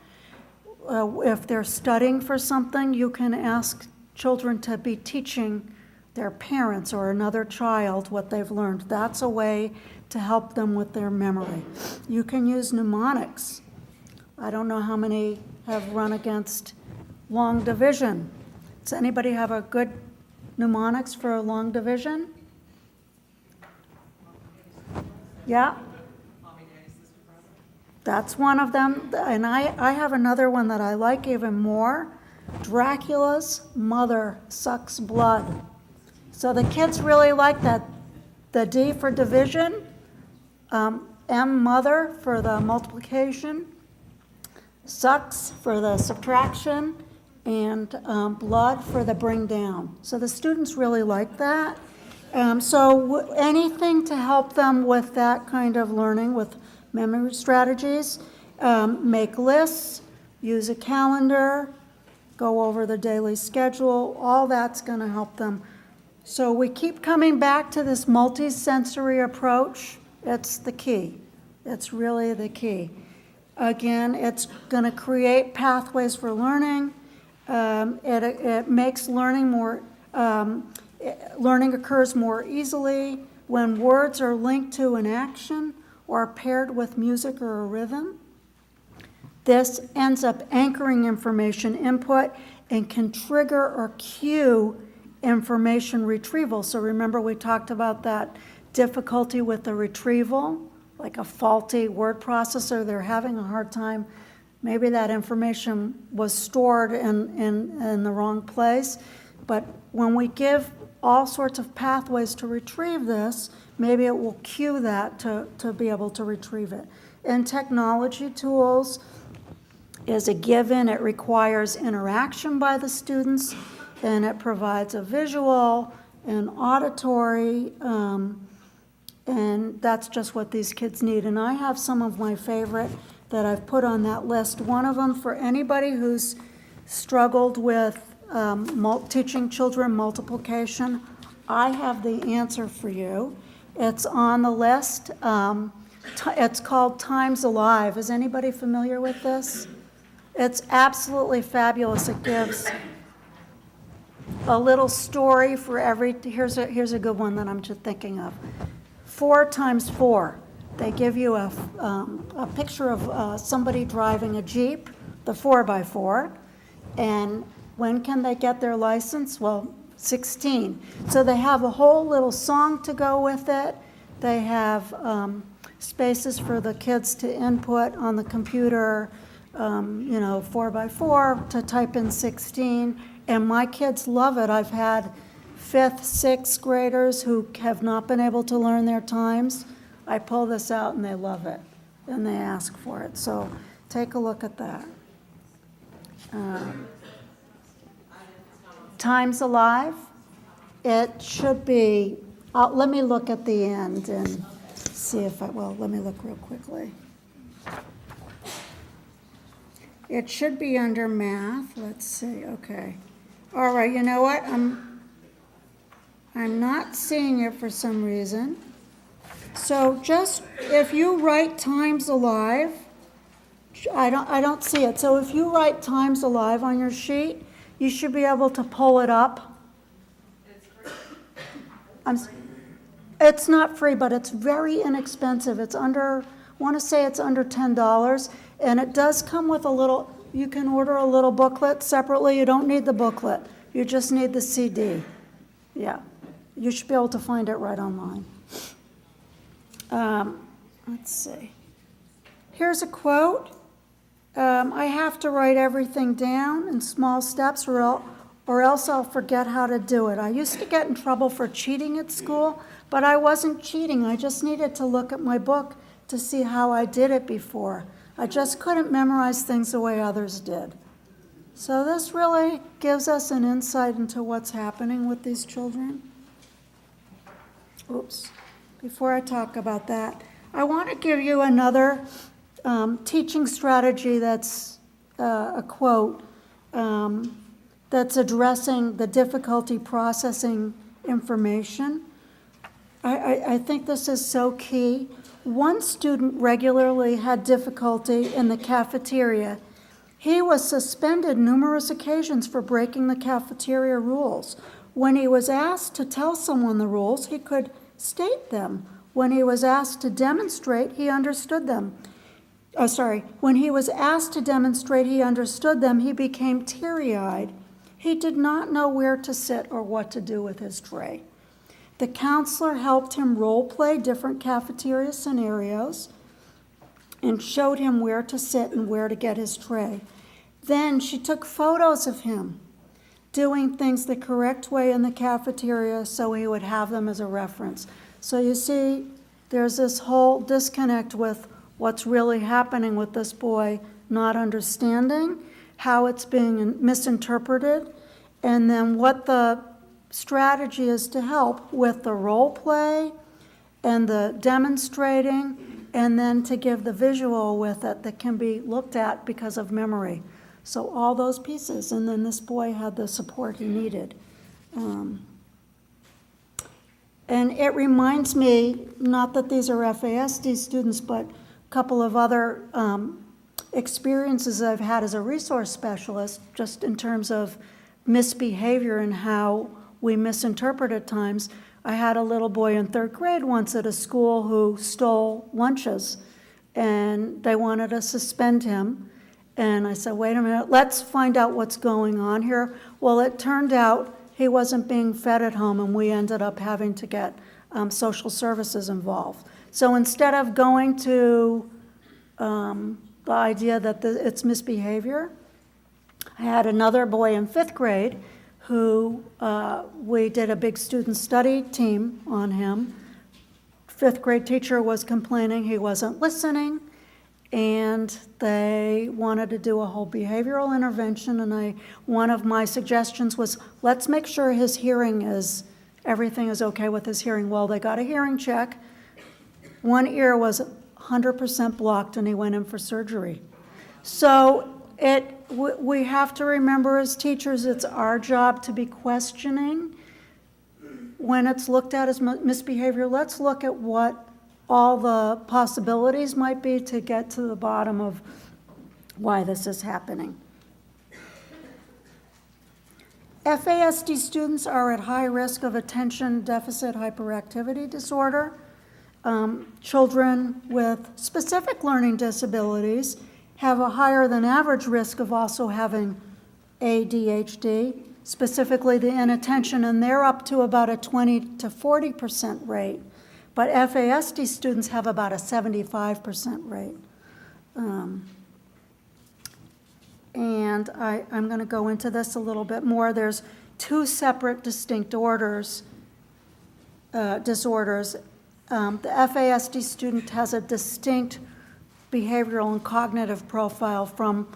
If they're studying for something, you can ask children to be teaching their parents or another child what they've learned. That's a way to help them with their memory. You can use mnemonics. I don't know how many have run against long division. Does anybody have a good mnemonics for long division? Yeah? That's one of them. And I have another one that I like even more. Dracula's mother sucks blood. So the kids really like that. The D for division, M mother for the multiplication, sucks for the subtraction, and blood for the bring down. So the students really like that. So anything to help them with that kind of learning, with memory strategies. Make lists, use a calendar, go over the daily schedule, all that's going to help them. So we keep coming back to this multi-sensory approach. It's the key. It's really the key. Again, it's going to create pathways for learning. It makes learning more, learning occurs more easily when words are linked to an action or paired with music or a rhythm. This ends up anchoring information input and can trigger or cue information retrieval. So remember we talked about that difficulty with the retrieval, like a faulty word processor. They're having a hard time. Maybe that information was stored in the wrong place. But when we give all sorts of pathways to retrieve this, maybe it will cue that to be able to retrieve it. And technology tools is a given. It requires interaction by the students, and it provides a visual and auditory, and that's just what these kids need. And I have some of my favorite that I've put on that list. One of them for anybody who's struggled with teaching children multiplication, I have the answer for you. It's on the list. It's called Times Alive. Is anybody familiar with this? It's absolutely fabulous. It gives a little story for every, here's a good one that I'm just thinking of. 4 times 4. They give you a picture of somebody driving a Jeep, the 4x4, and when can they get their license? Well, 16. So they have a whole little song to go with it. They have spaces for the kids to input on the computer, 4x4 to type in 16. And my kids love it. I've had 5th, 6th graders who have not been able to learn their times. I pull this out and they love it, and they ask for it. So take a look at that. Times Alive, it should be, let me look at the end and see if let me look real quickly. It should be under math. Let's see. Okay. All right. You know what? I'm not seeing it for some reason. So just if you write Times Alive, I don't see it. So if you write Times Alive on your sheet, you should be able to pull it up. It's not free, but it's very inexpensive. It's under, I want to say it's under $10. And it does come with a little, you can order a little booklet separately. You don't need the booklet. You just need the CD. Yeah. You should be able to find it right online. Let's see. Here's a quote. I have to write everything down in small steps or else I'll forget how to do it. I used to get in trouble for cheating at school, but I wasn't cheating. I just needed to look at my book to see how I did it before. I just couldn't memorize things the way others did. So this really gives us an insight into what's happening with these children. Oops. Before I talk about that, I want to give you another teaching strategy that's a quote that's addressing the difficulty processing information. I think this is so key. One student regularly had difficulty in the cafeteria. He was suspended numerous occasions for breaking the cafeteria rules. When he was asked to tell someone the rules, he could state them. When he was asked to demonstrate, he understood them. When he was asked to demonstrate, he understood them. He became teary-eyed. He did not know where to sit or what to do with his tray. The counselor helped him role-play different cafeteria scenarios and showed him where to sit and where to get his tray. Then she took photos of him doing things the correct way in the cafeteria so he would have them as a reference. So you see, there's this whole disconnect with what's really happening with this boy not understanding, how it's being misinterpreted, and then what the strategy is to help with the role play and the demonstrating, and then to give the visual with it that can be looked at because of memory. So all those pieces, and then this boy had the support he needed. And it reminds me, not that these are FASD students, but a couple of other experiences I've had as a resource specialist, just in terms of misbehavior and how we misinterpret at times. I had a little boy in 3rd grade once at a school who stole lunches, and they wanted to suspend him. And I said, wait a minute, let's find out what's going on here. Well, it turned out he wasn't being fed at home, and we ended up having to get social services involved. So instead of going to the idea that it's misbehavior, I had another boy in 5th grade who we did a big student study team on him. 5th grade teacher was complaining he wasn't listening, and they wanted to do a whole behavioral intervention, and one of my suggestions was, let's make sure his hearing everything is okay with his hearing. Well, they got a hearing check. One ear was 100% blocked, and he went in for surgery. So we have to remember as teachers, it's our job to be questioning. When it's looked at as misbehavior, let's look at what all the possibilities might be to get to the bottom of why this is happening. FASD students are at high risk of attention deficit hyperactivity disorder. Children with specific learning disabilities have a higher than average risk of also having ADHD, specifically the inattention, and they're up to about a 20 to 40% rate. But FASD students have about a 75% rate. And I'm going to go into this a little bit more. There's 2 separate distinct disorders. The FASD student has a distinct behavioral and cognitive profile from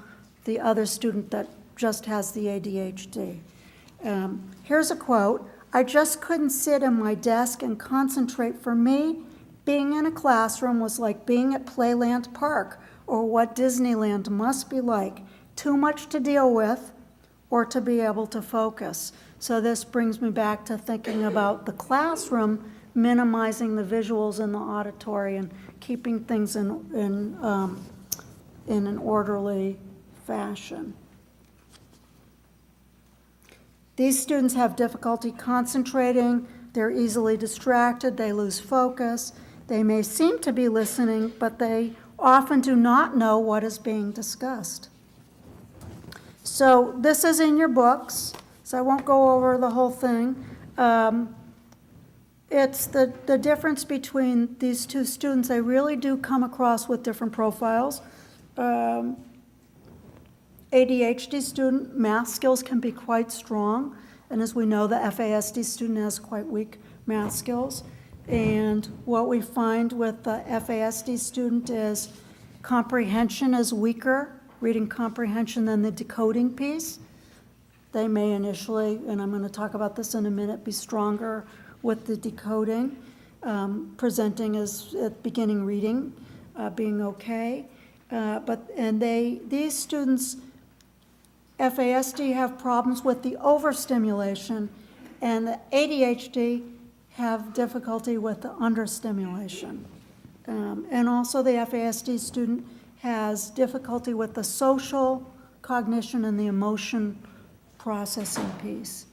the other student that just has the ADHD. Here's a quote: "I just couldn't sit in my desk and concentrate. For me, being in a classroom was like being at Playland Park, or what Disneyland must be like. Too much to deal with, or to be able to focus." So this brings me back to thinking about the classroom, minimizing the visuals and the auditory and keeping things in an orderly fashion. These students have difficulty concentrating, they're easily distracted, they lose focus, they may seem to be listening, but they often do not know what is being discussed. So this is in your books, so I won't go over the whole thing. It's the difference between these two students. They really do come across with different profiles. ADHD student, math skills can be quite strong, and as we know, the FASD student has quite weak math skills. And what we find with the FASD student is comprehension is weaker, reading comprehension, than the decoding piece. They may initially, and I'm going to talk about this in a minute, be stronger with the decoding, presenting as at beginning reading, being okay. These students, FASD, have problems with the overstimulation, and the ADHD have difficulty with the understimulation. And also the FASD student has difficulty with the social cognition and the emotion processing piece.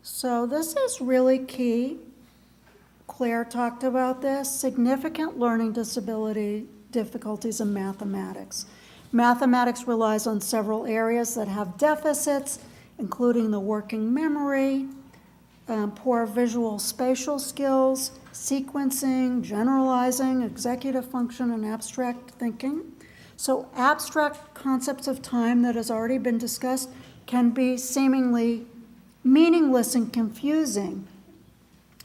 So this is really key. Claire talked about this: significant learning disability difficulties in mathematics. Mathematics relies on several areas that have deficits, including the working memory, poor visual spatial skills, sequencing, generalizing, executive function, and abstract thinking. So abstract concepts of time that has already been discussed can be seemingly meaningless and confusing.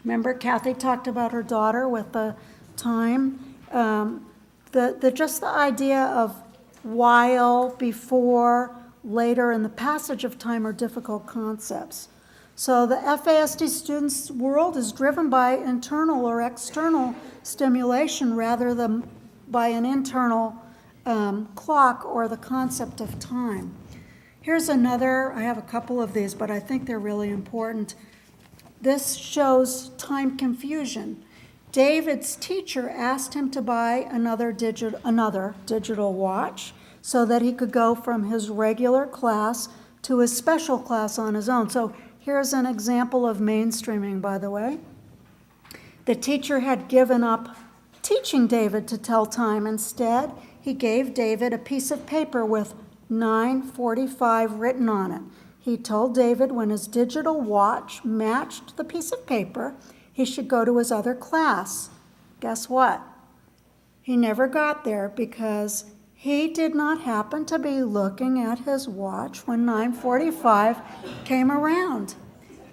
Remember, Kathy talked about her daughter with the time. Just the idea of while, before, later, and the passage of time are difficult concepts. So the FASD students' world is driven by internal or external stimulation rather than by an internal clock or the concept of time. Here's another, I have a couple of these, but I think they're really important. This shows time confusion. David's teacher asked him to buy another digital watch so that he could go from his regular class to his special class on his own. So here's an example of mainstreaming, by the way. The teacher had given up teaching David to tell time. Instead, he gave David a piece of paper with 9:45 written on it. He told David when his digital watch matched the piece of paper, he should go to his other class. Guess what? He never got there because he did not happen to be looking at his watch when 9:45 came around.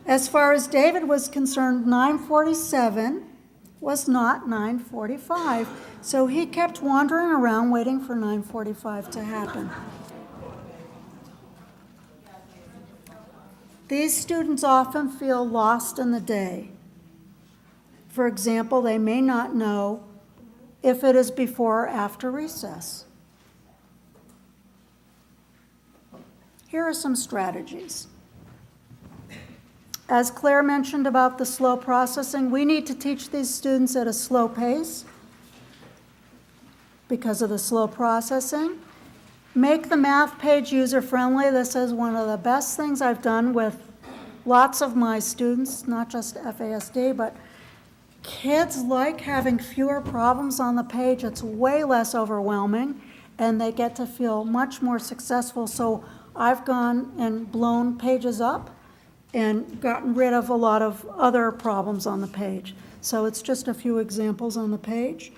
As far as David was concerned, 9:47 was not 9:45, so he kept wandering around waiting for 9:45 to happen. These students often feel lost in the day. For example, they may not know if it is before or after recess. Here are some strategies. As Claire mentioned about the slow processing, we need to teach these students at a slow pace because of the slow processing. Make the math page user-friendly. This is one of the best things I've done with lots of my students, not just FASD, but kids like having fewer problems on the page. It's way less overwhelming, and they get to feel much more successful. So I've gone and blown pages up and gotten rid of a lot of other problems on the page. So it's just a few examples on the page.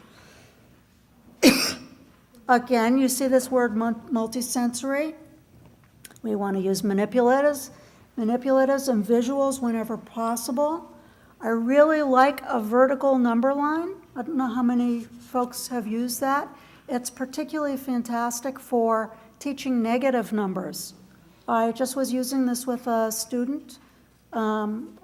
Again, you see this word multisensory. We want to use manipulatives and visuals whenever possible. I really like a vertical number line I don't know how many folks have used that. It's particularly fantastic for teaching negative numbers. I just was using this with a student, a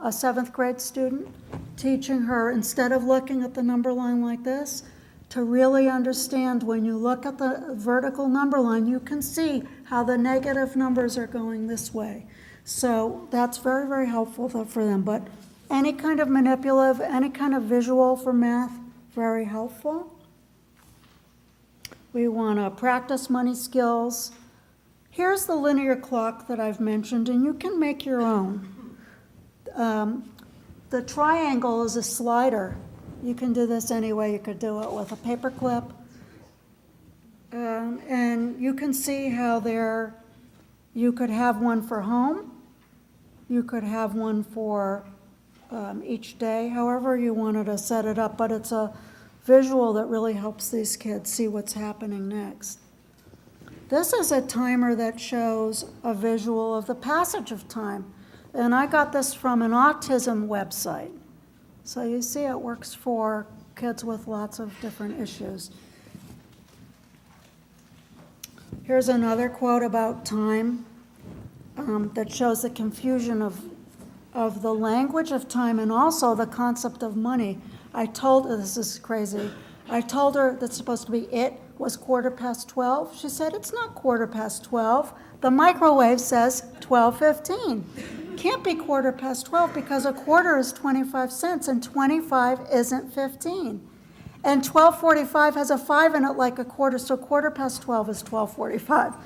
7th grade student, teaching her, instead of looking at the number line like this, to really understand when you look at the vertical number line, you can see how the negative numbers are going this way. So that's very, very helpful for them. But any kind of manipulative, any kind of visual for math, very helpful. We want to practice money skills. Here's the linear clock that I've mentioned, and you can make your own. The triangle is a slider. You can do this any way. You could do it with a paper clip. And you can see how you could have one for home. You could have one for each day, however you wanted to set it up. But it's a visual that really helps these kids see what's happening next. This is a timer that shows a visual of the passage of time. And I got this from an autism website. So you see it works for kids with lots of different issues. Here's another quote about time that shows the confusion of the language of time and also the concept of money. This is crazy, I told her that's supposed to be it was 12:15. She said, it's not 12:15. The microwave says 12:15. Can't be 12:15 because a quarter is 25 cents and 25 isn't 15. And 12:45 has a 5 in it like a quarter, so 12:15 is 12:45.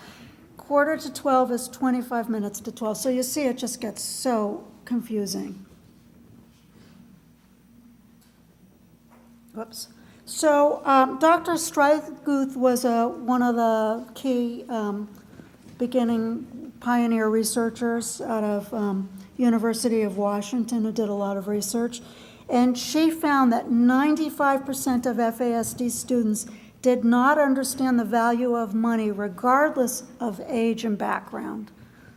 11:45 is 25 minutes to 12. So you see it just gets so confusing. Whoops. So Dr. Stryguth was one of the key beginning pioneer researchers out of University of Washington who did a lot of research. And she found that 95% of FASD students did not understand the value of money regardless of age and background.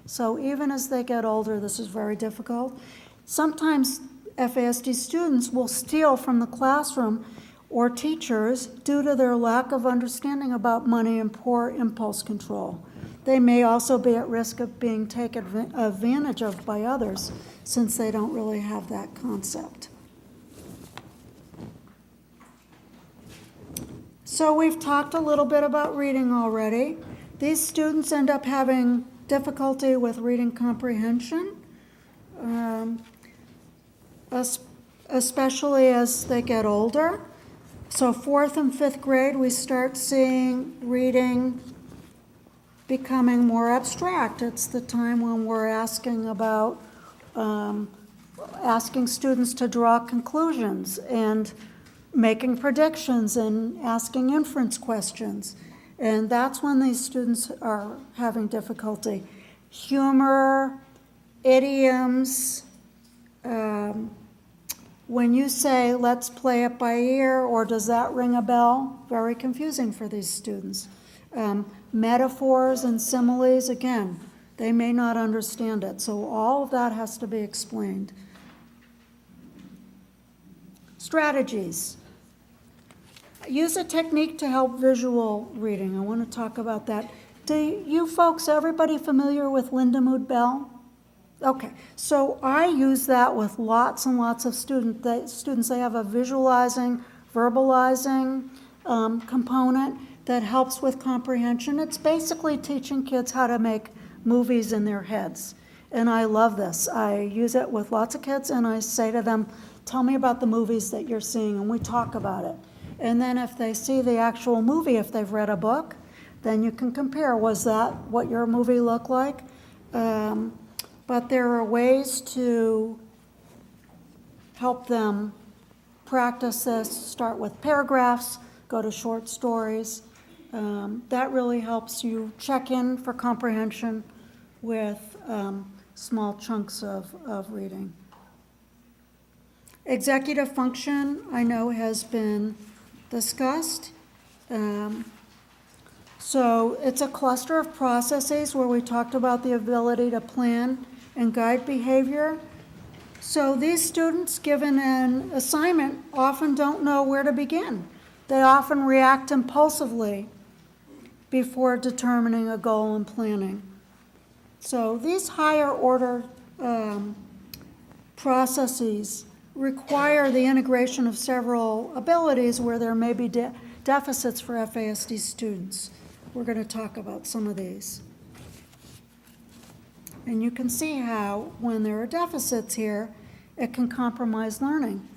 So even as they get older, this is very difficult. Sometimes FASD students will steal from the classroom or teachers due to their lack of understanding about money and poor impulse control. They may also be at risk of being taken advantage of by others since they don't really have that concept. So we've talked a little bit about reading already. These students end up having difficulty with reading comprehension, especially as they get older. So 4th and 5th grade, we start seeing reading becoming more abstract. It's the time when we're asking about, asking students to draw conclusions and making predictions and asking inference questions. And that's when these students are having difficulty. Humor, idioms, when you say, let's play it by ear, or does that ring a bell? Very confusing for these students. Metaphors and similes, again, they may not understand it. So all of that has to be explained. Strategies. Use a technique to help visual reading. I want to talk about that. Do you folks, everybody familiar with Lindamood Bell? Okay, so I use that with lots and lots of students. They have a visualizing, verbalizing component that helps with comprehension. It's basically teaching kids how to make movies in their heads. And I love this. I use it with lots of kids and I say to them, tell me about the movies that you're seeing, and we talk about it. And then if they see the actual movie, if they've read a book, then you can compare, was that what your movie looked like? But there are ways to help them practice this. Start with paragraphs, go to short stories. That really helps you check in for comprehension with small chunks of reading. Executive function, I know, has been discussed. So it's a cluster of processes where we talked about the ability to plan and guide behavior. So these students, given an assignment, often don't know where to begin. They often react impulsively before determining a goal and planning. So these higher order processes require the integration of several abilities where there may be deficits for FASD students. We're going to talk about some of these. And you can see how, when there are deficits here, it can compromise learning,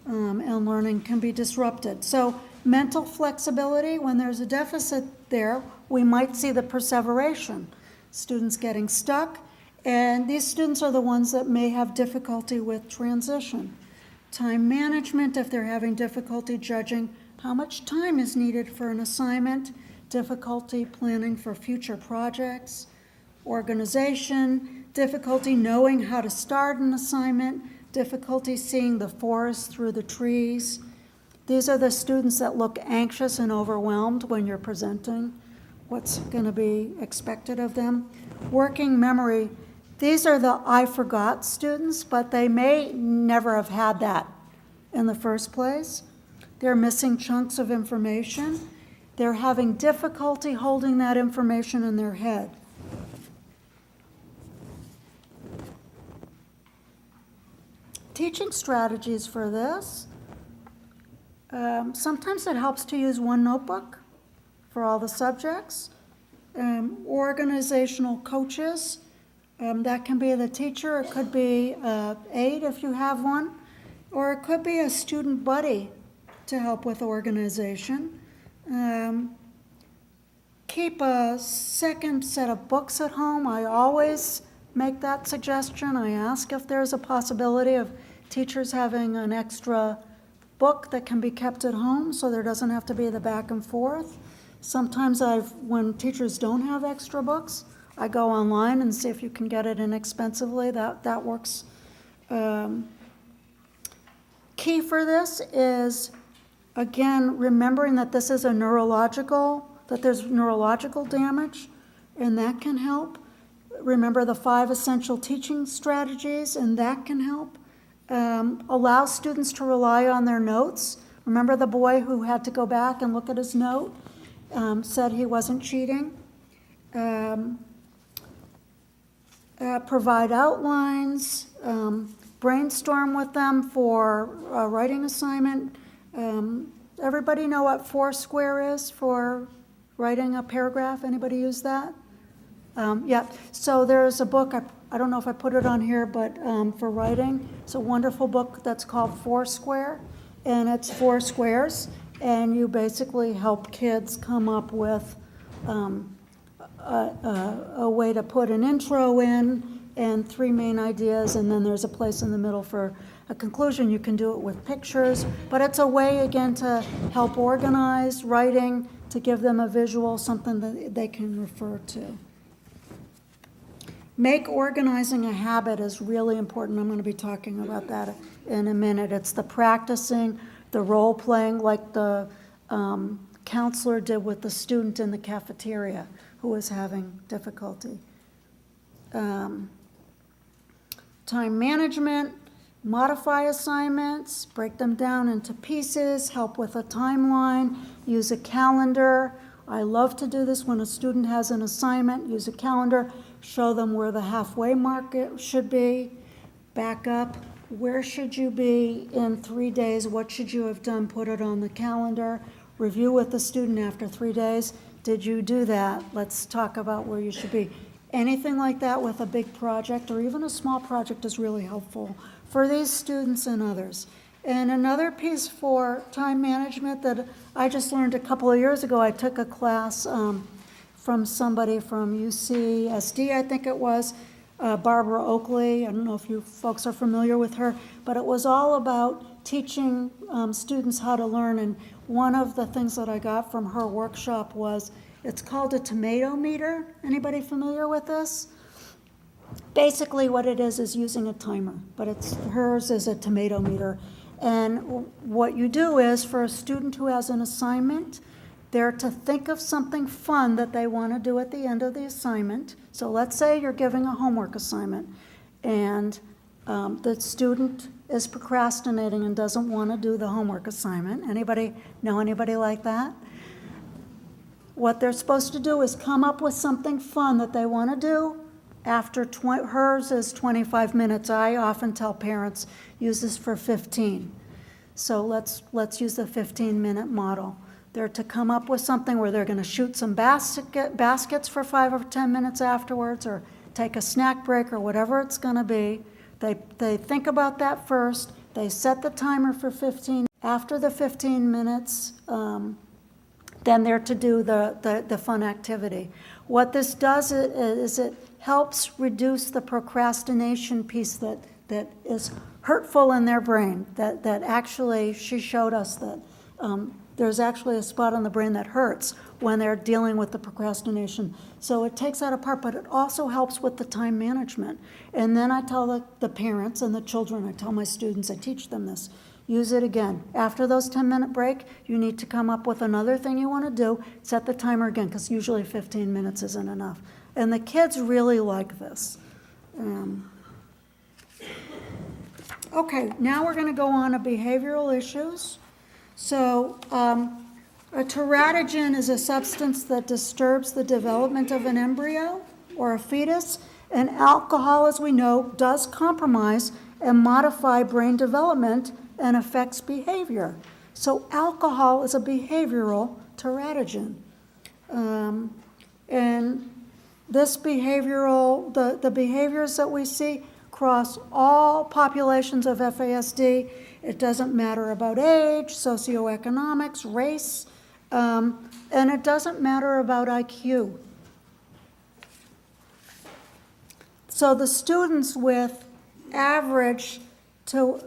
and learning can be disrupted. So mental flexibility, when there's a deficit there, we might see the perseveration, students getting stuck, and these students are the ones that may have difficulty with transition. Time management, if they're having difficulty judging how much time is needed for an assignment, difficulty planning for future projects, organization, difficulty knowing how to start an assignment, difficulty seeing the forest through the trees. These are the students that look anxious and overwhelmed when you're presenting what's going to be expected of them. Working memory, these are the I forgot students, but they may never have had that in the first place. They're missing chunks of information. They're having difficulty holding that information in their head. Teaching strategies for this. Sometimes it helps to use one notebook for all the subjects. Organizational coaches, that can be the teacher, it could be an aide if you have one, or it could be a student buddy to help with organization. Keep a second set of books at home. I always make that suggestion. I ask if there's a possibility of teachers having an extra book that can be kept at home so there doesn't have to be the back and forth. Sometimes when teachers don't have extra books, I go online and see if you can get it inexpensively. That works. Key for this is, again, remembering that this is that there's neurological damage, and that can help. Remember the 5 essential teaching strategies, and that can help. Allow students to rely on their notes. Remember the boy who had to go back and look at his note, said he wasn't cheating. Provide outlines, brainstorm with them for a writing assignment. Everybody know what Foursquare is for writing a paragraph? Anybody use that? Yeah, so there's a book, I don't know if I put it on here, but for writing, it's a wonderful book that's called Foursquare, and it's 4 squares, and you basically help kids come up with a way to put an intro in and 3 main ideas, and then there's a place in the middle for a conclusion. You can do it with pictures, but it's a way, again, to help organize writing, to give them a visual, something that they can refer to. Make organizing a habit is really important. I'm going to be talking about that in a minute. It's the practicing, the role playing, like the counselor did with the student in the cafeteria who was having difficulty. Time management, modify assignments, break them down into pieces, help with a timeline, use a calendar. I love to do this when a student has an assignment, use a calendar, show them where the halfway mark should be, back up, where should you be in 3 days, what should you have done, put it on the calendar, review with the student after 3 days, did you do that? Let's talk about where you should be. Anything like that with a big project or even a small project is really helpful for these students and others. And another piece for time management that I just learned a couple of years ago, I took a class from somebody from UCSD, I think it was, Barbara Oakley. I don't know if you folks are familiar with her, but it was all about teaching students how to learn. And one of the things that I got from her workshop was, it's called a tomato meter. Anybody familiar with this? Basically what it is using a timer, but hers is a tomato meter. And what you do is, for a student who has an assignment, they're to think of something fun that they want to do at the end of the assignment. So let's say you're giving a homework assignment, and The student is procrastinating and doesn't want to do the homework assignment. Anybody know anybody like that? What they're supposed to do is come up with something fun that they want to do. After hers is 25 minutes. I often tell parents, use this for 15. So let's use the 15-minute model. They're to come up with something where they're going to shoot some baskets for 5 or 10 minutes afterwards, or take a snack break, or whatever it's going to be. They think about that first. They set the timer for 15. After the 15 minutes, then they're to do the fun activity. What this does is it helps reduce the procrastination piece that is hurtful in their brain. That actually, she showed us that there's actually a spot on the brain that hurts when they're dealing with the procrastination. So it takes that apart, but it also helps with the time management. And then I tell the parents and the children, I tell my students, I teach them this, use it again. After those 10-minute break, you need to come up with another thing you want to do, set the timer again, because usually 15 minutes isn't enough. And the kids really like this. Okay, now we're going to go on to behavioral issues. So a teratogen is a substance that disturbs the development of an embryo or a fetus, and alcohol, as we know, does compromise and modify brain development and affects behavior. So alcohol is a behavioral teratogen. And this behavioral, the behaviors that we see across all populations of FASD, it doesn't matter about age, socioeconomics, race, and it doesn't matter about IQ. So the students with average to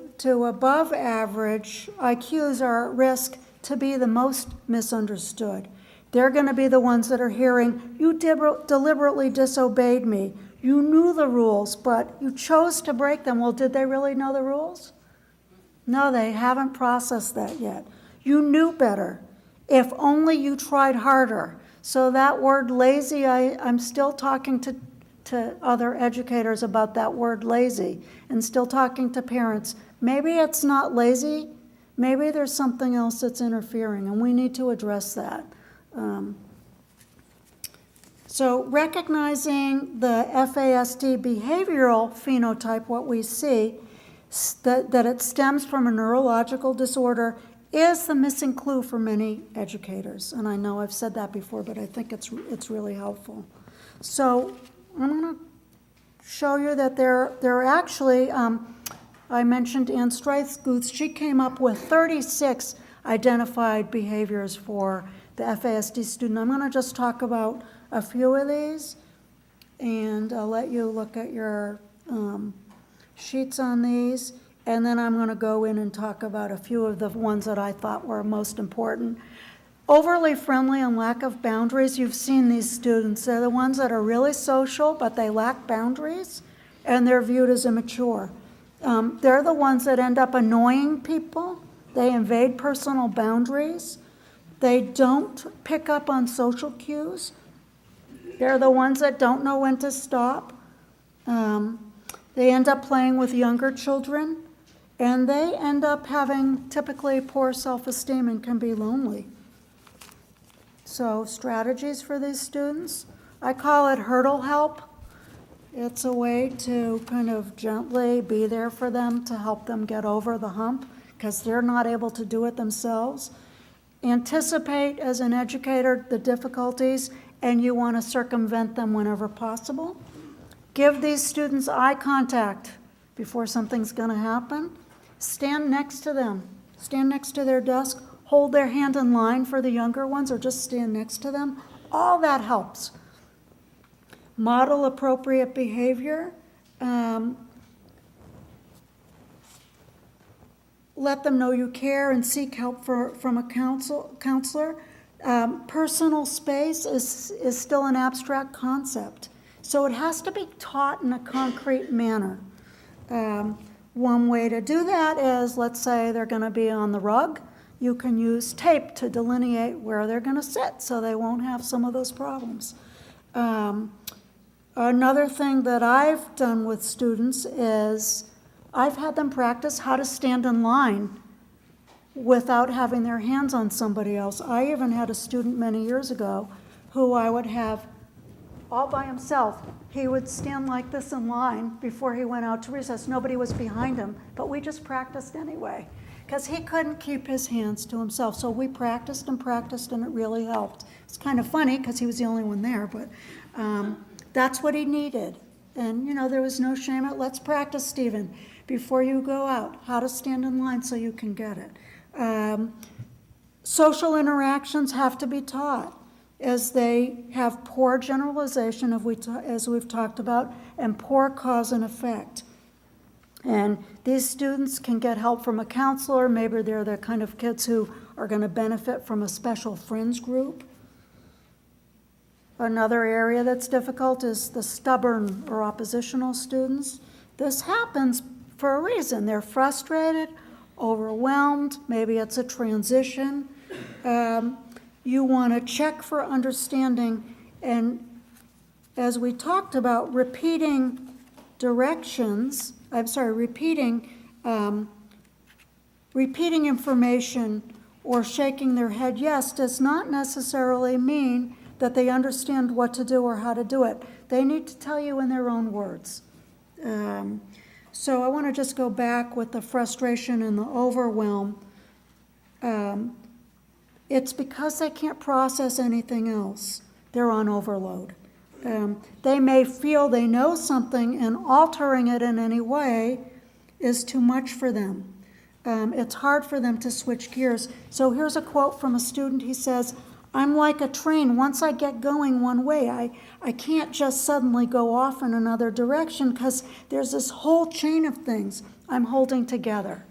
above average IQs are at risk to be the most misunderstood. They're going to be the ones that are hearing, you deliberately disobeyed me. You knew the rules, but you chose to break them. Well, did they really know the rules? No, they haven't processed that yet. You knew better. If only you tried harder. So that word lazy, I'm still talking to other educators about that word lazy, and still talking to parents. Maybe it's not lazy. Maybe there's something else that's interfering, and we need to address that. So recognizing the FASD behavioral phenotype, what we see, that it stems from a neurological disorder, is the missing clue for many educators. And I know I've said that before, but I think it's really helpful. So I'm going to show you that there are actually, I mentioned Ann Stryth-Guth, she came up with 36 identified behaviors for the FASD student. I'm going to just talk about a few of these, and I'll let you look at your sheets on these, and then I'm going to go in and talk about a few of the ones that I thought were most important. Overly friendly and lack of boundaries. You've seen these students. They're the ones that are really social, but they lack boundaries, and they're viewed as immature. They're the ones that end up annoying people. They invade personal boundaries. They don't pick up on social cues. They're the ones that don't know when to stop. They end up playing with younger children, and they end up having typically poor self-esteem and can be lonely. So strategies for these students, I call it hurdle help. It's a way to kind of gently be there for them to help them get over the hump because they're not able to do it themselves. Anticipate as an educator the difficulties, and you want to circumvent them whenever possible. Give these students eye contact before something's going to happen. Stand next to them. Stand next to their desk. Hold their hand in line for the younger ones, or just stand next to them. All that helps. Model appropriate behavior. Let them know you care and seek help from a counselor. Personal space is still an abstract concept, so it has to be taught in a concrete manner. One way to do that is, let's say they're going to be on the rug. You can use tape to delineate where they're going to sit so they won't have some of those problems. Another thing that I've done with students is I've had them practice how to stand in line without having their hands on somebody else. I even had a student many years ago who I would have all by himself. He would stand like this in line before he went out to recess. Nobody was behind him, but we just practiced anyway because he couldn't keep his hands to himself. So we practiced, and it really helped. It's kind of funny because he was the only one there, but that's what he needed. And, you know, there was no shame in it. Let's practice, Stephen, before you go out, how to stand in line so you can get it. Social interactions have to be taught, as they have poor generalization, as we've talked about, and poor cause and effect. And these students can get help from a counselor. Maybe they're the kind of kids who are going to benefit from a special friends group. Another area that's difficult is the stubborn or oppositional students. This happens for a reason. They're frustrated, overwhelmed, maybe it's a transition. You want to check for understanding, and as we talked about, repeating information or shaking their head yes does not necessarily mean that they understand what to do or how to do it. They need to tell you in their own words. So I want to just go back with the frustration and the overwhelm. It's because they can't process anything else. They're on overload. They may feel they know something, and altering it in any way is too much for them. It's hard for them to switch gears. So here's a quote from a student. He says, "I'm like a train. Once I get going one way, I can't just suddenly go off in another direction because there's this whole chain of things I'm holding together."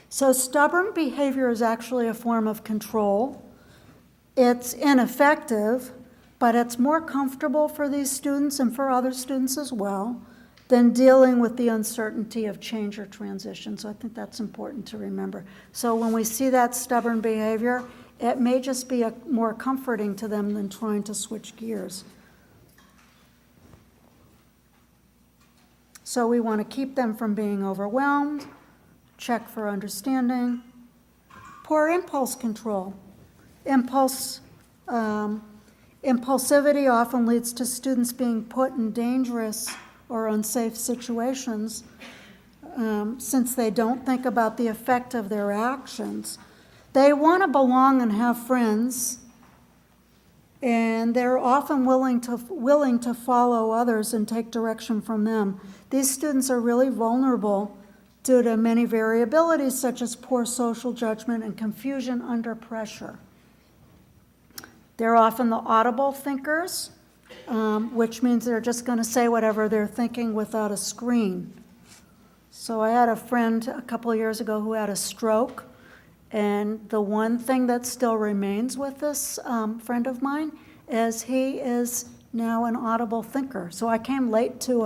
So stubborn behavior is actually a form of control. It's ineffective, but it's more comfortable for these students and for other students as well than dealing with the uncertainty of change or transition. So I think that's important to remember. So when we see that stubborn behavior, it may just be more comforting to them than trying to switch gears. So we want to keep them from being overwhelmed, check for understanding. Poor impulse control. Impulsivity often leads to students being put in dangerous or unsafe situations since they don't think about the effect of their actions. They want to belong and have friends, and they're often willing to follow others and take direction from them. These students are really vulnerable due to many variabilities such as poor social judgment and confusion under pressure. They're often the audible thinkers, which means they're just going to say whatever they're thinking without a screen. So I had a friend a couple of years ago who had a stroke, and the one thing that still remains with this friend of mine is he is now an audible thinker. So I came late to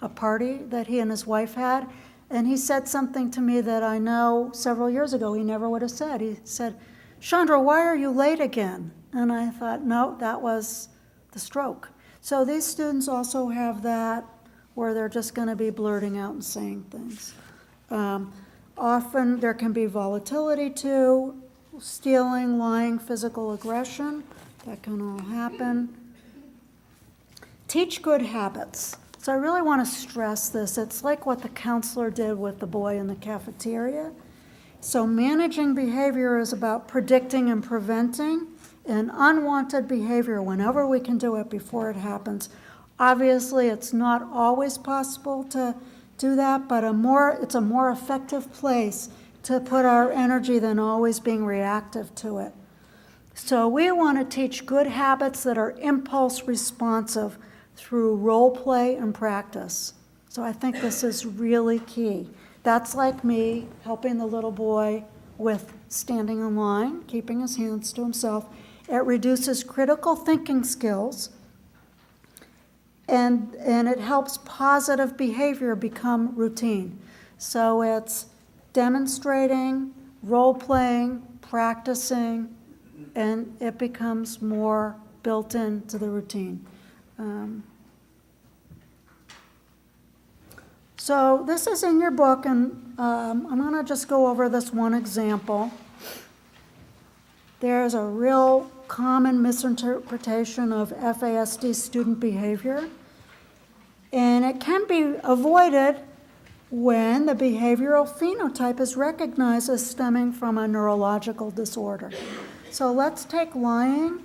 a party that he and his wife had, and he said something to me that I know several years ago he never would have said. He said, "Chandra, why are you late again?" And I thought, no, that was the stroke. So these students also have that where they're just going to be blurting out and saying things. Often there can be volatility too, stealing, lying, physical aggression. That can all happen. Teach good habits. So I really want to stress this. It's like what the counselor did with the boy in the cafeteria. So managing behavior is about predicting and preventing an unwanted behavior whenever we can do it before it happens. Obviously, it's not always possible to do that, but it's a more effective place to put our energy than always being reactive to it. So we want to teach good habits that are impulse responsive through role play and practice. So I think this is really key. That's like me helping the little boy with standing in line, keeping his hands to himself. It reduces critical thinking skills, and it helps positive behavior become routine. So it's demonstrating, role-playing, practicing, and it becomes more built into the routine. So this is in your book, and I'm going to just go over this one example. There's a real common misinterpretation of FASD student behavior, and it can be avoided when the behavioral phenotype is recognized as stemming from a neurological disorder. So let's take lying.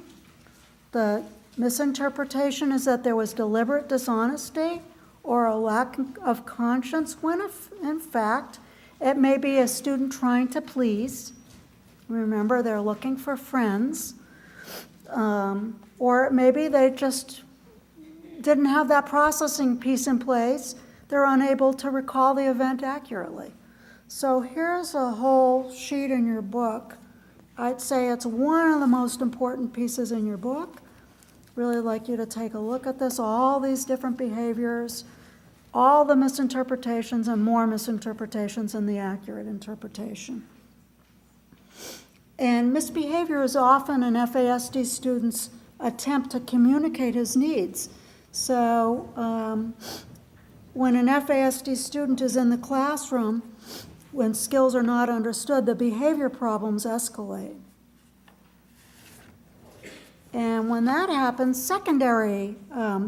The misinterpretation is that there was deliberate dishonesty or a lack of conscience, when in fact it may be a student trying to please. Remember, they're looking for friends. Or maybe they just didn't have that processing piece in place. They're unable to recall the event accurately. So here's a whole sheet in your book. I'd say it's one of the most important pieces in your book. Really like you to take a look at this, all these different behaviors, all the misinterpretations and more misinterpretations than the accurate interpretation. And misbehavior is often an FASD student's attempt to communicate his needs. So when an FASD student is in the classroom, when skills are not understood, the behavior problems escalate. And when that happens, secondary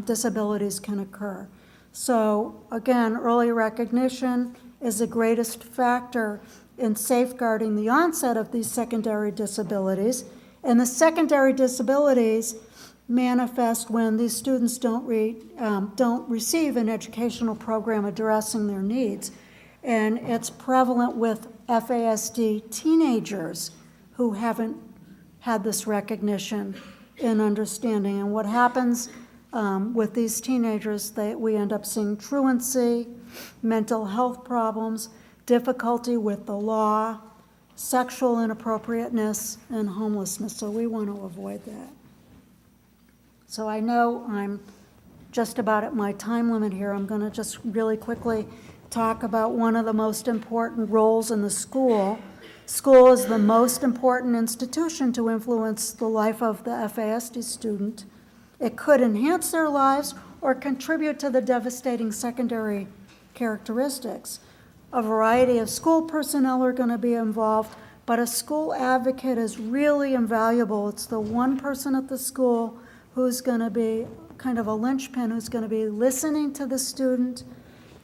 disabilities can occur. So again, early recognition is the greatest factor in safeguarding the onset of these secondary disabilities. And the secondary disabilities manifest when these students don't receive an educational program addressing their needs. And it's prevalent with FASD teenagers who haven't had this recognition and understanding. And what happens with these teenagers, we end up seeing truancy, mental health problems, difficulty with the law, sexual inappropriateness, and homelessness. So we want to avoid that. So I know I'm just about at my time limit here. I'm going to just really quickly talk about one of the most important roles in the school. School is the most important institution to influence the life of the FASD student. It could enhance their lives or contribute to the devastating secondary characteristics. A variety of school personnel are going to be involved, but a school advocate is really invaluable. It's the one person at the school who's going to be kind of a linchpin, who's going to be listening to the student,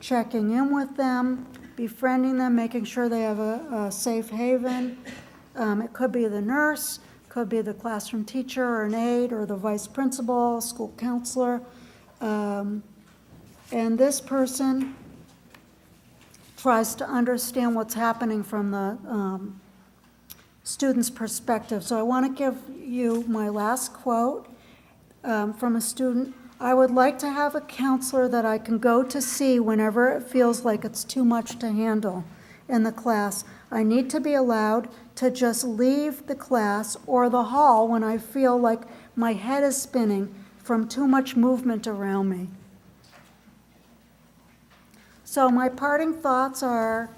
checking in with them, befriending them, making sure they have a safe haven. It could be the nurse, could be the classroom teacher or an aide or the vice principal, school counselor. And this person tries to understand what's happening from the student's perspective. So I want to give you my last quote from a student. I would like to have a counselor that I can go to see whenever it feels like it's too much to handle in the class. I need to be allowed to just leave the class or the hall when I feel like my head is spinning from too much movement around me. So my parting thoughts are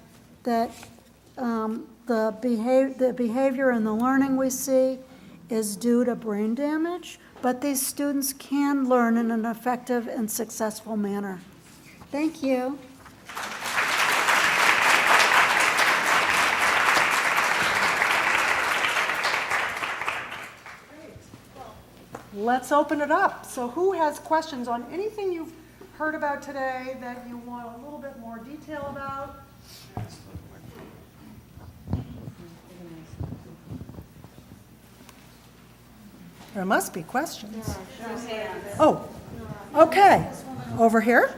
that the behavior and the learning we see is due to brain damage, but these students can learn in an effective and successful manner. Thank you. Let's open it up. So who has questions on anything you've heard about today that you want a little bit more detail about? There must be questions. Oh, okay. Over here?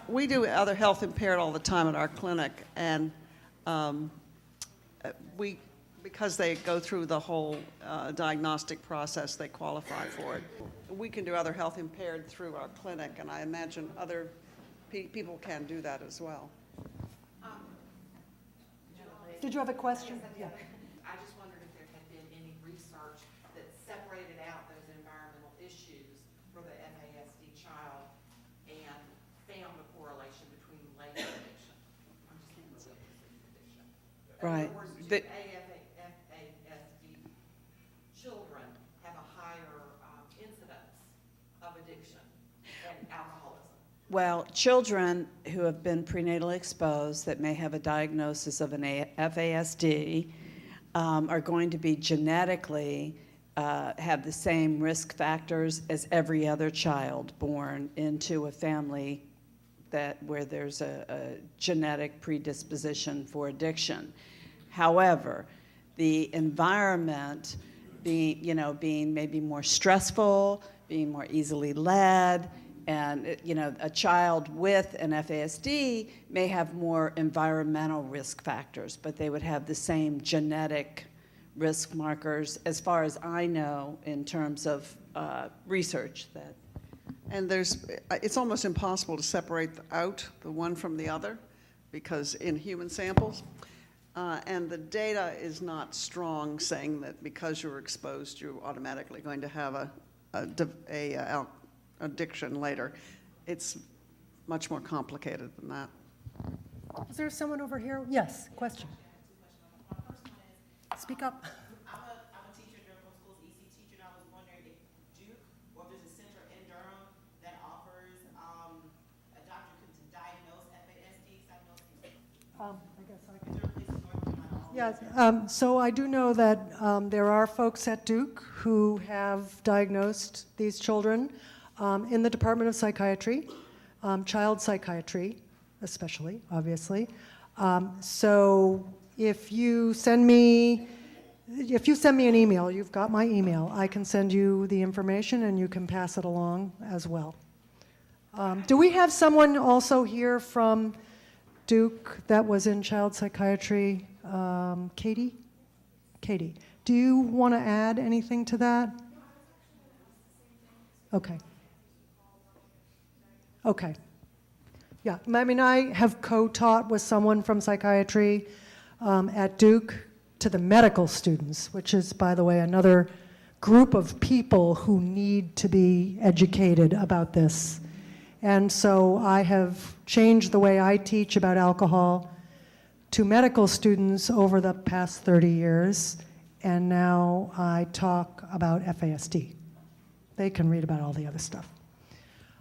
We do other health impaired all the time at our clinic, and because they go through the whole diagnostic process, they qualify for it. We can do other health impaired through our clinic, and I imagine other people can do that as well. Did you have a question? Yeah. I just wondered if there had been any research that separated out those environmental issues for the FASD child and found a correlation Right. In other words, do The- AFASD children have a higher incidence of addiction and alcoholism? Well, children who have been prenatally exposed that may have a diagnosis of an FASD are going to be genetically have the same risk factors as every other child born into a family where there's a genetic predisposition for addiction. However, the environment being maybe more stressful, being more easily led, and a child with an FASD may have more environmental risk factors, but they would have the same genetic risk markers, as far as I know, in terms of research that. And it's almost impossible to separate out the one from the other, because in human samples, and the data is not strong saying that because you're exposed, you're automatically going to have a addiction later. It's much more complicated than that. Is there someone over here? Yes, question. Speak up. I'm a teacher in Durham Schools, EC teacher, and I was wondering if Duke, or if there's a center in Durham that offers a doctor to diagnose FASD, I guess I can. Yes, so I do know that there are folks at Duke who have diagnosed these children in the Department of Psychiatry, child psychiatry especially, obviously. So if you send me an email, you've got my email, I can send you the information and you can pass it along as well. Do we have someone also here from Duke that was in child psychiatry? Katie? Katie, do you want to add anything to that? Okay. Okay. Yeah, I mean, I have co-taught with someone from psychiatry at Duke to the medical students, which is, by the way, another group of people who need to be educated about this. And so I have changed the way I teach about alcohol to medical students over the past 30 years, and now I talk about FASD. They can read about all the other stuff.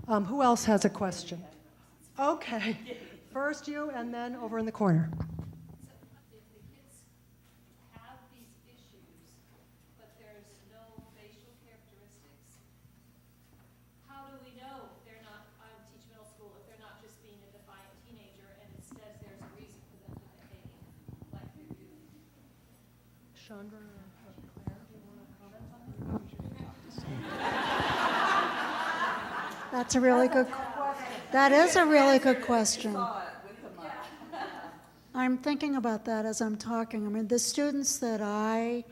Who else has a question? Okay, first you, and then over in the corner. So if the kids have these issues, but there's no facial characteristics, how do we know they're not, I teach middle school, if they're not just being a defiant teenager and instead there's a reason for them to behave like they're doing? Chandra or Claire, do you want to comment on that? That's a really good, that is a really good question. I'm thinking about that as I'm talking. I mean, the students that I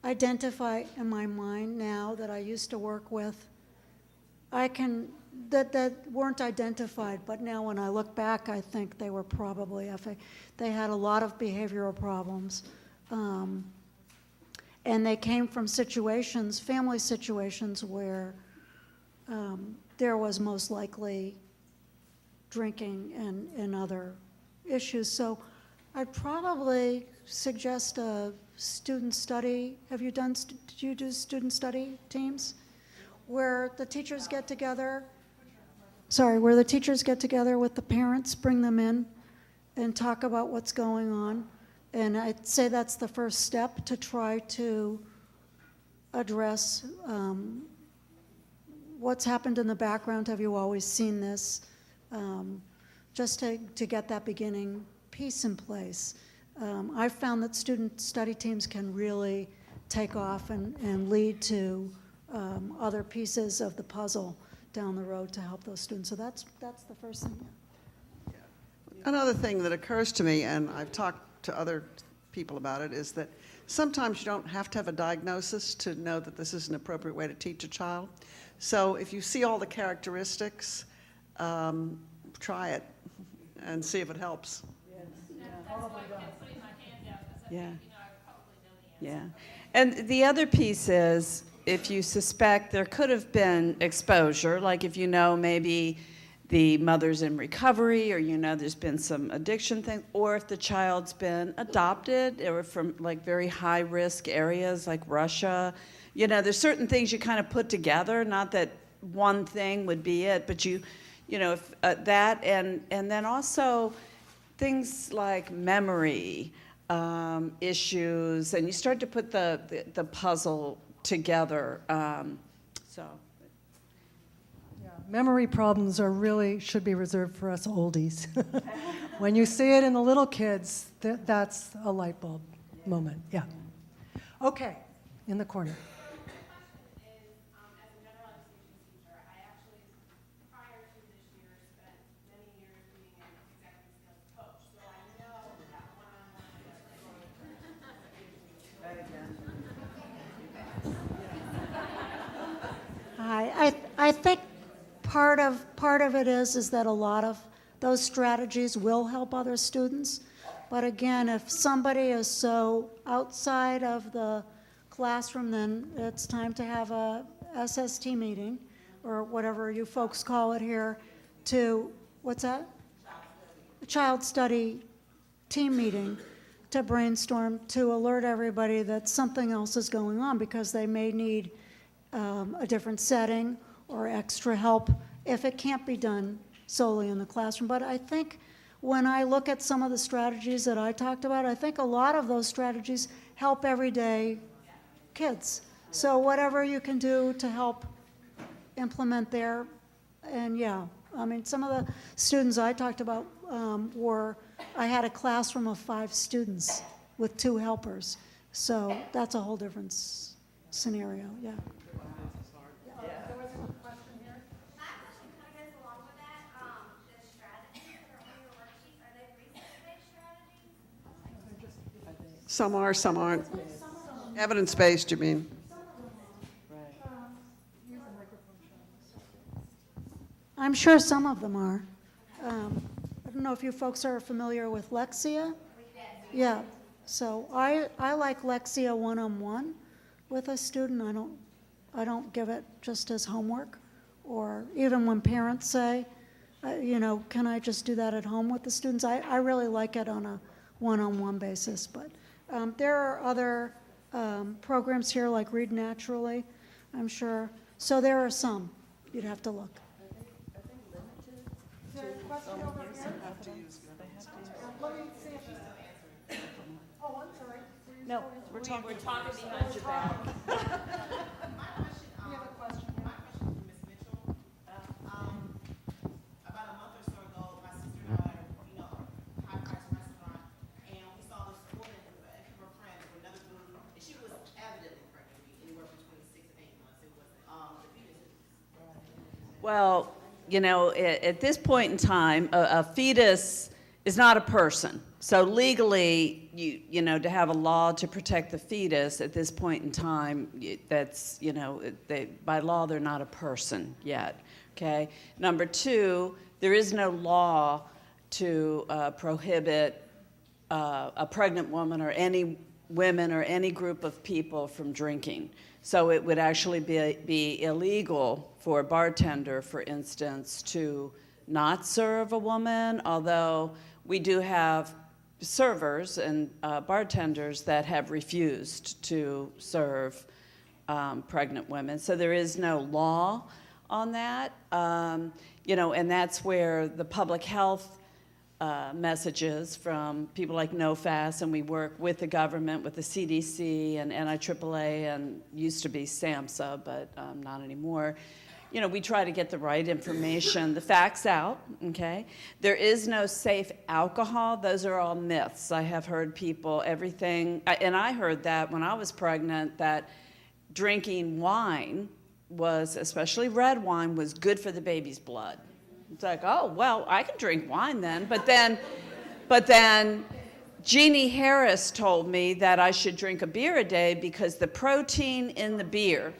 identify in my mind now that I used to work with, that weren't identified, but now when I look back, I think they were probably they had a lot of behavioral problems. And they came from situations, family situations, where there was most likely drinking and other issues. So I'd probably suggest a student study. Did you do student study teams? Where the teachers get together, where the teachers get together with the parents, bring them in, and talk about what's going on. And I'd say that's the first step to try to address what's happened in the background. Have you always seen this? Just to get that beginning piece in place. I've found that student study teams can really take off and lead to other pieces of the puzzle down the road to help those students. So that's the first thing. Another thing that occurs to me, and I've talked to other people about it, is that sometimes you don't have to have a diagnosis to know that this is an appropriate way to teach a child. So if you see all the characteristics, try it and see if it helps. That's why I kept putting my hand out, because I Yeah. think, I probably know the answer. Yeah. And the other piece is, if you suspect there could have been exposure, like if you know maybe the mother's in recovery, or there's been some addiction thing, or if the child's been adopted or from like very high risk areas like Russia. There's certain things you kind of put together, not that one thing would be it, but if that, and then also things like memory issues, and you start to put the puzzle together. So. Yeah, memory problems should be reserved for us oldies. When you see it in the little kids, that's a light bulb moment. Yeah. Okay, in the corner. I think part of it is that a lot of those strategies will help other students. But again, if somebody is so outside of the classroom, then it's time to have a SST meeting, or whatever you folks call it here, what's that? A child study team meeting to brainstorm, to alert everybody that something else is going on, because they may need a different setting or extra help if it can't be done solely in the classroom. But I think when I look at some of the strategies that I talked about, I think a lot of those strategies help everyday kids. So whatever you can do to help implement there, and yeah, I mean, some of the students I talked about I had a classroom of 5 students with 2 helpers. So that's a whole different scenario, yeah. My question kind of goes along with that. The strategies that are on your worksheets, are they research-based strategies? Some are, some aren't. Evidence-based, you mean? I'm sure some of them are. I don't know if you folks are familiar with Lexia. Yeah, so I like Lexia one-on-one with a student. I don't give it just as homework, or even when parents say, can I just do that at home with the students? I really like it on a one-on-one basis, but there are other programs here like Read Naturally, I'm sure. So there are some. You'd have to look. No, we're talking behind your back. My question for Ms. Mitchell. About a month or so ago, my sister and I were at a high-priced restaurant, and we saw this woman, her friend, with another group, and she was evidently pregnant, anywhere between 6 and 8 months. It was the fetus. Well, at this point in time, a fetus is not a person. So legally, to have a law to protect the fetus at this point in time, that's, by law, they're not a person yet, okay? Number 2, there is no law to prohibit a pregnant woman or any women or any group of people from drinking. So it would actually be illegal for a bartender, for instance, to not serve a woman, although we do have servers and bartenders that have refused to serve pregnant women. So there is no law on that, and that's where the public health messages from people like NOFAS, and we work with the government, with the CDC and NIAAA, and used to be SAMHSA, but not anymore. We try to get the right information, the facts out, okay? There is no safe alcohol. Those are all myths. I have heard people, and I heard that when I was pregnant, that drinking wine was, especially red wine, was good for the baby's blood. It's like, oh, well, I can drink wine then. But then Jeannie Harris told me that I should drink a beer a day because the protein in the beer,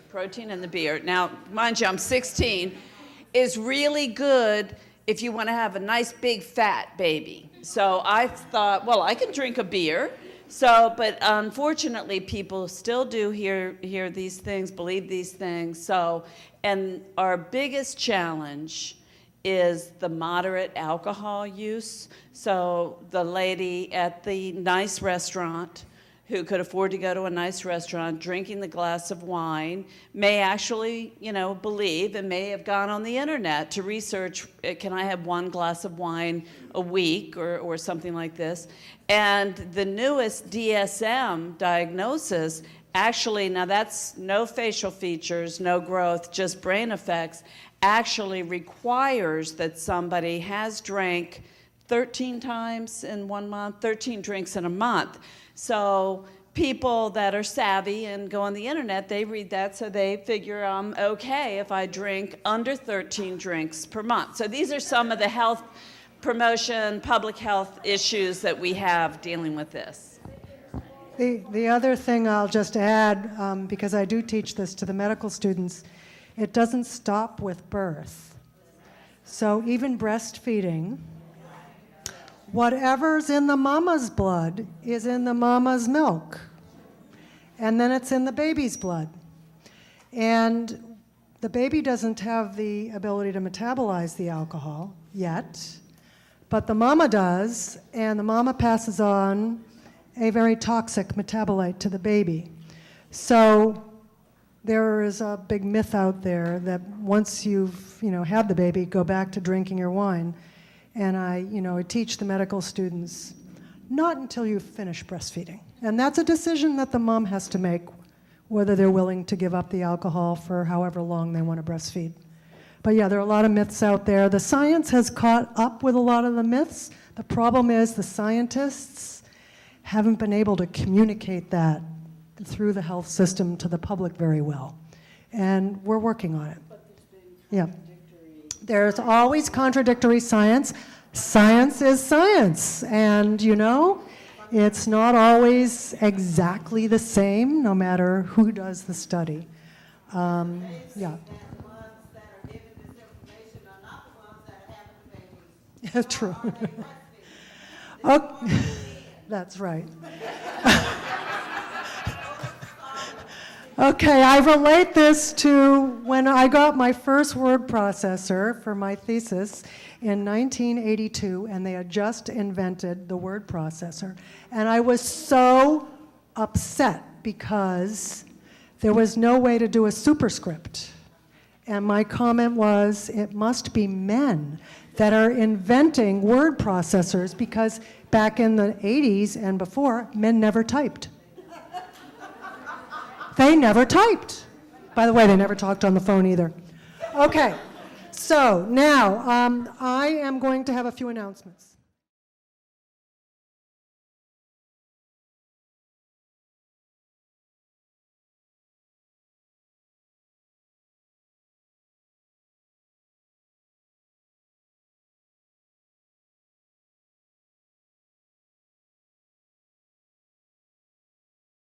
now, mind you, I'm 16, is really good if you want to have a nice big fat baby. So I thought, well, I can drink a beer. But unfortunately, people still do hear these things, believe these things. And our biggest challenge is the moderate alcohol use. So the lady at the nice restaurant who could afford to go to a nice restaurant, drinking the glass of wine, may actually, believe and may have gone on the internet to research, can I have 1 glass of wine a week or something like this? And the newest DSM diagnosis actually, now that's no facial features, no growth, just brain effects, actually requires that somebody has drank 13 times in 1 month, 13 drinks in a month. So people that are savvy and go on the internet, they read that, so they figure I'm okay if I drink under 13 drinks per month. So these are some of the health promotion, public health issues that we have dealing with this. The other thing I'll just add, because I do teach this to the medical students, it doesn't stop with birth. So even breastfeeding, whatever's in the mama's blood is in the mama's milk. And then it's in the baby's blood. And the baby doesn't have the ability to metabolize the alcohol yet, but the mama does, and the mama passes on a very toxic metabolite to the baby. So there is a big myth out there that once you've had the baby, go back to drinking your wine. And I teach the medical students, not until you finish breastfeeding. And that's a decision that the mom has to make, whether they're willing to give up the alcohol for however long they want to breastfeed. But yeah, there are a lot of myths out there. The science has caught up with a lot of the myths. The problem is the scientists haven't been able to communicate that through the health system to the public very well. And we're working on it. Yeah. There's always contradictory science. Science is science. And, it's not always exactly the same, no matter who does the study. Yeah. True. Okay. That's right. Okay, I relate this to when I got my first word processor for my thesis in 1982, and they had just invented the word processor. And I was so upset because there was no way to do a superscript. And my comment was, it must be men that are inventing word processors, because back in the 80s and before, men never typed. They never typed. By the way, they never talked on the phone either. Okay, so now I am going to have a few announcements.